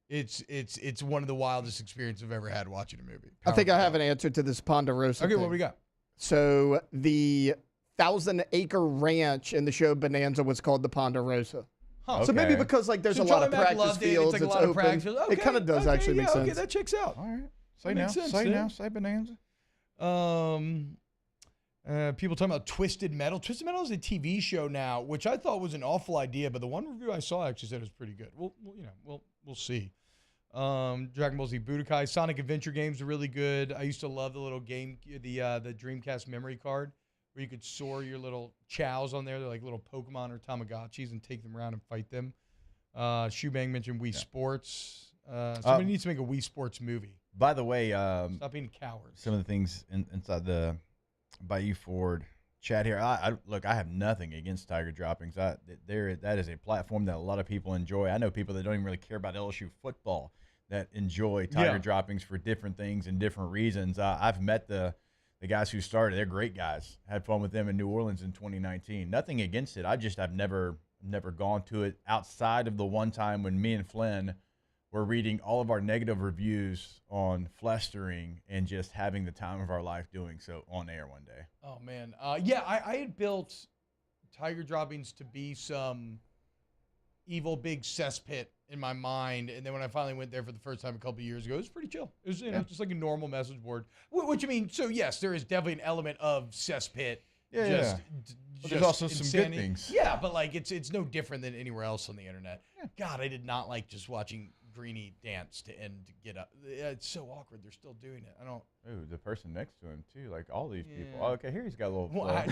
It's one of the wildest experiences I've ever had watching a movie. I think I have an answer to this Ponderosa Okay, thing. what do we got? So the 1,000-acre ranch in the show Bonanza was called the Ponderosa. Huh. So maybe because like there's So a lot of Charlie Mack practice loved it. fields, It's like a lot of open. practice fields. It kind of does actually make sense. Okay, that checks out. All right. That makes sense, Say dude. now. Say Bonanza. People talking about Twisted Metal. Twisted Metal is a TV show now, which I thought was an awful idea, but the one review I saw actually said it was pretty good. We'll see. Dragon Ball Z Budokai, Sonic Adventure games are really good. I used to love the little game, the Dreamcast memory card, where you could soar your little chows on there. They're like little Pokemon or Tamagotchis, and take them around and fight them. Shoebang mentioned Wii Sports. Somebody needs to make a Wii Sports movie. By the way, Stop being cowards. Some of the things inside the Bayou Ford chat here. I have nothing against Tiger droppings. That is a platform that a lot of people enjoy. I know people that don't even really care about LSU football that enjoy Tiger droppings for different things and different reasons. I've met the guys who started. They're great guys. Had fun with them in New Orleans in 2019. Nothing against it. I've never gone to it outside of the one time when me and Flynn were reading all of our negative reviews on Flestering and just having the time of our life doing so on air one day. Oh, man. I had built Tiger droppings to be some evil big cesspit in my mind. And then when I finally went there for the first time a couple years ago, it was pretty chill. It was, just like a normal message board. Which, I mean, so yes, there is definitely an element of cesspit. Yeah. But there's also some good things. Yeah, but like it's no different than anywhere else on the internet. Yeah. God, I did not like just watching Greeny dance to get up. It's so awkward. They're still doing it. I don't. Ooh, the person next to him too. Like all these people. Oh, okay, here he's got a little. Well,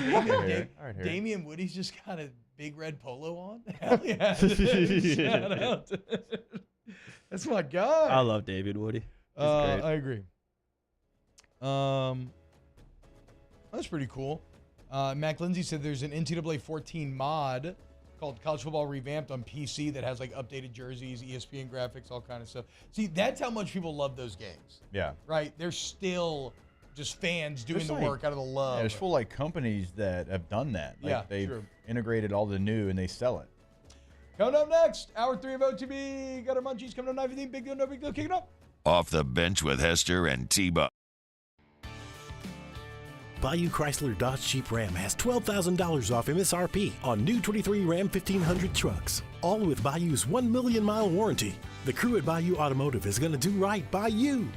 Damian Woody's just got a big red polo on. Hell yeah! Shout out. That's my guy. I love David Woody. I agree. That's pretty cool. Mac Lindsay said there's an NCAA 14 mod called College Football Revamped on PC that has like updated jerseys, ESPN graphics, all kind of stuff. See, that's how much people love those games. Yeah. Right? They're still just fans doing the work out of the love. Yeah, there's full like companies that have done that. Like, yeah, they've true. integrated all the new and they sell it. Coming up next, hour 3 of OTB. Got our munchies coming up 9:15. Big deal, no big deal. Kick it up. Off the bench with Hester and T-Buck. Bayou Chrysler Dodge Jeep Ram has $12,000 off MSRP on new 23 Ram 1500 trucks, all with Bayou's 1 million mile warranty. The crew at Bayou Automotive is going to do right by you.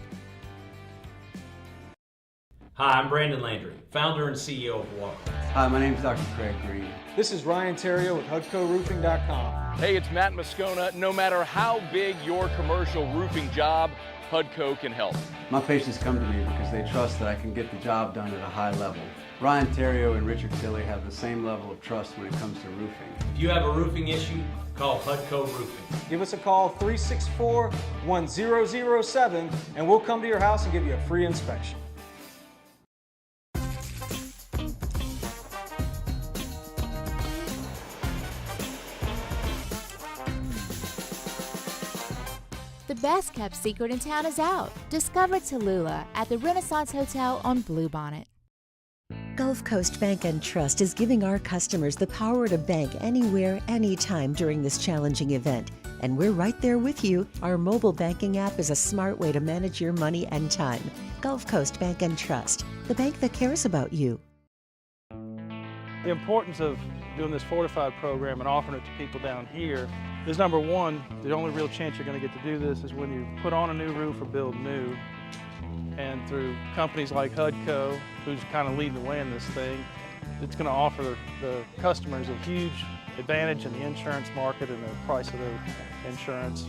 Hi, I'm Brandon Landry, founder and CEO of Walker. Hi, my name is Dr. Craig Green. This is Ryan Terrio with HUDCORoofing.com. Hey, it's Matt Moscona. No matter how big your commercial roofing job, HUDCO can help. My patients come to me because they trust that I can get the job done at a high level. Ryan Terrio and Richard Tilley have the same level of trust when it comes to roofing. If you have a roofing issue, call HUDCO Roofing. Give us a call, 364-1007, and we'll come to your house and give you a free inspection. The best kept secret in town is out. Discover Tallulah at the Renaissance Hotel on Bluebonnet. Gulf Coast Bank and Trust is giving our customers the power to bank anywhere, anytime during this challenging event. And we're right there with you. Our mobile banking app is a smart way to manage your money and time. Gulf Coast Bank and Trust, the bank that cares about you. The importance of doing this Fortified program and offering it to people down here is number one, the only real chance you're going to get to do this is when you put on a new roof or build new. And through companies like HUDCO, who's kind of leading the way in this thing, it's going to offer the customers a huge advantage in the insurance market and the price of their insurance.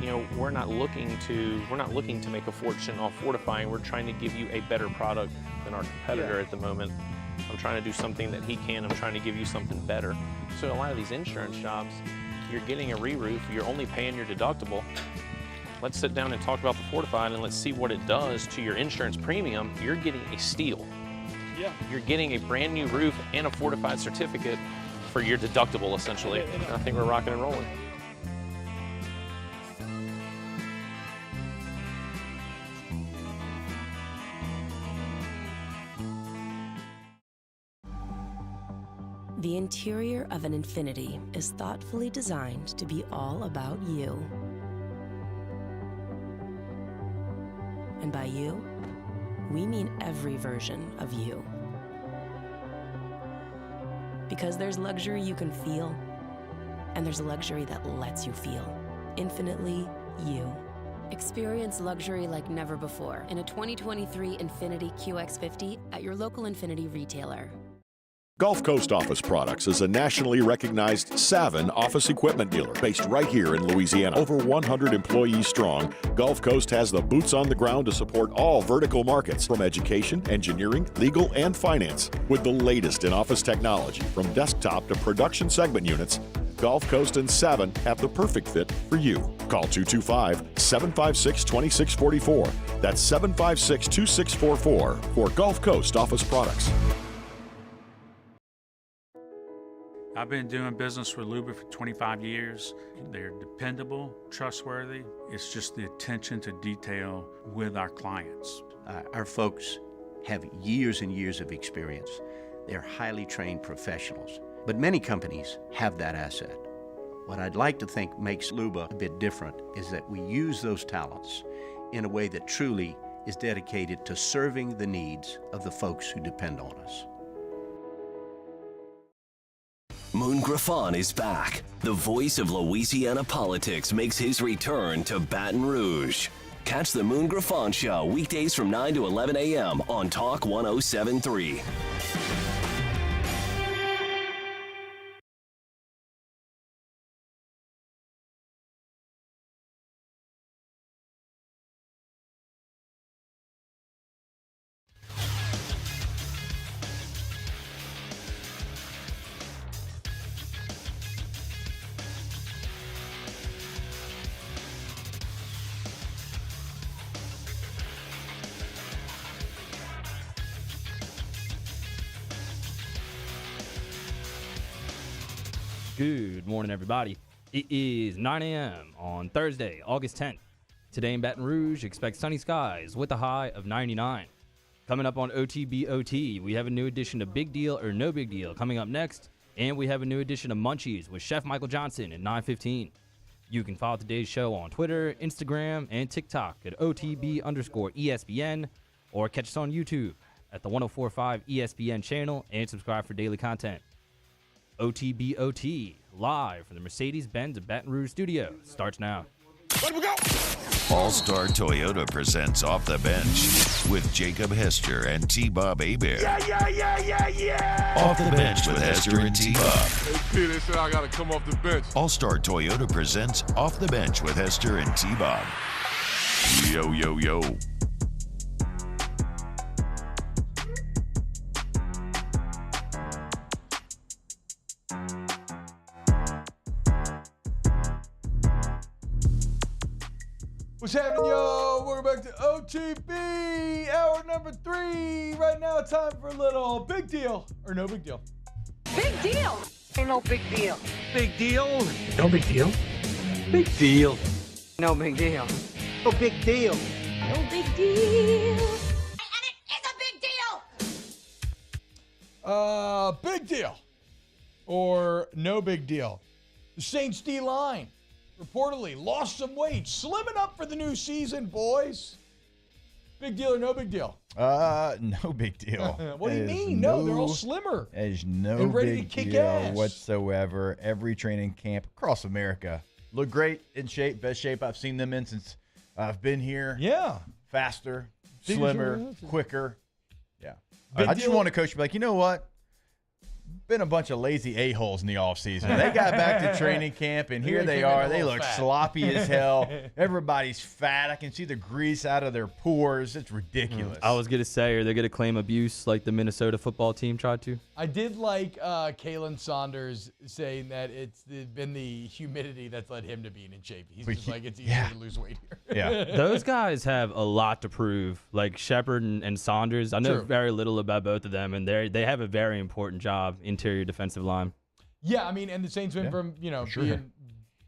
You know, we're not looking to make a fortune off fortifying. We're trying to give you a better product than our competitor at the moment. I'm trying to do something that he can. I'm trying to give you something better. So a lot of these insurance jobs, you're getting a re-roof, you're only paying your deductible. Let's sit down and talk about the Fortified and let's see what it does to your insurance premium. You're getting a steal. Yeah. You're getting a brand new roof and a Fortified certificate for your deductible, essentially. And I think we're rocking and rolling. The interior of an Infiniti is thoughtfully designed to be all about you. And by you, we mean every version of you. Because there's luxury you can feel, and there's luxury that lets you feel. Infinitely you. Experience luxury like never before in a 2023 Infiniti QX50 at your local Infiniti retailer. Gulf Coast Office Products is a nationally recognized Savin office equipment dealer based right here in Louisiana. Over 100 employees strong, Gulf Coast has the boots on the ground to support all vertical markets, from education, engineering, legal, and finance. With the latest in office technology, from desktop to production segment units, Gulf Coast and Savin have the perfect fit for you. Call 225-756-2644. That's 756-2644 for Gulf Coast Office Products. I've been doing business with Luba for 25 years. They're dependable, trustworthy. It's just the attention to detail with our clients. Our folks have years and years of experience. They're highly trained professionals, but many companies have that asset. What I'd like to think makes Luba a bit different is that we use those talents in a way that truly is dedicated to serving the needs of the folks who depend on us. Moon Griffon is back. The voice of Louisiana politics makes his return to Baton Rouge. Catch the Moon Griffon Show weekdays from 9 to 11 a.m. on Talk 107.3. Good morning, everybody. It is 9 a.m. on Thursday, August 10th. Today in Baton Rouge, expect sunny skies with a high of 99. Coming up on OTBOT, we have a new edition of Big Deal or No Big Deal coming up next, and we have a new edition of Munchies with Chef Michael Johnson at 9:15. You can follow today's show on Twitter, Instagram, and TikTok at OTB_ESPN, or catch us on YouTube at the 104.5 ESPN channel and subscribe for daily content. OTBOT, live from the Mercedes-Benz of Baton Rouge studio, starts now. Let we go! All-Star Toyota presents Off the Bench with Jacob Hester and T-Bob Hebert. Yeah. Off the Bench with Hester and T-Bob. Hey, Peter, they said I got to come off the bench. All-Star Toyota presents Off the Bench with Hester and T-Bob. Yo, yo, yo. What's happening, yo? Welcome back to OTB, hour number 3. Right now, time for a little big deal or no big deal. Big deal. Ain't no big deal. Big deal. No big deal. Big deal. No big deal. No big deal. No big deal. Big deal or no big deal. The Saints D-line reportedly lost some weight, slimming up for the new season, boys. Big deal or no big deal? No big deal. What do you mean? No, they're all slimmer. There's no and ready big to kick deal ass whatsoever. Every training camp across America look great, in shape, best shape I've seen them in since I've been here. Yeah. Faster, Bigger, slimmer, quicker. Yeah. Big I just deal. want a coach to be like, you know what? Been a bunch of lazy a-holes in the offseason. They got back to training camp, and here they are. They look sloppy as hell. Everybody's fat. I can see the grease out of their pores. It's ridiculous. I was going to say, are they going to claim abuse like the Minnesota football team tried to? I did like Kalen Saunders saying that it's been the humidity that's led him to being in shape. He's just like, it's easier to lose weight here. Yeah. Those guys have a lot to prove, like Shepard and Saunders. I know True. very little about both of them, and they have a very important job, interior defensive line. Yeah, I mean, and the Saints went from, sure. being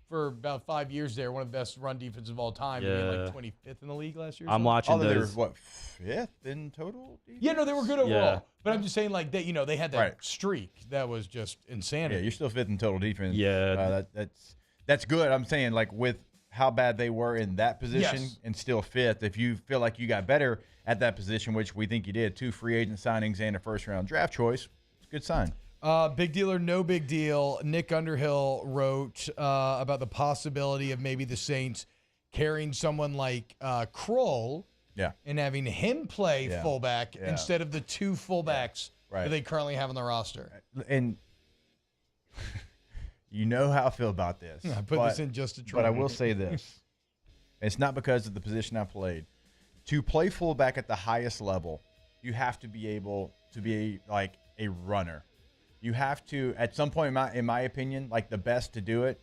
for about 5 years there, one of the best run defenses of all time, being like 25th in the league last year. I'm watching Although those. they were, 5th in total? Defense? Yeah, no, they were good overall. Yeah. But I'm just saying, like, they had that streak that was just insanity. Yeah, you're still 5th in total defense. Yeah. That's good. I'm saying, like, with how bad they were in that position and still 5th, if you feel like you got better at that position, which we think you did, 2 free agent signings and a first-round draft choice, it's a good sign. Big deal or no big deal, Nick Underhill wrote about the possibility of maybe the Saints carrying someone like Kroll and having him play fullback instead of the 2 fullbacks that they currently have on the roster. And you know how I feel about this. I put this in just to try. But I will say this. It's not because of the position I played. To play fullback at the highest level, you have to be able to be like a runner. You have to, at some point, in my opinion, like the best to do it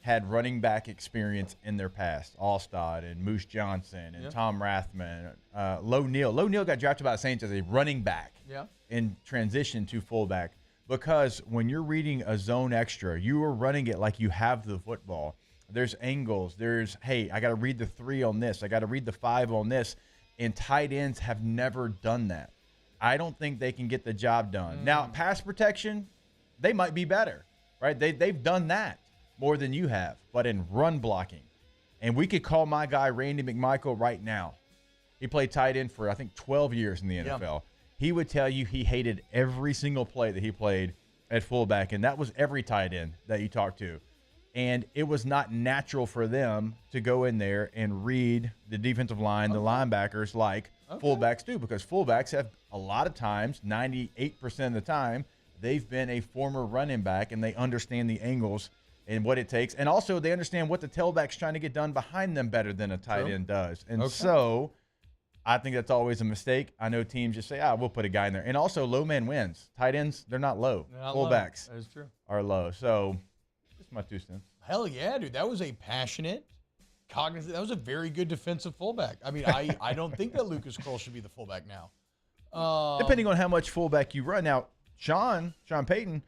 had running back experience in their past. Allstott and Moose Johnson and Tom Rathman, Lo Neal. Lo Neal got drafted by the Saints as a running back in transition to fullback because when you're reading a zone extra, you are running it like you have the football. There's angles. There's, hey, I got to read the 3 on this. I got to read the 5 on this. And tight ends have never done that. I don't think they can get the job done. Now, pass protection, they might be better, right? They've done that more than you have, but in run blocking. And we could call my guy Randy McMichael right now. He played tight end for, I think, 12 years in the NFL. He would tell you he hated every single play that he played at fullback, and that was every tight end that you talked to. And it was not natural for them to go in there and read the defensive line, the linebackers like fullbacks do, because fullbacks have a lot of times, 98% of the time, they've been a former running back, and they understand the angles and what it takes. And also they understand what the tailback's trying to get done behind them better than a tight end does. And so I think that's always a mistake. I know teams just say, we'll put a guy in there. And also low man wins. Tight ends, they're not low. Fullbacks That is true. are low. So just my 2 cents. Hell yeah, dude. That was a passionate, cognizant. That was a very good defensive fullback. I mean, I don't think that Lucas Kroll should be the fullback now. Depending on how much fullback you run. Now, Sean Payton,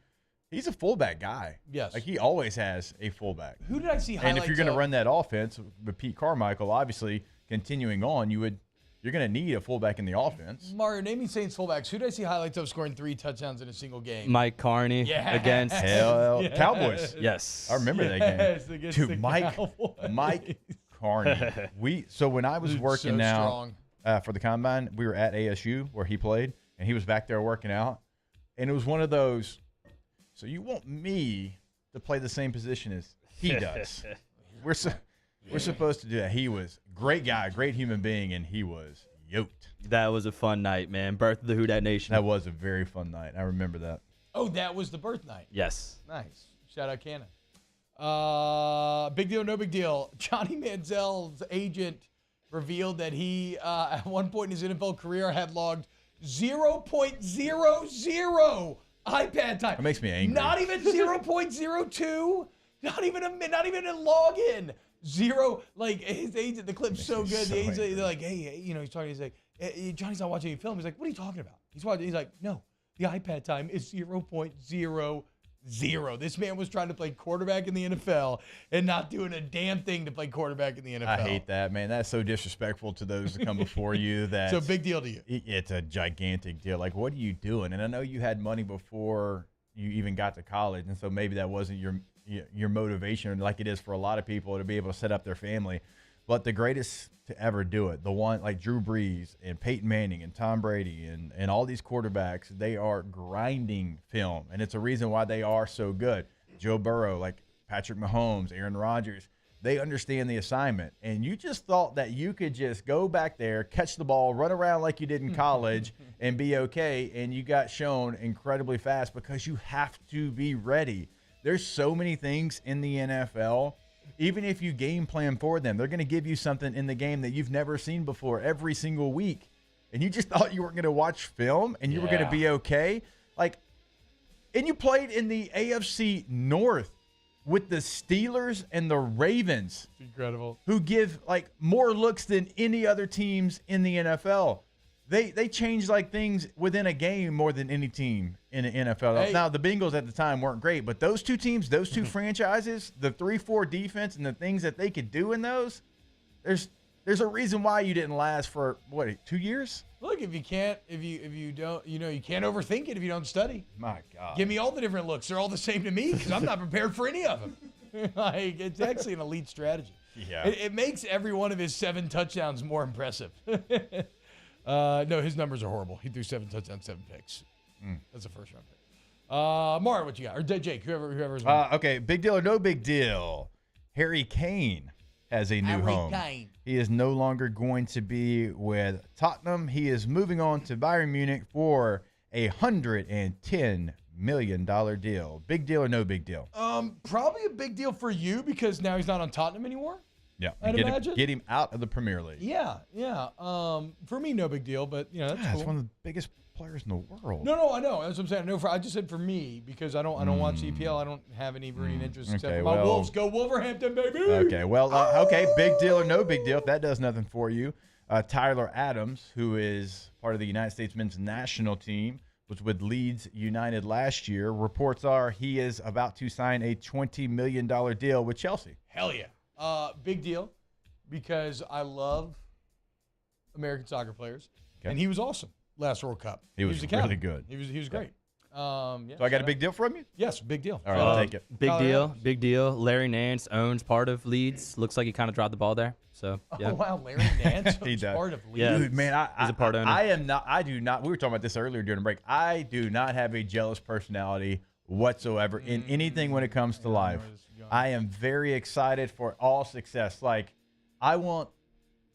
he's a fullback guy. Yes. Like, he always has a fullback. Who did I see highlights And if you're going to of? run that offense with Pete Carmichael, obviously, continuing on, you're going to need a fullback in the offense. Mario, name me Saints fullbacks. Who did I see highlights of scoring 3 touchdowns in a single game? Mike Carney against Cowboys. Yes. I remember that game. Against Dude, the Mike Carney. So when I was working for the Combine, we were at ASU where he played, and he was back there working out. And it was one of those, so you want me to play the same position as he does. We're supposed to do that. He was a great guy, great human being, and he was yoked. That was a fun night, man. Birth of the Who Dat Nation. That was a very fun night. I remember that. Oh, that was the birth night. Yes. Nice. Shout out Cannon. Big deal, no big deal. Johnny Manziel's agent revealed that he, at one point in his NFL career, had logged 0.00 iPad time. It makes me angry. Not even 0.02. Not even a login. Zero. Like, his agent, the clip's so good. The agent, they're like, hey, he's talking. He's like, hey, Johnny's not watching any film. He's like, what are you talking about? He's like, no, the iPad time is 0.00. This man was trying to play quarterback in the NFL and not doing a damn thing to play quarterback in the NFL. I hate that, man. That's so disrespectful to those that come before you. So big deal to you. It's a gigantic deal. Like, what are you doing? And I know you had money before you even got to college, and so maybe that wasn't your motivation like it is for a lot of people to be able to set up their family. But the greatest to ever do it, the one like Drew Brees and Peyton Manning and Tom Brady and all these quarterbacks, they are grinding film, and it's a reason why they are so good. Joe Burrow, like Patrick Mahomes, Aaron Rodgers, they understand the assignment. And you just thought that you could just go back there, catch the ball, run around like you did in college and be okay, and you got shown incredibly fast because you have to be ready. There's so many things in the NFL. Even if you game plan for them, they're going to give you something in the game that you've never seen before every single week. And you just thought you weren't going to watch film and you were going to be okay. Like, and you played in the AFC North with the Steelers and the Ravens. It's incredible. Who give, like, more looks than any other teams in the NFL. They change, like, things within a game more than any team in the NFL. Hey. Now, the Bengals at the time weren't great, but those two teams, those two franchises, the 3-4 defense and the things that they could do in those, there's a reason why you didn't last for, 2 years? Look, if you don't, you can't overthink it if you don't study. My God. Give me all the different looks. They're all the same to me because I'm not prepared for any of them. Like, it's actually an elite strategy. Yeah. It makes every one of his 7 touchdowns more impressive. No, his numbers are horrible. He threw 7 touchdowns, 7 picks. That's a first-round pick. Mario, what you got? Or Jake, whoever's okay, big deal or no big deal. Harry Kane has a new home. Kane. He is no longer going to be with Tottenham. He is moving on to Bayern Munich for a $110 million deal. Big deal or no big deal? Probably a big deal for you because now he's not on Tottenham anymore. Yeah, I'd imagine. Get him out of the Premier League. Yeah. For me, no big deal, but that's cool. He's one of the biggest players in the world. No, I know. That's what I'm saying. I just said for me because I don't watch EPL. I don't have any rooting interest except for my Wolves. Go Wolverhampton, baby. Okay, big deal or no big deal. If that does nothing for you, Tyler Adams, who is part of the United States men's national team, was with Leeds United last year. Reports are he is about to sign a $20 million deal with Chelsea. Hell yeah. Big deal because I love American soccer players, and he was awesome last World Cup. He was really good. He was great. So I got a big deal from you? Yes, big deal. All right, I'll take it. Big deal. Larry Nance owns part of Leeds. Looks like he kind of dropped the ball there. So yeah. Oh wow, Larry Nance owns part of Leeds. Yeah, dude, man, he's a part owner. I do not. We were talking about this earlier during the break. I do not have a jealous personality whatsoever in anything when it comes to life. I am very excited for all success. Like, I want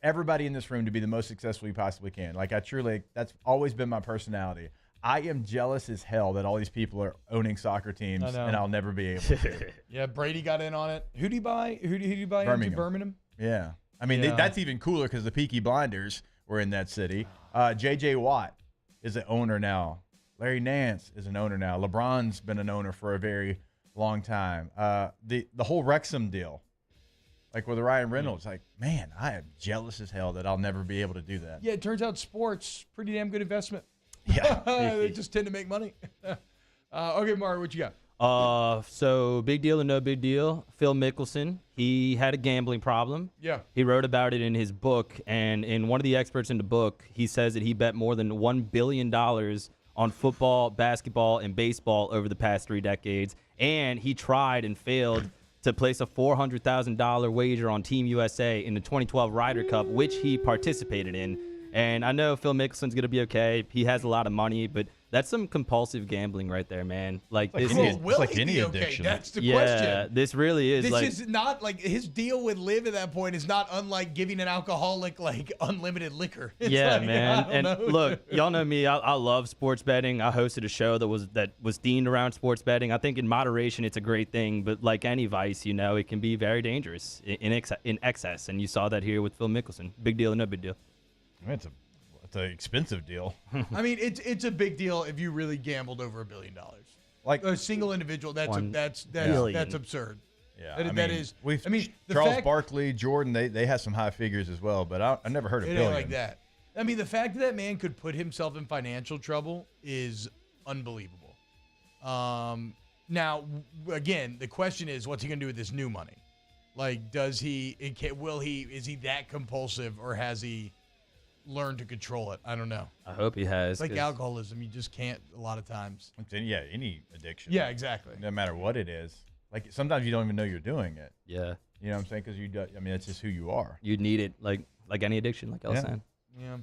everybody in this room to be the most successful you possibly can. Like, that's always been my personality. I am jealous as hell that all these people are owning soccer teams, and I'll never be able to. Yeah, Brady got in on it. Who did he buy? Who did he buy into Birmingham? Yeah. I mean, that's even cooler because the Peaky Blinders were in that city. J.J. Watt is an owner now. Larry Nance is an owner now. LeBron's been an owner for a very long time. The whole Wrexham deal, like with Ryan Reynolds, like, man, I am jealous as hell that I'll never be able to do that. Yeah, it turns out sports, pretty damn good investment. Yeah. They just tend to make money. Okay, Mario, what you got? So big deal or no big deal, Phil Mickelson, he had a gambling problem. Yeah. He wrote about it in his book, and in one of the experts in the book, he says that he bet more than $1 billion on football, basketball, and baseball over the past 3 decades, and he tried and failed to place a $400,000 wager on Team USA in the 2012 Ryder Cup, which he participated in. And I know Phil Mickelson's going to be okay. He has a lot of money, but that's some compulsive gambling right there, man. Like, this is will he be okay? That's the question. Yeah, this really is. This is not like his deal with Liv at that point is not unlike giving an alcoholic like unlimited liquor. It's yeah, like, man. And know. look, y'all know me. I love sports betting. I hosted a show that was themed around sports betting. I think in moderation, it's a great thing, but like any vice, it can be very dangerous in excess. And you saw that here with Phil Mickelson. Big deal or no big deal? I mean, it's an expensive deal. I mean, it's a big deal if you really gambled over $1 billion. Like a single individual, that's absurd. Yeah, that is. Charles Barkley, Jordan, they have some high figures as well, but I never heard of billion. Like that. I mean, the fact that man could put himself in financial trouble is unbelievable. Now, again, the question is, what's he going to do with this new money? Like, is he that compulsive, or has he learn to control it? I don't know. I hope he has. It's like alcoholism. You just can't a lot of times. Yeah, any addiction. Yeah, exactly. No matter what it is. Like, sometimes you don't even know you're doing it. Yeah. You know what I'm saying? Because that's just who you are. You need it, like any addiction, like I was saying. Yeah.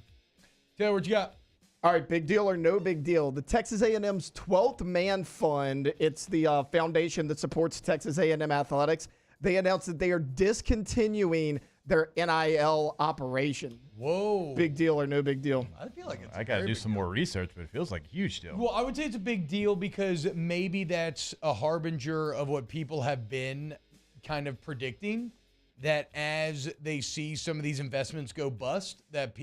Taylor, what you got? All right, big deal or no big deal. The Texas A&M's 12th Man Fund, it's the foundation that supports Texas A&M athletics. They announced that they are discontinuing their NIL operation. Whoa. Big deal or no big deal? I feel like it's I got to do some more research, but it feels like a huge deal. Well, I would say it's a big deal because maybe that's a harbinger of what people have been kind of predicting, that as they see some of these investments go bust, that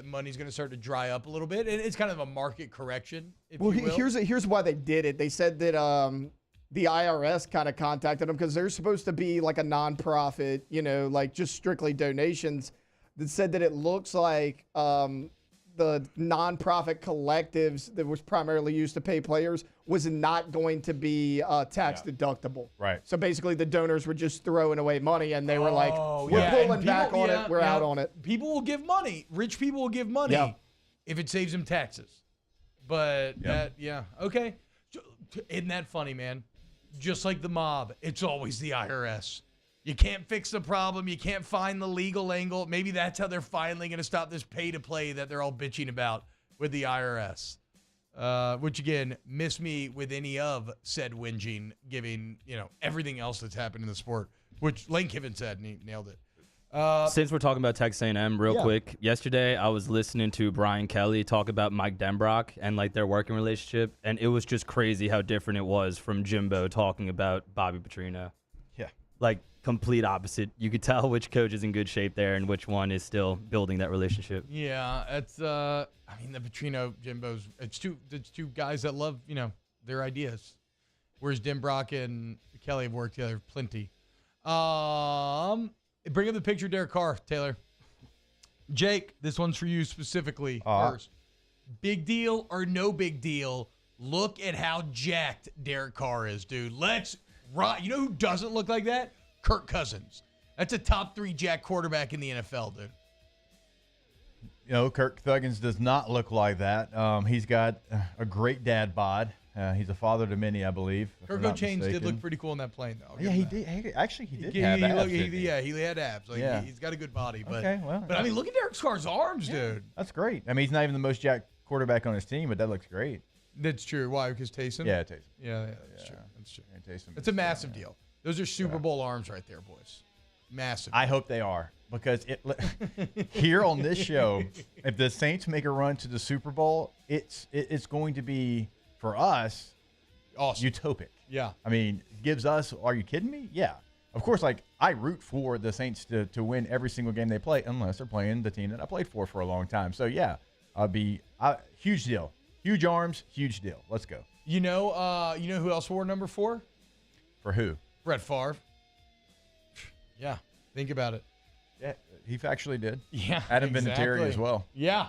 money's going to start to dry up a little bit. And it's kind of a market correction, if you will. Here's why they did it. They said that the IRS kind of contacted them because they're supposed to be like a nonprofit, like just strictly donations, that said that it looks like the nonprofit collectives that was primarily used to pay players was not going to be tax deductible. Right. So basically the donors were just throwing away money, and they were like, we're pulling back on it. We're out on it. People will give money. Rich people will give money if it saves them taxes. But okay. Isn't that funny, man? Just like the mob, it's always the IRS. You can't fix the problem. You can't find the legal angle. Maybe that's how they're finally going to stop this pay-to-play that they're all bitching about with the IRS. Which, again, miss me with any of said whinging, giving, everything else that's happened in the sport, which Lane Kiffin said, and he nailed it. Since we're talking about Texas A&M real quick, yesterday I was listening to Brian Kelly talk about Mike Denbrock and like their working relationship, and it was just crazy how different it was from Jimbo talking about Bobby Petrino. Yeah. Like complete opposite. You could tell which coach is in good shape there and which one is still building that relationship. Yeah, it's the Petrino Jimbo's it's two guys that love, their ideas. Whereas Denbrock and Kelly have worked together plenty. Bring up the picture of Derek Carr, Taylor. Jake, this one's for you specifically first. Big deal or no big deal? Look at how jacked Derek Carr is, dude. You know who doesn't look like that? Kirk Cousins. That's a top 3 jack quarterback in the NFL, dude. Kirk Thuggins does not look like that. He's got a great dad bod. He's a father to many, I believe. Kirk Chains did look pretty cool in that plane, though. Yeah, he did. Actually, he did have abs. He had abs. He's got a good body. But, but look at Derek Carr's arms, dude. That's great. He's not even the most jacked quarterback on his team, but that looks great. That's true. Why? Because Taysom? Yeah, Taysom. Yeah, that's true. That's true. And Taysom It's a massive deal. Those are Super Bowl arms right there, boys. Massive. I hope they are, because here on this show, if the Saints make a run to the Super Bowl, it's going to be, for us, awesome. Utopic. Yeah. I mean, gives us, are you kidding me? Yeah. Of course, like, I root for the Saints to win every single game they play, unless they're playing the team that I played for a long time. So, yeah, huge deal. Huge arms, huge deal. Let's go. You know who else wore number 4? For who? Brett Favre. Yeah, think about it. Yeah, he actually did. Yeah, Adam exactly. Vinatieri as well. Yeah.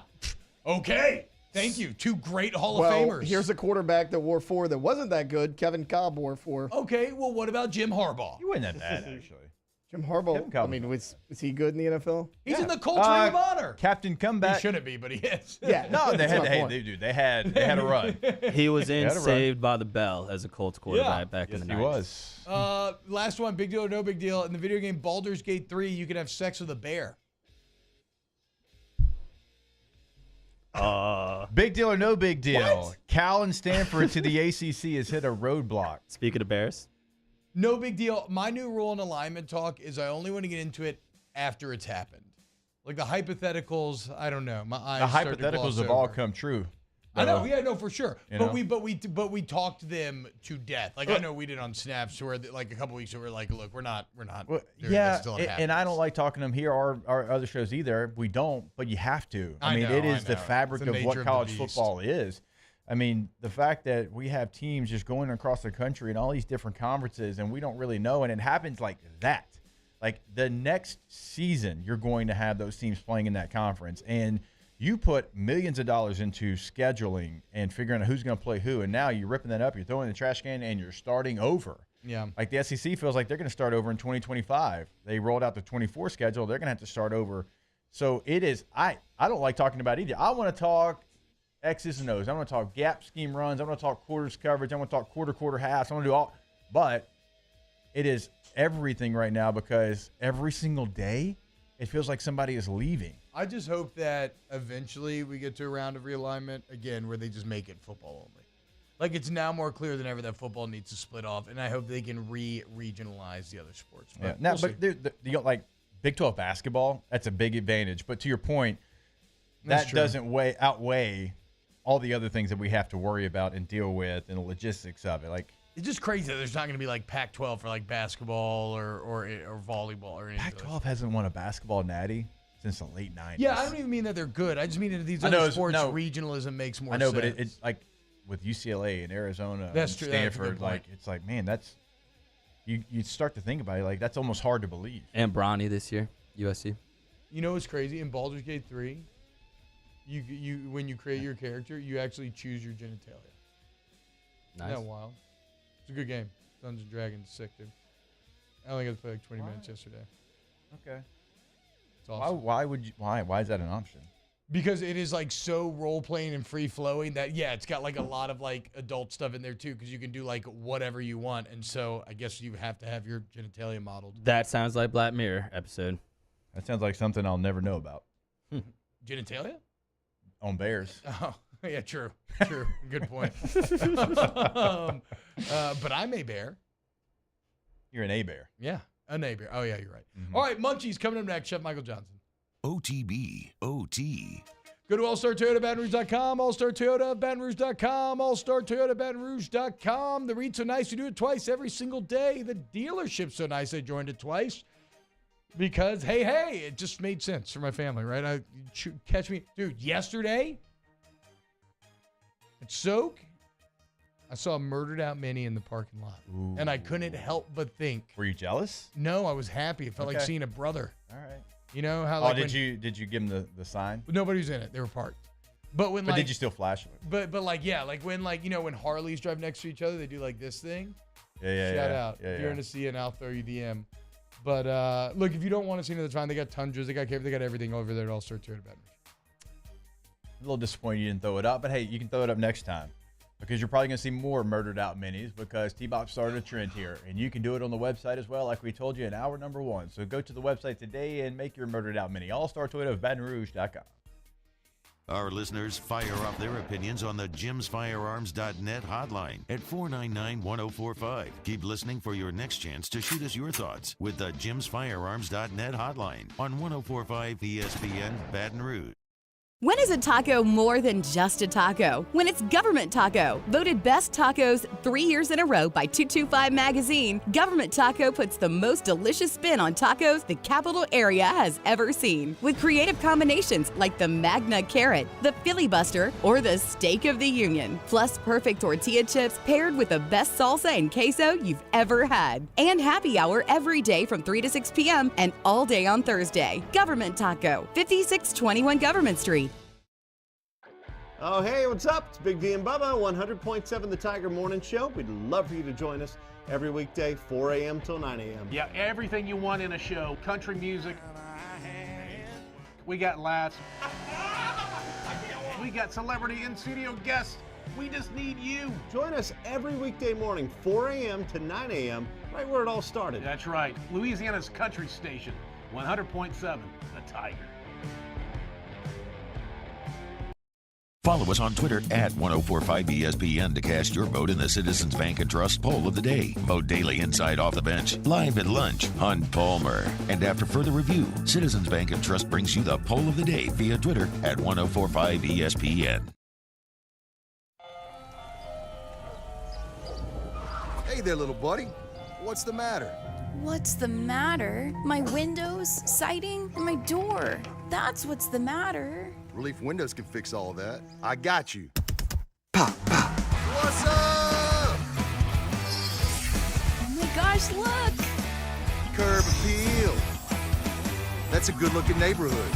Okay. Thank you. 2 great Hall of Well, Famers. here's a quarterback that wore 4 that wasn't that good. Kevin Cobb wore 4. Okay, well, what about Jim Harbaugh? You wouldn't have that, actually. Jim Harbaugh, I mean, was he good in the NFL? He's in the Colts Ring of Honor. Captain Comeback. He shouldn't be, but he is. Yeah. No, they had a run. He was in Saved by the Bell as a Colts quarterback back in the 90s. He was. Last one, big deal or no big deal. In the video game Baldur's Gate 3, you can have sex with a bear. Big deal or no big deal? What? Cal and Stanford to the ACC has hit a roadblock. Speaking of Bears. No big deal. My new rule in alignment talk is I only want to get into it after it's happened. Like the hypotheticals, I don't know. My eyes The start to hypotheticals gloss have over. all come true. I know, yeah, no, for sure. You But know? we talked them to death. Like I know we did on Snaps, where like a couple weeks ago we were like, look, we're not. Well, doing yeah, this till it and I happens. don't like talking to them here or our other shows either. We don't, but you have to. I mean, know, it is I the know. fabric It's the of what nature of the college beast. football is. I mean, the fact that we have teams just going across the country in all these different conferences, and we don't really know, and it happens like that. Like the next season, you're going to have those teams playing in that conference, and you put millions of dollars into scheduling and figuring out who's going to play who, and now you're ripping that up, you're throwing in the trash can, and you're starting over. Yeah. Like the SEC feels like they're going to start over in 2025. They rolled out the 24 schedule. They're going to have to start over. So it is. I don't like talking about either. I want to talk X's and O's. I want to talk gap scheme runs. I want to talk quarters coverage. I want to talk quarter halves. I want to do all. But it is everything right now because every single day it feels like somebody is leaving. I just hope that eventually we get to a round of realignment again where they just make it football only. Like it's now more clear than ever that football needs to split off, and I hope they can regionalize the other sports. Yeah. But Now, we'll but see. like Big 12 basketball, that's a big advantage. But to your point, That's that true. doesn't outweigh all the other things that we have to worry about and deal with and the logistics of it. Like It's just crazy that there's not going to be like Pac-12 for like basketball or volleyball or anything. Pac-12 hasn't won a basketball natty since the late 90s. Yeah, I don't even mean that they're good. I just mean that these I know other it's- sports no. regionalism makes more I know, sense. but it's like with UCLA and Arizona That's and true. That's a good Stanford, point. like it's like, man, that's you start to think about it, like that's almost hard to believe. And Bronny this year, USC. You know what's crazy? In Baldur's Gate 3, you when you create your character, you actually choose your genitalia. Nice. Isn't that wild? It's a good game. Dungeons and Dragons, sick, dude. I only got to play like 20 minutes yesterday. Okay. It's awesome. Why is that an option? Because it is like so role playing and free flowing that it's got like a lot of like adult stuff in there too, because you can do like whatever you want, and so I guess you have to have your genitalia modeled. That sounds like Black Mirror episode. That sounds like something I'll never know about. Genitalia? On Bears. Oh, yeah, true. Good point. But I'm a bear. You're an A bear. Yeah, an A bear. Oh yeah, you're right. All right, Munchies coming up next. Chef Michael Johnson. OTB, OT. Go to allstartoyotabatonrouge.com, allstartoyotabatonrouge.com, allstartoyotabatonrouge.com. The read's so nice, you do it twice every single day. The dealership's so nice, I joined it twice. Because, hey, it just made sense for my family, right? Catch me. Dude, yesterday at Soak, I saw a murdered out Mini in the parking lot. Ooh. And I couldn't help but think. Were you jealous? No, I was happy. It felt like Okay. seeing a brother. All right. You know how? Oh, Like did you give him the sign? Nobody was in it. They were parked. But when But did you still flash them? But like when when Harleys drive next to each other, they do like this thing. Yeah. Shout out. Yeah, if you're yeah. in a C, and I'll throw you the M. But look, if you don't want to see another time, they got Tundras, they got everything over there at All Star Toyota Baton Rouge. A little disappointed you didn't throw it up, but hey, you can throw it up next time because you're probably going to see more murdered out minis because T-Bop started a trend here, and you can do it on the website as well, like we told you in hour number 1. So go to the website today and make your murdered out mini. AllStarToyota of BatonRouge.com. Our listeners fire off their opinions on the jimsfirearms.net hotline at 499-1045. Keep listening for your next chance to shoot us your thoughts with the jimsfirearms.net hotline on 1045 ESPN Baton Rouge. When is a taco more than just a taco? When it's Government Taco. Voted best tacos 3 years in a row by 225 Magazine, Government Taco puts the most delicious spin on tacos the capital area has ever seen. With creative combinations like the Magna Carrot, the Filibuster, or the Steak of the Union. Plus perfect tortilla chips paired with the best salsa and queso you've ever had. And happy hour every day from 3 to 6 p.m. and all day on Thursday. Government Taco, 5621 Government Street. Oh, hey, what's up? It's Big D and Bubba, 100.7 The Tiger Morning Show. We'd love for you to join us every weekday, 4 a.m. till 9 a.m. Yeah, everything you want in a show. Country music. We got laughs. We got celebrity in-studio guests. We just need you. Join us every weekday morning, 4 a.m. to 9 a.m., right where it all started. That's right. Louisiana's country station, 100.7 The Tiger. Follow us on Twitter at 1045ESPN to cast your vote in the Citizens Bank and Trust Poll of the Day. Vote daily inside Off the Bench, live at lunch on Palmer. And after further review, Citizens Bank and Trust brings you the Poll of the Day via Twitter at 1045ESPN. Hey there, little buddy. What's the matter? What's the matter? My windows, siding, and my door. That's what's the matter. Relief Windows can fix all of that. I got you. Pop, pop. What's up? Oh my gosh, look! Curb appeal. That's a good-looking neighborhood.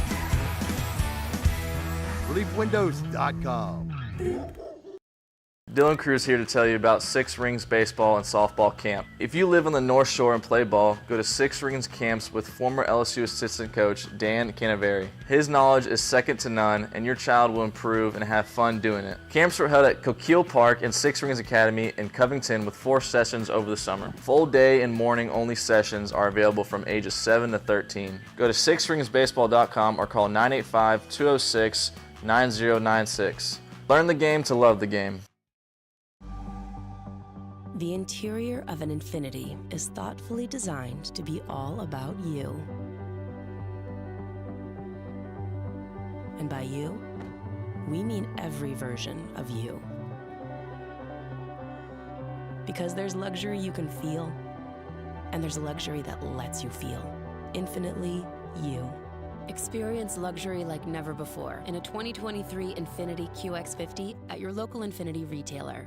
ReliefWindows.com. Dylan Cruz here to tell you about Six Rings Baseball and Softball Camp. If you live on the North Shore and play ball, go to Six Rings Camps with former LSU assistant coach Dan Canaveri. His knowledge is second to none, and your child will improve and have fun doing it. Camps were held at Coquille Park and Six Rings Academy in Covington with 4 sessions over the summer. Full day and morning only sessions are available from ages 7 to 13. Go to sixringsbaseball.com or call 985-206-9096. Learn the game to love the game. The interior of an Infiniti is thoughtfully designed to be all about you. And by you, we mean every version of you. Because there's luxury you can feel, and there's luxury that lets you feel. Infinitely you. Experience luxury like never before in a 2023 Infiniti QX50 at your local Infiniti retailer.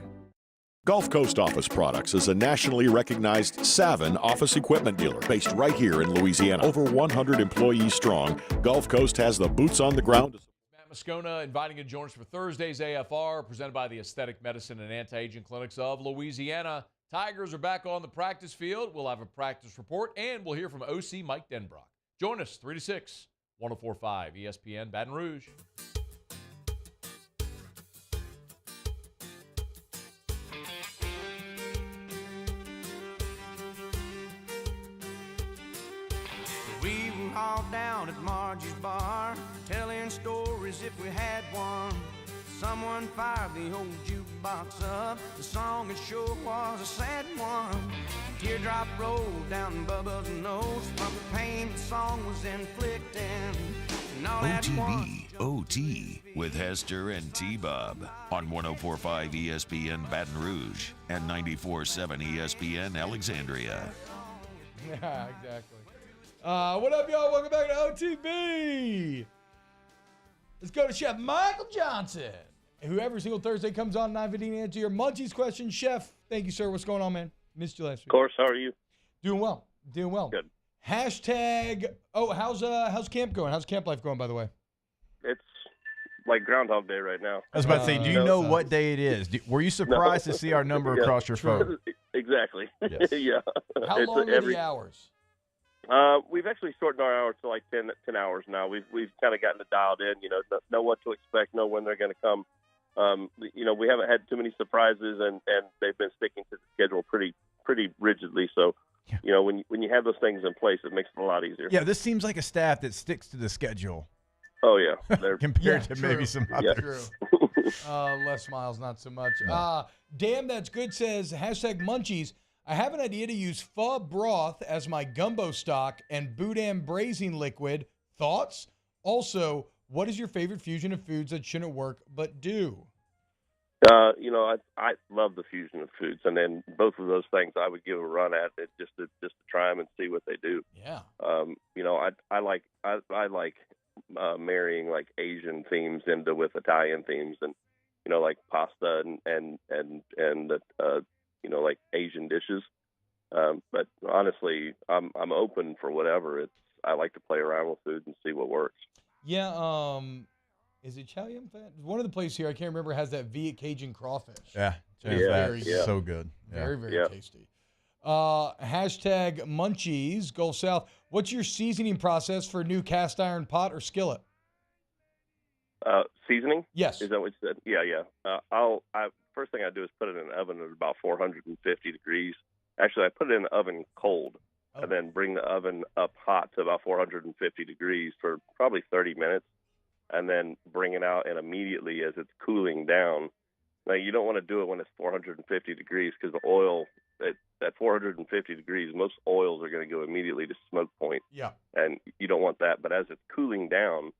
Gulf Coast Office Products is a nationally recognized Savin office equipment dealer based right here in Louisiana. Over 100 employees strong, Gulf Coast has the boots on the ground. Matt Moscona inviting you to join us for Thursday's AFR, presented by the Aesthetic Medicine and Anti-Aging Clinics of Louisiana. Tigers are back on the practice field. We'll have a practice report, and we'll hear from OC Mike Denbrock. Join us 3 to 6, 104.5 ESPN Baton Rouge. We were all down at Margie's bar, telling stories if we had one. Someone fired the old jukebox up. The song it sure was a sad one. A teardrop rolled down Bubba's nose from the pain the song was inflicting. And all at once, OTB OT with Hester and T-Bob on 104.5 ESPN Baton Rouge and 94.7 ESPN Alexandria. Yeah, exactly. What up, y'all? Welcome back to OTB. Let's go to Chef Michael Johnson, who every single Thursday comes on 9:15 to answer your Munchies questions. Chef, thank you, sir. What's going on, man? Missed you last week. Of course. How are you? Doing well. Doing well. Good. Hashtag. Oh, how's camp going? How's camp life going, by the way? It's like Groundhog Day right now. I was about to say, do you know what day it is? Were you surprised to see our number across your phone? Exactly. Yes. Yeah. How long are the hours? We've actually shortened our hours to like 10 hours now. We've kind of gotten it dialed in, know what to expect, know when they're going to come. We haven't had too many surprises, and they've been sticking to the schedule pretty rigidly. So, when you have those things in place, it makes it a lot easier. Yeah, this seems like a staff that sticks to the schedule. Oh yeah, they're compared to maybe some Yeah. others. Les Miles, not so much. Damn, that's good says #Munchies. I have an idea to use pho broth as my gumbo stock and boudin braising liquid. Thoughts? Also, what is your favorite fusion of foods that shouldn't work but do? I love the fusion of foods, and then both of those things I would give a run at it just to try them and see what they do. Yeah. I like marrying like Asian themes with Italian themes, and like pasta and like Asian dishes. But honestly, I'm open for whatever. I like to play around with food and see what works. Yeah. Is it Chow Yum Fat? One of the places here, I can't remember, has that Viet Cajun crawfish. Yeah. Very good. So good. Yeah. Very tasty. #Munchies, Gulf South. What's your seasoning process for a new cast iron pot or skillet? Seasoning? Yes. Is that what you said? Yeah. First thing I do is put it in an oven at about 450 degrees. Actually, I put it in the oven cold, and then bring the oven up hot to about 450 degrees for probably 30 minutes, and then bring it out, and immediately as it's cooling down. Now, you don't want to do it when it's 450 degrees because the oil at 450 degrees, most oils are going to go immediately to smoke point. Yeah. And you don't want that. But as it's cooling down,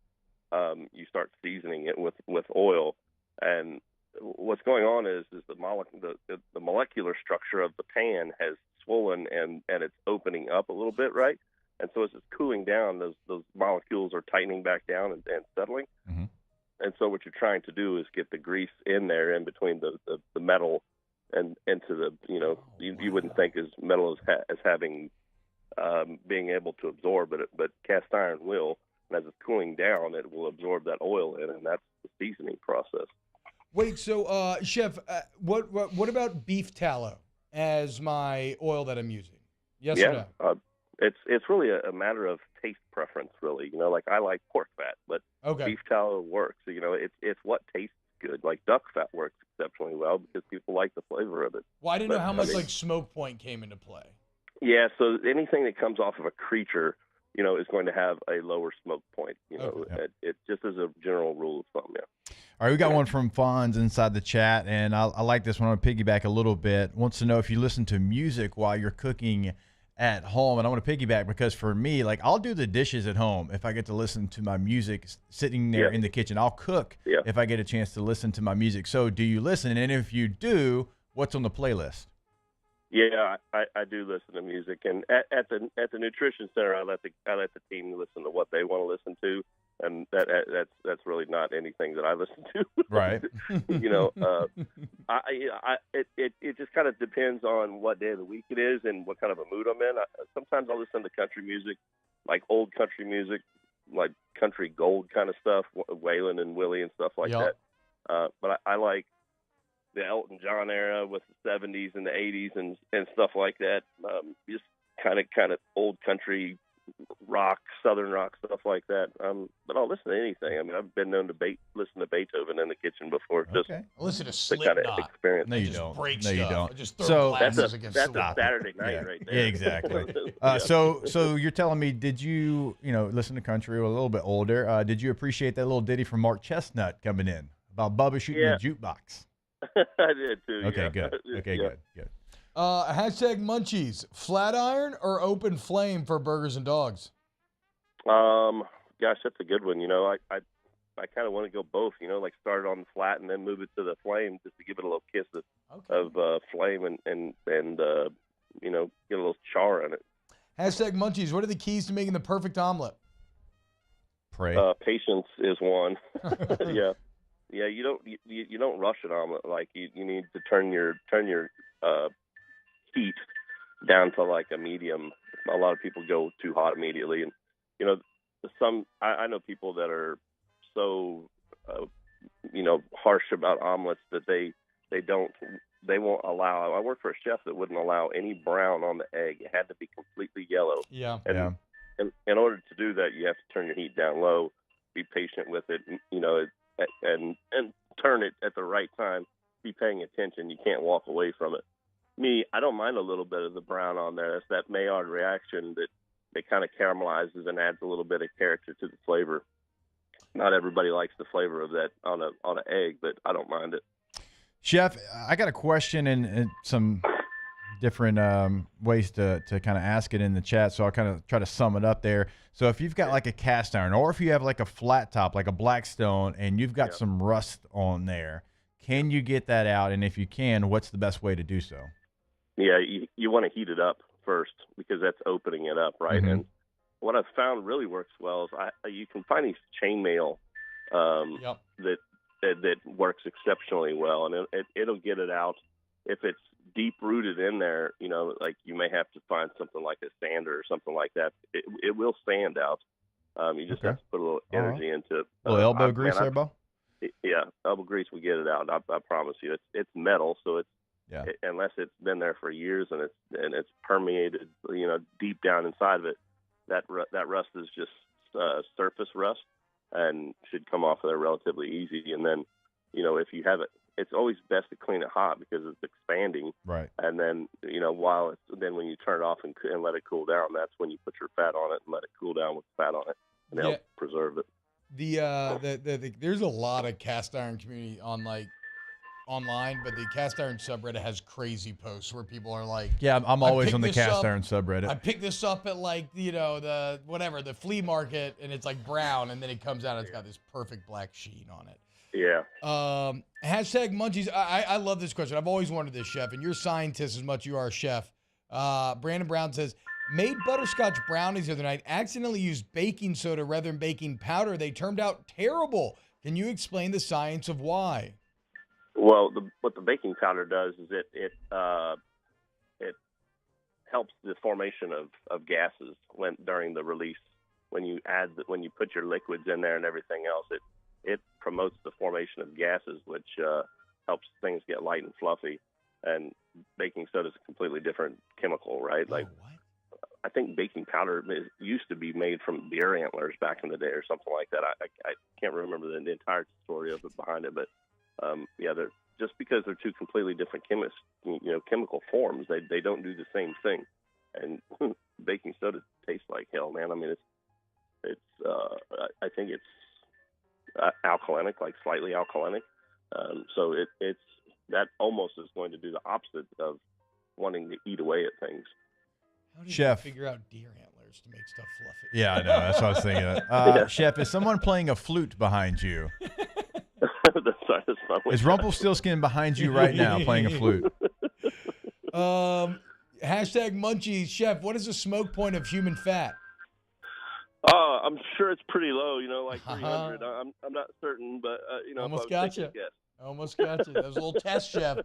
you start seasoning it with oil. And what's going on is the molecular structure of the pan has swollen and it's opening up a little bit, right? And so as it's cooling down, those molecules are tightening back down and settling. Mm-hmm. And so what you're trying to do is get the grease in there, in between the metal and into the, you wouldn't think as metal as having being able to absorb it, but cast iron will. And as it's cooling down, it will absorb that oil in, and that's the seasoning process. Wait, so Chef, what about beef tallow as my oil that I'm using? Yes or no? It's really a matter of taste preference, really. Like I like pork fat, but beef tallow works. It's what tastes good. Like duck fat works exceptionally well because people like the flavor of it. Well, I didn't know how much smoke point came into play. Yeah, so anything that comes off of a creature, is going to have a lower smoke point. It just as a general rule of thumb. Yeah. All right, we got one from Fonz inside the chat, and I like this one. I want to piggyback a little bit. Wants to know if you listen to music while you're cooking at home, and I want to piggyback because for me, like I'll do the dishes at home if I get to listen to my music sitting there in the kitchen. I'll cook if I get a chance to listen to my music. So do you listen? And if you do, what's on the playlist? Yeah, I do listen to music, and at the nutrition center, I let the team listen to what they want to listen to, and that's really not anything that I listen to. Right. It just kind of depends on what day of the week it is and what kind of a mood I'm in. Sometimes I'll listen to country music, like old country music, like country gold kind of stuff, Waylon and Willie and stuff like that. But I like the Elton John era with the 70s and the 80s and stuff like that. Just kind of old country rock, southern rock, stuff like that. But I'll listen to anything. I mean, I've been known to listen to Beethoven in the kitchen before. Just listen to the kind of experience. No, you don't. Break no, you stuff. don't. Just throw glasses against that's the a Saturday night right there. Yeah, exactly. So you're telling me, did you listen to country a little bit older? Did you appreciate that little ditty from Mark Chestnut coming in about Bubba shooting the jukebox? I did too. Okay, yeah. good. Okay, good. #Munchies, flat iron or open flame for burgers and dogs? Gosh, that's a good one. I kind of want to go both. Like start it on the flat and then move it to the flame just to give it a little kiss of flame and get a little char on it. #Munchies, what are the keys to making the perfect omelet? Pray. Patience is one. Yeah. Yeah, you don't rush an omelet. Like you need to turn your heat down to like a medium. A lot of people go too hot immediately, and I know people that are so harsh about omelets that they won't allow. I worked for a chef that wouldn't allow any brown on the egg. It had to be completely yellow. Yeah. And in order to do that, you have to turn your heat down low, be patient with it, and turn it at the right time. Be paying attention. You can't walk away from it. Me, I don't mind a little bit of the brown on there. It's that Maillard reaction that kind of caramelizes and adds a little bit of character to the flavor. not everybody likes the flavor of that on an egg, but I don't mind it. Chef, I got a question and some different ways to kind of ask it in the chat, so I'll kind of try to sum it up there. So if you've got like a cast iron, or if you have like a flat top, like a Blackstone, and you've got some rust on there, can you get that out? And if you can, what's the best way to do so? Yeah, you want to heat it up first because that's opening it up, right? Mhm. And what I've found really works well is you can find these chainmail that works exceptionally well, and it'll get it out. If it's deep rooted in there, like you may have to find something like a sander or something like that. It will sand out. You just have to put a little energy into it. A little elbow grease there, Bo? Yeah, elbow grease will get it out. I promise you. It's metal, so it's unless it's been there for years and it's permeated, deep down inside of it. That rust is just surface rust and should come off of there relatively easy. And then, if you have it, it's always best to clean it hot because it's expanding. Right. And then, when you turn it off and let it cool down, that's when you put your fat on it and let it cool down with fat on it and help preserve it. There's a lot of cast iron community online, but the cast iron subreddit has crazy posts where people are like, yeah, I'm always on the cast iron subreddit. I picked this up at the flea market, and it's like brown, and then it comes out and it's got this perfect black sheen on it. Yeah. Hashtag munchies. I love this question. I've always wanted this, Chef, and you're a scientist as much as you are a chef. Brandon Brown says, made butterscotch brownies the other night, accidentally used baking soda rather than baking powder. They turned out terrible. Can you explain the science of why? Well, what the baking powder does is it helps the formation of gases during the release. When you put your liquids in there and everything else, it promotes the formation of gases, which helps things get light and fluffy. And baking soda is a completely different chemical, right? What? I think baking powder used to be made from deer antlers back in the day or something like that. I can't remember the entire story of it behind it, but they're just because they're two completely different chemical forms, they don't do the same thing. And baking soda tastes like hell, man. I mean, I think it's alkalinic, like slightly alkalinic. So it's that almost is going to do the opposite of wanting to eat away at things. How do you Chef, figure out deer antlers to make stuff fluffy? Yeah, I know. That's what I was thinking. Chef, is someone playing a flute behind you? Is Rumpelstiltskin behind you right now playing a flute? Hashtag munchies. Chef, what is the smoke point of human fat? I'm sure it's pretty low, like 300. I'm not certain, but almost got you. Almost got you. That was a little test, Chef.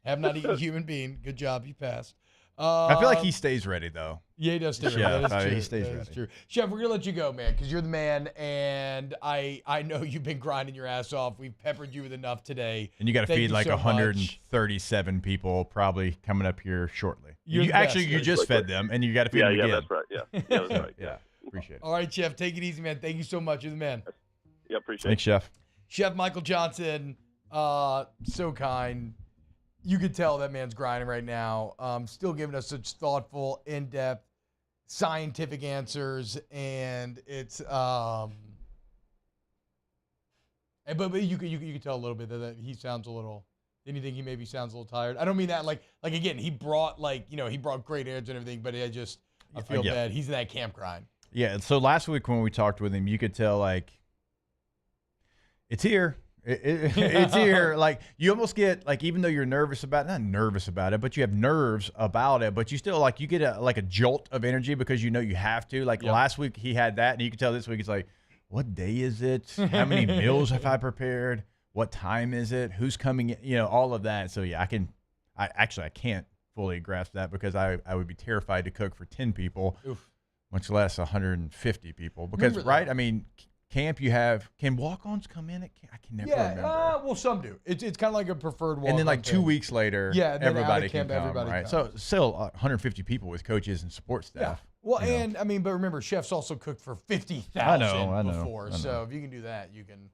Have not eaten a human being. Good job, you passed. I feel like he stays ready, though. Yeah, he does stay ready. Chef, That is true. he stays That ready. is true. Chef, we're going to let you go, man, because you're the man, and I know you've been grinding your ass off. We've peppered you with enough today. And you got to Thank feed you like so 137 people probably coming up here shortly. You're You the best. actually, you just fed them, and you got to feed them again. Yeah, that's right. Yeah, that's right. Yeah, appreciate it. All right, Chef, take it easy, man. Thank you so much. You're the man. Yeah, appreciate Thanks, it. Chef. Chef Michael Johnson, so kind. You could tell that man's grinding right now. Still giving us such thoughtful, in-depth, scientific answers, and it's but you could tell a little bit that he sounds a little. Didn't you think he maybe sounds a little tired? I don't mean that like again. He brought he brought great answers and everything, but I feel bad. He's in that camp grind. Yeah. And so last week when we talked with him, you could tell like it's here. It's here. Like you almost get like, even though you're not nervous about it, but you have nerves about it, but you still like, you get a jolt of energy because you know you have to. Like last week he had that, and you can tell this week it's like, what day is it? How many meals have I prepared? What time is it? Who's coming in? All of that. So yeah, I can't fully grasp that because I would be terrified to cook for 10 people, much less 150 people. Because I mean, camp can walk-ons come in? I can never remember. Well, some do. It's kind of like a preferred walk-on. And then like 2 weeks later, everybody can come, everybody right? comes. So still 150 people with coaches and support staff. Yeah. Well, and I mean, but remember, chefs also cooked for 50,000 I know. before. So if you can do that, you can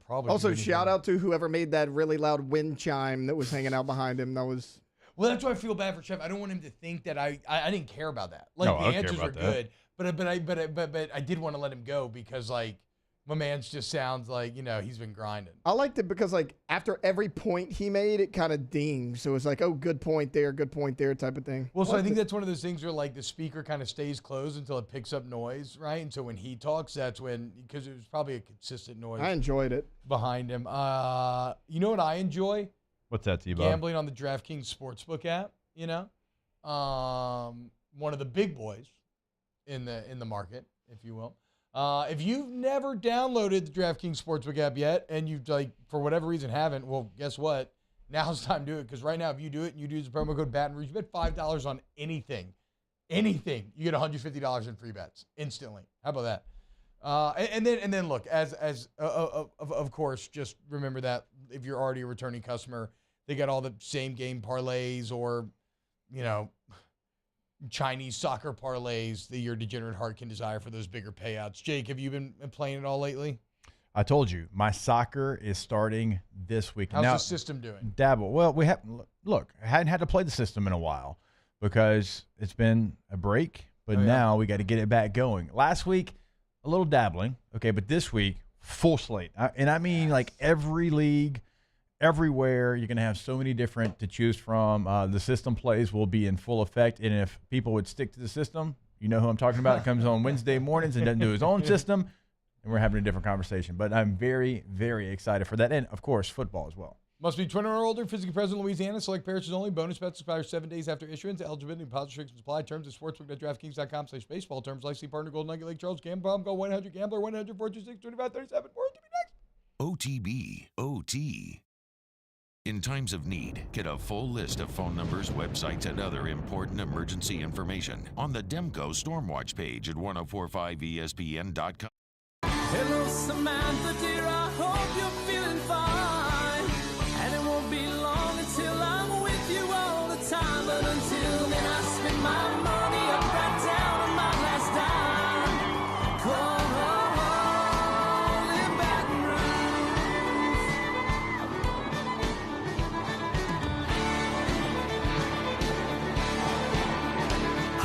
probably Also, do anything. shout out to whoever made that really loud wind chime that was hanging out behind him. That was. Well, that's why I feel bad for Chef. I don't want him to think that I didn't care about that. Like No, I the don't care answers are about that. good, but I did want to let him go because like My man's just sounds like, he's been grinding. I liked it because, like, after every point he made, it kind of dinged. So it's like, oh, good point there type of thing. Well, so I think that's one of those things where, like, the speaker kind of stays closed until it picks up noise, right? And so when he talks, that's when, because it was probably a consistent noise. I enjoyed it. Behind him. You know what I enjoy? What's that, T-Bob? Gambling on the DraftKings Sportsbook app, one of the big boys in the market, if you will. If you've never downloaded the DraftKings Sportsbook app yet, and you've, for whatever reason haven't, well, guess what? Now's the time to do it, because right now, if you do it and you use the promo code Baton Rouge, you bet $5 on anything, you get $150 in free bets instantly. How about that? And then look, of course, just remember that if you're already a returning customer, they got all the same game parlays or, Chinese soccer parlays that your degenerate heart can desire for those bigger payouts. Jake, have you been playing it all lately? I told you, my soccer is starting this week. How's the system doing? Dabble. Well, I hadn't had to play the system in a while because it's been a break, but now we got to get it back going. Last week, a little dabbling, okay, but this week, full slate. And I mean, like, every league, everywhere. You're going to have so many different to choose from. The system plays will be in full effect. And if people would stick to the system, you know who I'm talking about. It comes on Wednesday mornings and doesn't do his own system. And we're having a different conversation. But I'm very, very excited for that. And, of course, football as well. Must be 21 or older, physically present in Louisiana. Select parishes only. Bonus bets expire 7 days after issuance. Eligibility and deposit restrictions apply. Terms at sportsbook.draftkings.com/baseball. Terms licensee partner Golden Nugget Lake Charles. Gambler problem. Call 1-800-GAMBLER. 1-800-426-2537. OTB, OT. In times of need, get a full list of phone numbers, websites, and other important emergency information on the Demco Stormwatch page at 1045ESPN.com. Hello, Samantha, dear, I hope you're feeling fine. And it won't be long until I'm with you all the time. But until then, I spend my money up right down on my last dime. Come on, in Baton Rouge.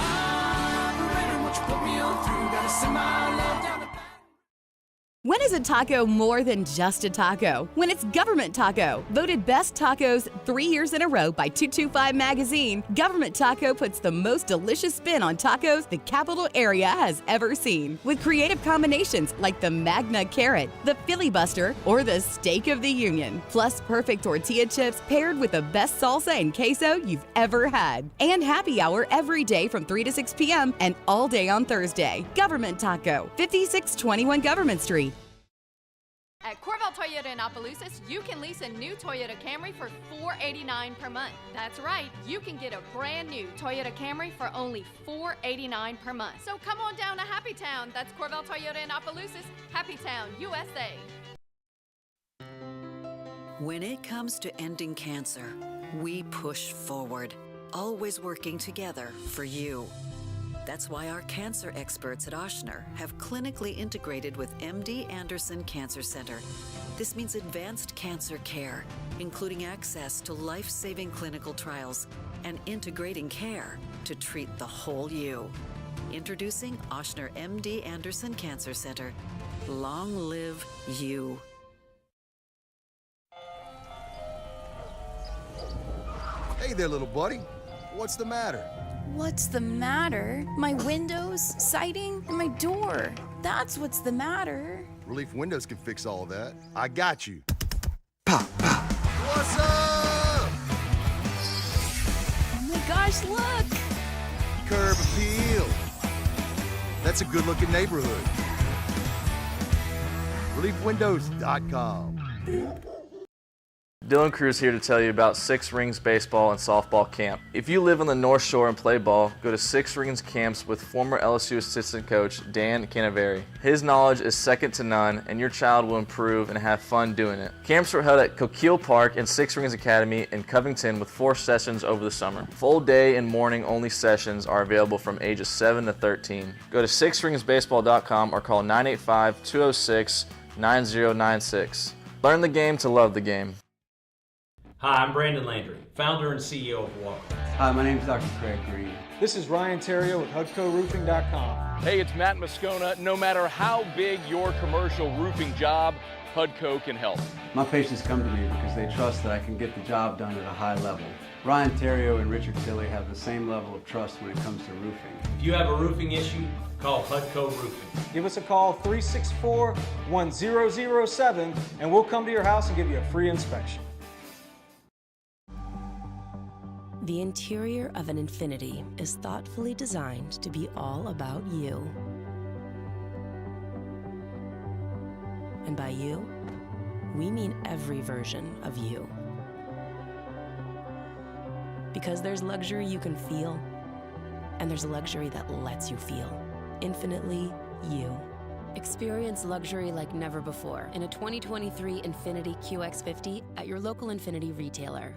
I'm ready, what you put me on through. Gotta send my love down to When is a taco more than just a taco? When it's Government Taco. Voted best tacos 3 years in a row by 225 Magazine, Government Taco puts the most delicious spin on tacos the capital area has ever seen. With creative combinations like the Magna Carrot, the Filibuster, or the Steak of the Union. Plus perfect tortilla chips paired with the best salsa and queso you've ever had. And happy hour every day from 3 to 6 p.m. and all day on Thursday. Government Taco, 5621 Government Street. At Corval Toyota in Opelousas, you can lease a new Toyota Camry for $489 per month. That's right, you can get a brand new Toyota Camry for only $489 per month. So come on down to Happy Town. That's Corval Toyota in Opelousas, Happy Town, USA. When it comes to ending cancer, we push forward, always working together for you. That's why our cancer experts at Ochsner have clinically integrated with MD Anderson Cancer Center. This means advanced cancer care, including access to life-saving clinical trials and integrating care to treat the whole you. Introducing Ochsner MD Anderson Cancer Center. Long live you. Hey there, little buddy. What's the matter? What's the matter? My windows, siding, and my door. That's what's the matter. Relief Windows can fix all of that. I got you. Pop, pop. What's up? Oh my gosh, look! Curb appeal. That's a good-looking neighborhood. ReliefWindows.com. Dylan Cruz here to tell you about Six Rings Baseball and Softball Camp. If you live on the North Shore and play ball, go to Six Rings Camps with former LSU assistant coach Dan Canaveri. His knowledge is second to none, and your child will improve and have fun doing it. Camps were held at Coquille Park and Six Rings Academy in Covington with 4 sessions over the summer. Full day and morning only sessions are available from ages 7 to 13. Go to sixringsbaseball.com or call 985-206-9096. Learn the game to love the game. Hi, I'm Brandon Landry, founder and CEO of Walker. Hi, my name is Dr. Craig Green. This is Ryan Terrio with HUDCoRoofing.com. Hey, it's Matt Moscona. No matter how big your commercial roofing job, HUDCO can help. My patients come to me because they trust that I can get the job done at a high level. Ryan Terrio and Richard Tilley have the same level of trust when it comes to roofing. If you have a roofing issue, call HUDCO Roofing. Give us a call, 364-1007, and we'll come to your house and give you a free inspection. The interior of an Infiniti is thoughtfully designed to be all about you. And by you, we mean every version of you. Because there's luxury you can feel, and there's luxury that lets you feel. Infinitely you. Experience luxury like never before in a 2023 Infiniti QX50 at your local Infiniti retailer.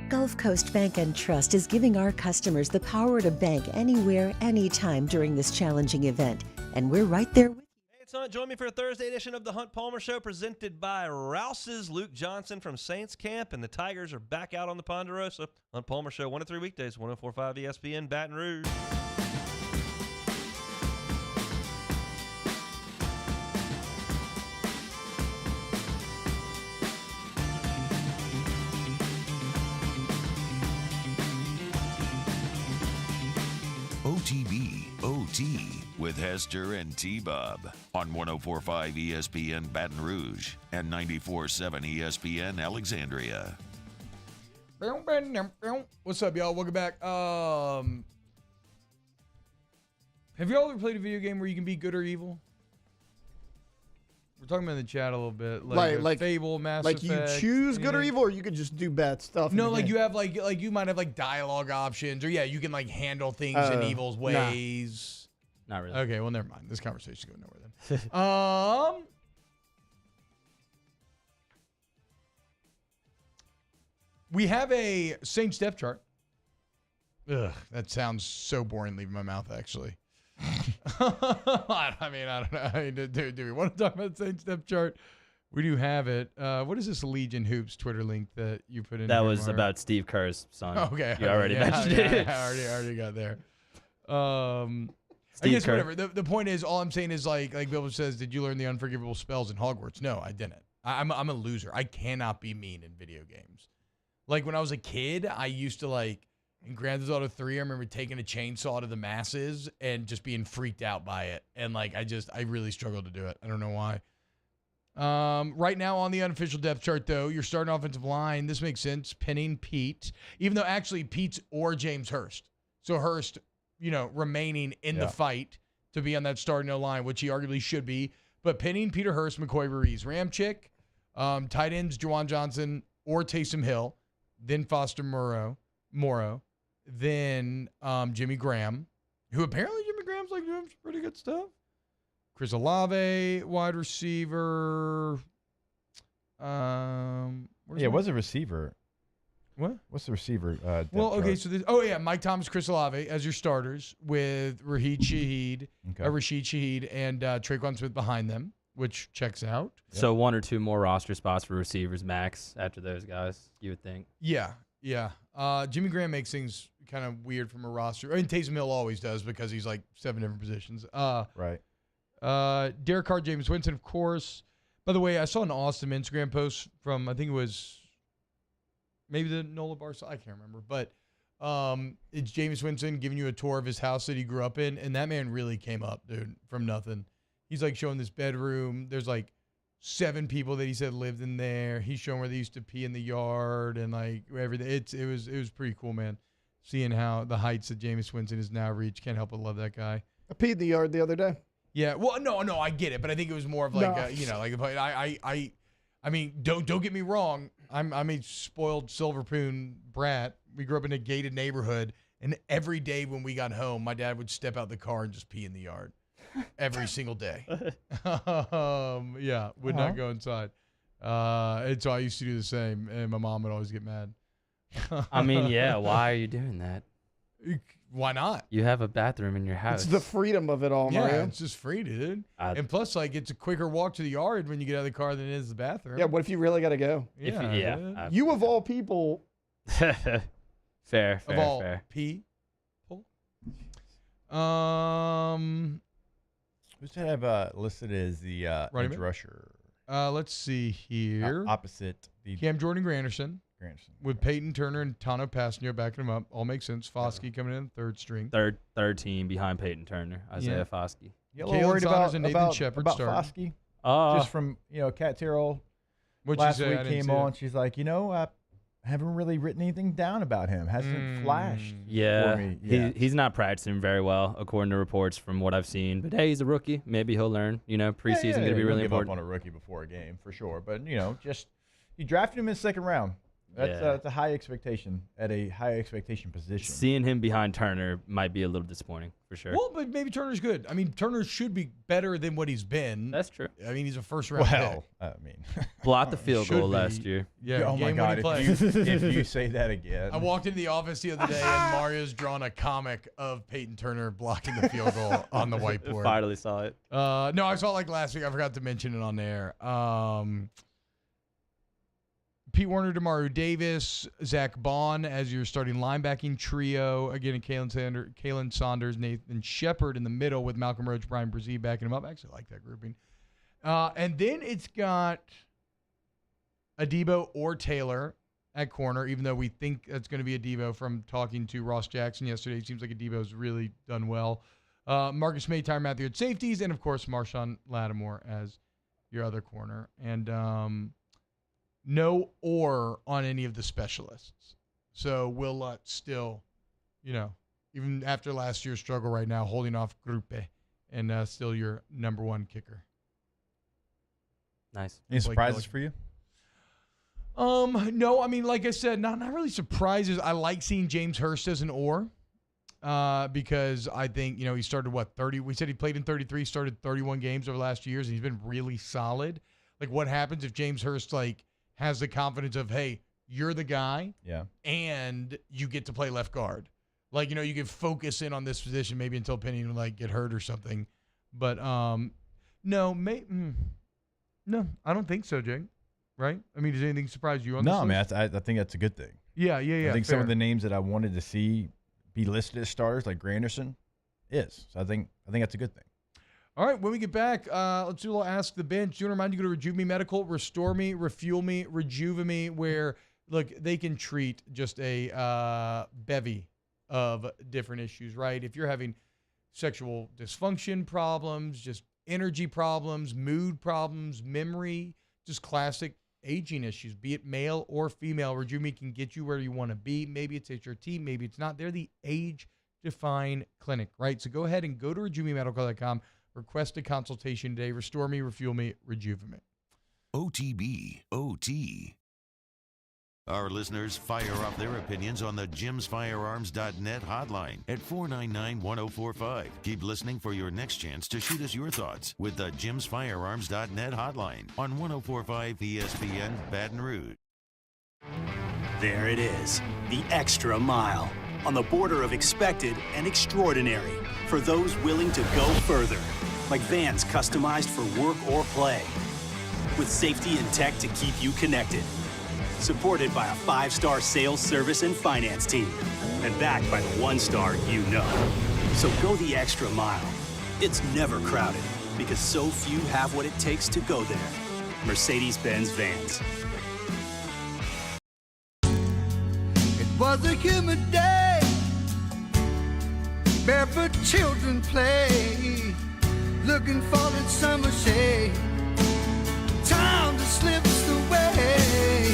Gulf Coast Bank and Trust is giving our customers the power to bank anywhere, anytime during this challenging event. And we're right there with you. Hey, it's Hunt. Join me for a Thursday edition of the Hunt Palmer Show presented by Rouse's. Luke Johnson from Saints Camp, and the Tigers are back out on the Ponderosa. Hunt Palmer Show, 1 to 3 weekdays, 104.5 ESPN, Baton Rouge. OTB OT with Hester and T-Bob on 104.5 ESPN Baton Rouge and 94.7 ESPN Alexandria. What's up, y'all? Welcome back. Have y'all ever played a video game where you can be good or evil? We're talking about in the chat a little bit, like Fable, Mass Effect. Like you choose good or evil, or you could just do bad stuff. No, like you have like you might have like dialogue options, or you can like handle things in evil's ways. Not really. Okay, well, never mind. This conversation's going nowhere then. We have a Saints depth chart. Ugh, that sounds so boring leaving my mouth, actually. I don't know. Do we want to talk about the Saints depth chart? We do have it. What is this Legion Hoops Twitter link that you put in? That was about Steve Kerr's son. Okay. You already mentioned it. I already got there. I guess whatever. The point is, all I'm saying is like Bill says, did you learn the unforgivable spells in Hogwarts? No, I didn't. I'm a loser. I cannot be mean in video games. Like when I was a kid, I used to in Grand Theft Auto 3, I remember taking a chainsaw to the masses and just being freaked out by it. And I really struggled to do it. I don't know why. Right now on the unofficial depth chart, though, your starting offensive line, this makes sense, pinning Pete, even though actually Pete's or James Hurst. So Hurst, remaining in the fight to be on that starting line, which he arguably should be. But pinning Peter Hurst, McCoy Ruiz, Ramchick, tight ends, Juwan Johnson or Taysom Hill, then Foster Morrow, then Jimmy Graham, who apparently Jimmy Graham's doing some pretty good stuff. Chris Olave, wide receiver. What's a receiver? What? What's the receiver? Okay, so Mike Thomas, Chris Olave as your starters with Rashid Shaheed and Traquan Smith behind them, which checks out. So one or two more roster spots for receivers max after those guys, you would think. Yeah. Jimmy Graham makes things kind of weird from a roster. I mean, Taysom Hill always does because he's 7 different positions. Right. Derek Carr, Jameis Winston, of course. By the way, I saw an awesome Instagram post from, I think it was maybe the Nola Barca. I can't remember. But it's Jameis Winston giving you a tour of his house that he grew up in. And that man really came up, dude, from nothing. He's showing this bedroom. There's 7 people that he said lived in there. He's showing where they used to pee in the yard and everything. It was pretty cool, man. Seeing how the heights that Jameis Winston has now reached. Can't help but love that guy. I peed in the yard the other day. Yeah, well, no, I get it, but I think it was more of I mean, don't get me wrong. I'm a spoiled Silverpoon brat. We grew up in a gated neighborhood, and every day when we got home, my dad would step out the car and just pee in the yard. Every single day. Would not go inside. And so I used to do the same, and my mom would always get mad. I mean, why are you doing that? Why not? You have a bathroom in your house. It's the freedom of it all, Yeah, Mario. it's just free, dude. And plus, like, it's a quicker walk to the yard when you get out of the car than it is the bathroom. Yeah, what if you really got to go? Yeah. You of all people. fair. Of all fair. people. Who's that have listed as the edge rusher? Let's see here. Opposite the Cam Jordan Granderson. With Peyton Turner and Tano Passanio backing him up. All makes sense. Foskey coming in third string. Third team behind Peyton Turner. Isaiah Foskey. You a little worried about Shepard about starting. Foskey? Just from, Kat Terrell What'd last you say? I week didn't came see on. it. She's like, I haven't really written anything down about him. Hasn't flashed Yeah, for me. Yeah. he's not practicing very well, according to reports from what I've seen. But hey, he's a rookie. Maybe he'll learn. Preseason going to be really give important. Up on a rookie before a game for sure. But just you drafted him in the second round. That's a high expectation at a high expectation position. Seeing him behind Turner might be a little disappointing for sure. Well, but maybe Turner's good. I mean, Turner should be better than what he's been. That's true. I mean, he's a first-round pick. Blocked the field Should goal be. last year. Yeah, Oh my God! If you say that again, I walked into the office the other day and Mario's drawn a comic of Peyton Turner blocking the field goal on the whiteboard. Finally saw it. No, I saw it like last week. I forgot to mention it on there. Pete Warner, DeMario Davis, Zach Bond as your starting linebacking trio. Again, Kalen Saunders, Nathan Shepard in the middle with Malcolm Roach, Brian Brzee backing him up. I actually like that grouping. And then it's got Adebo or Taylor at corner, even though we think that's going to be Adebo from talking to Ross Jackson yesterday. It seems like Adebo's really done well. Marcus May, Tyrann Mathieu at safeties, and, of course, Marshawn Lattimore as your other corner. And no or on any of the specialists. So Will Lutz still, even after last year's struggle right now, holding off Grupe and still your number one kicker. Nice. Any surprises for you? No, I mean, like I said, not really surprises. I like seeing James Hurst as an or because I think, he started, 30? We said he played in 33, started 31 games over the last years, and he's been really solid. Like, what happens if James Hurst, has the confidence of, hey, you're the guy, and you get to play left guard. You can focus in on this position maybe until Penny get hurt or something. But no, I don't think so, Jake. Right? I mean, does anything surprise you on this? No, man, I think that's a good thing. Yeah. I think fair. some of the names that I wanted to see be listed as starters, like Granderson, is. So I think that's a good thing. All right, when we get back, let's do a little Ask the Bench. Do you want to remind you to go to Rejuve Me Medical, Restore Me, Refuel Me, Rejuve Me, where, look, they can treat just a bevy of different issues, right? If you're having sexual dysfunction problems, just energy problems, mood problems, memory, just classic aging issues, be it male or female, Rejuve Me can get you where you want to be. Maybe it's HRT, maybe it's not. They're the age-defined clinic, right? So go ahead and go to RejuveMeMedical.com. Request a consultation today. Restore Me, Refuel Me, Rejuvenate. OTB, OT. Our listeners fire off their opinions on the JimsFirearms.net hotline at 499-1045. Keep listening for your next chance to shoot us your thoughts with the JimsFirearms.net hotline on 1045 ESPN Baton Rouge. There it is, the extra mile, on the border of expected and extraordinary for those willing to go further, like vans customized for work or play, with safety and tech to keep you connected, supported by a 5-star sales, service, and finance team, and backed by the 1-star you know. So go the extra mile. It's never crowded, because so few have what it takes to go there. Mercedes-Benz Vans. It was a humid day, barefoot children play, looking for that summer shade. Time just slips away.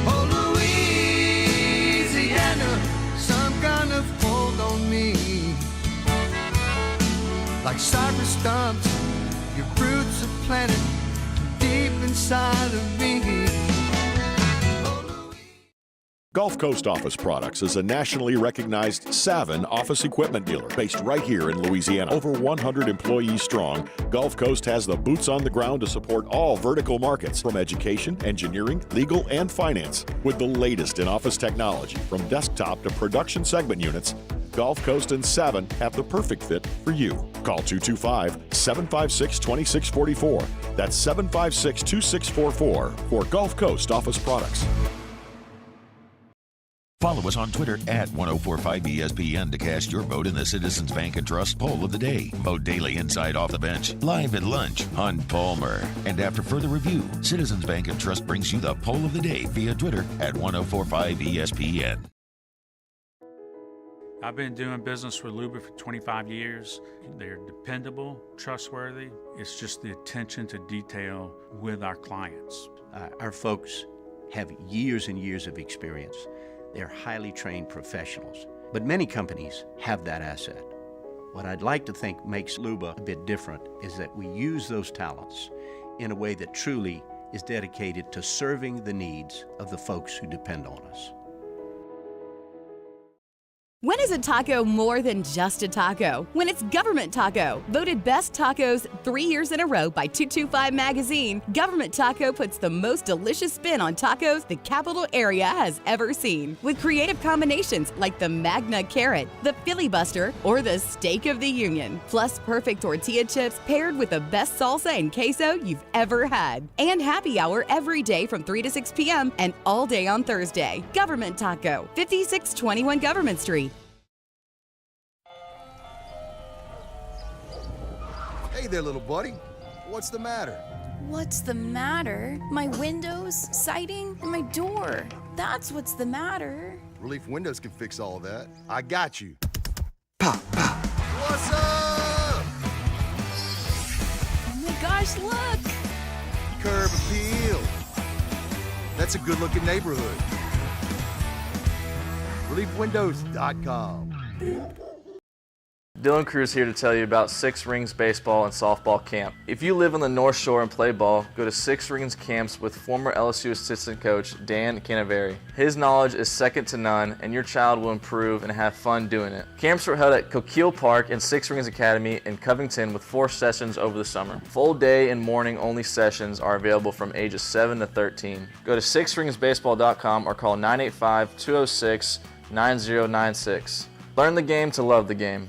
Oh, Louisiana, some kind of hold on me. Like cypress stumps, your roots are planted deep inside of me. Gulf Coast Office Products is a nationally recognized Savin office equipment dealer based right here in Louisiana. Over 100 employees strong, Gulf Coast has the boots on the ground to support all vertical markets, from education, engineering, legal, and finance. With the latest in office technology, from desktop to production segment units, Gulf Coast and Savin have the perfect fit for you. Call 225-756-2644. That's 756-2644 for Gulf Coast office products. Follow us on Twitter at 1045ESPN to cast your vote in the Citizens Bank and Trust Poll of the Day. Vote daily inside Off the Bench, live at lunch, Hunt Palmer. And after further review, Citizens Bank and Trust brings you the Poll of the Day via Twitter at 1045ESPN. I've been doing business with Luba for 25 years. They're dependable, trustworthy. It's just the attention to detail with our clients. Our folks have years and years of experience. They're highly trained professionals, but many companies have that asset. What I'd like to think makes Luba a bit different is that we use those talents in a way that truly is dedicated to serving the needs of the folks who depend on us. When is a taco more than just a taco? When it's Government Taco. Voted best tacos 3 years in a row by 225 Magazine, Government Taco puts the most delicious spin on tacos the capital area has ever seen. With creative combinations like the Magna Carrot, the Filibuster, or the Steak of the Union. Plus perfect tortilla chips paired with the best salsa and queso you've ever had. And happy hour every day from 3 to 6 p.m. and all day on Thursday. Government Taco, 5621 Government Street. Hey there, little buddy. What's the matter? What's the matter? My windows, siding, and my door. That's what's the matter. Relief Windows can fix all of that. I got you. Pop, pop. What's up? Oh my gosh, look! Curb appeal. That's a good-looking neighborhood. ReliefWindows.com. Dylan Cruz here to tell you about Six Rings Baseball and Softball Camp. If you live on the North Shore and play ball, go to Six Rings Camps with former LSU assistant coach Dan Canaveri. His knowledge is second to none, and your child will improve and have fun doing it. Camps were held at Coquille Park and Six Rings Academy in Covington with 4 sessions over the summer. Full day and morning only sessions are available from ages 7 to 13. Go to sixringsbaseball.com or call 985-206-9096. Learn the game to love the game.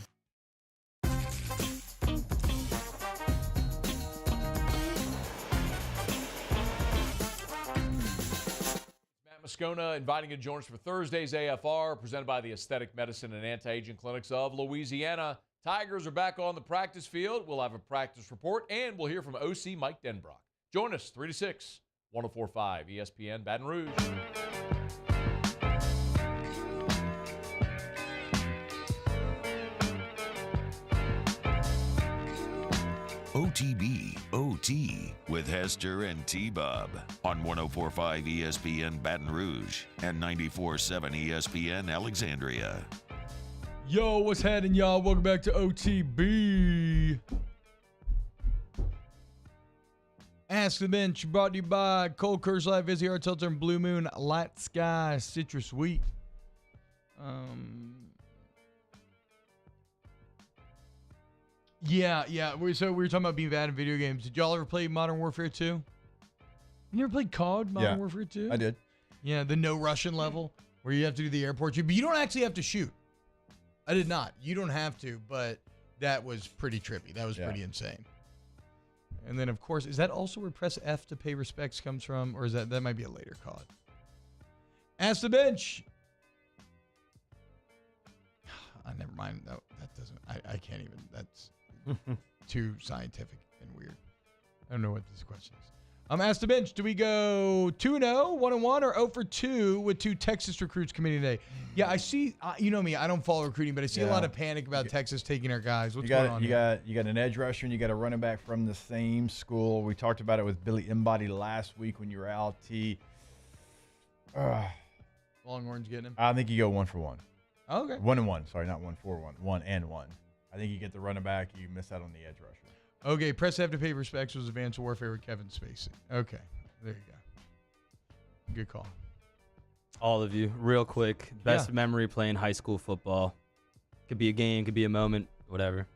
Moscona inviting you to join us for Thursday's AFR, presented by the Aesthetic Medicine and Anti-Aging Clinics of Louisiana. Tigers are back on the practice field. We'll have a practice report, and we'll hear from OC Mike Denbrock. Join us 3 to 6, 104.5 ESPN Baton Rouge. OTB OT with Hester and T-Bob on 104.5 ESPN Baton Rouge and 94.7 ESPN Alexandria. Yo, what's happening, y'all? Welcome back to OTB. Ask the Bench, brought to you by Cold Curse Life, Vizzy Arts Hilton, and Blue Moon Light Sky Citrus Wheat. Yeah. So we were talking about being bad in video games. Did y'all ever play Modern Warfare 2? You ever played COD, Modern Warfare 2? I did. Yeah, the no Russian level where you have to do the airport shoot, but you don't actually have to shoot. I did not. You don't have to, but that was pretty trippy. That was pretty insane. And then, of course, is that also where press F to pay respects comes from, or is that might be a later COD? Ask the Bench. Never mind. No, that doesn't. I can't even. That's too scientific and weird. I don't know what this question is. Ask the Bench. Do we go 2-0, 1-1, or 0-2 with 2 Texas recruits committing today? Yeah, I see. You know me. I don't follow recruiting, but I see a lot of panic about Texas taking our guys. What's going on? You got an edge rusher and you got a running back from the same school. We talked about it with Billy Embody last week when you were out. Longhorns getting him. I think you go 1 for 1. Okay. 1-1. Sorry, not 1 for 1. 1 and 1. I think you get the running back. You miss out on the edge rusher. Okay. Press F to pay respects was Advanced Warfare with Kevin Spacey. Okay. There you go. Good call. All of you, real quick. Best memory playing high school football. Could be a game, could be a moment, whatever.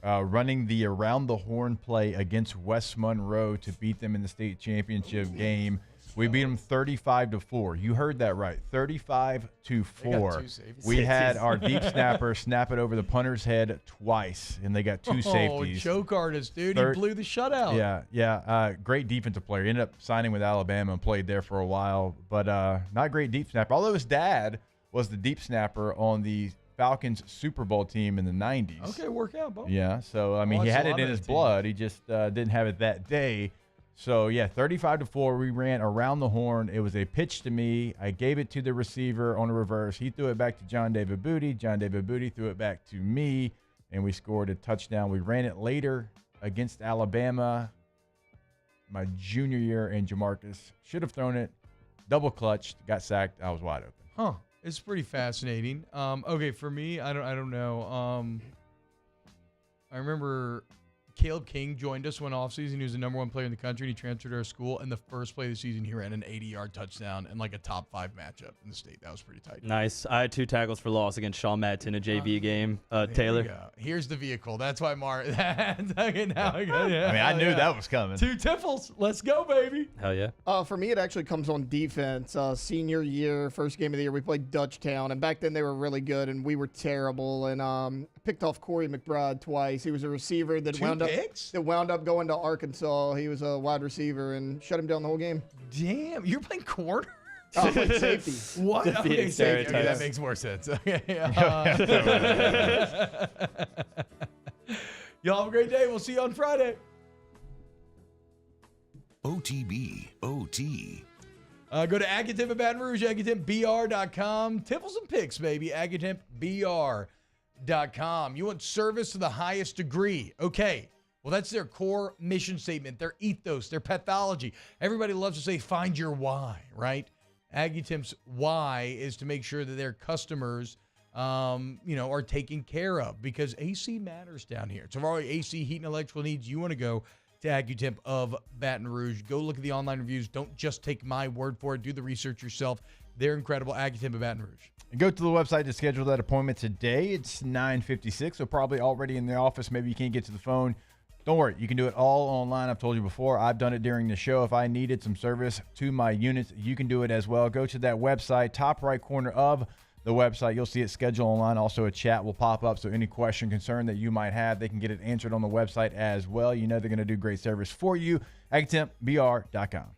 Running the around the horn play against West Monroe to beat them in the state championship game We beat them 35-4. You heard that right, 35-4. We had our deep snapper snap it over the punter's head twice, and they got 2 safeties. Choke artist, dude. He blew the shutout. Yeah. Great defensive player. He ended up signing with Alabama and played there for a while, but not great deep snapper. Although his dad was the deep snapper on the Falcons Super Bowl team in the 90s. Okay, work out, Bo. Yeah, so, I mean, he had it in his blood. He just didn't have it that day. So, yeah, 35-4. We ran around the horn. It was a pitch to me. I gave it to the receiver on a reverse. He threw it back to John David Booty. John David Booty threw it back to me, and we scored a touchdown. We ran it later against Alabama my junior year, and Jamarcus should have thrown it, double clutched, got sacked. I was wide open. Huh. It's pretty fascinating. Okay, for me, I don't know. I remember Caleb King joined us one offseason. He was the #1 player in the country, and he transferred to our school. And the first play of the season, he ran an 80-yard touchdown and like a top 5 matchup in the state. That was pretty tight. Nice. I had 2 tackles for loss against Sean Metz in a JV game. Taylor. Here's the vehicle. That's why okay, now I I knew that was coming. 2 tiffles. Let's go, baby. Hell yeah. For me, it actually comes on defense. Senior year, first game of the year, we played Dutchtown, and back then they were really good, and we were terrible. And picked off Corey McBride twice. He was a receiver that wound up going to Arkansas. He was a wide receiver and shut him down the whole game. Damn, you're playing corner? I played safety. What? Okay, safety. Okay, that makes more sense. Okay. Y'all have a great day. We'll see you on Friday. OTB, OT. Go to Aggitemp at Baton Rouge, AggiTempBR.com. Tiffles and picks, baby. AggiTempBR.com. You want service to the highest degree. Okay. Well, that's their core mission statement, their ethos, their pathology. Everybody loves to say, find your why, right? Aggitemp's why is to make sure that their customers, are taken care of, because AC matters down here. So for all your AC, heat, and electrical needs, you want to go to Aggitemp of Baton Rouge. Go look at the online reviews. Don't just take my word for it. Do the research yourself. They're incredible. Aggitemp of Baton Rouge. And go to the website to schedule that appointment today. It's 9:56, so probably already in the office. Maybe you can't get to the phone. Don't worry. You can do it all online. I've told you before. I've done it during the show. If I needed some service to my units, you can do it as well. Go to that website, top right corner of the website. You'll see it scheduled online. Also, a chat will pop up, so any question, concern that you might have, they can get it answered on the website as well. You know they're going to do great service for you. AggiTempBR.com.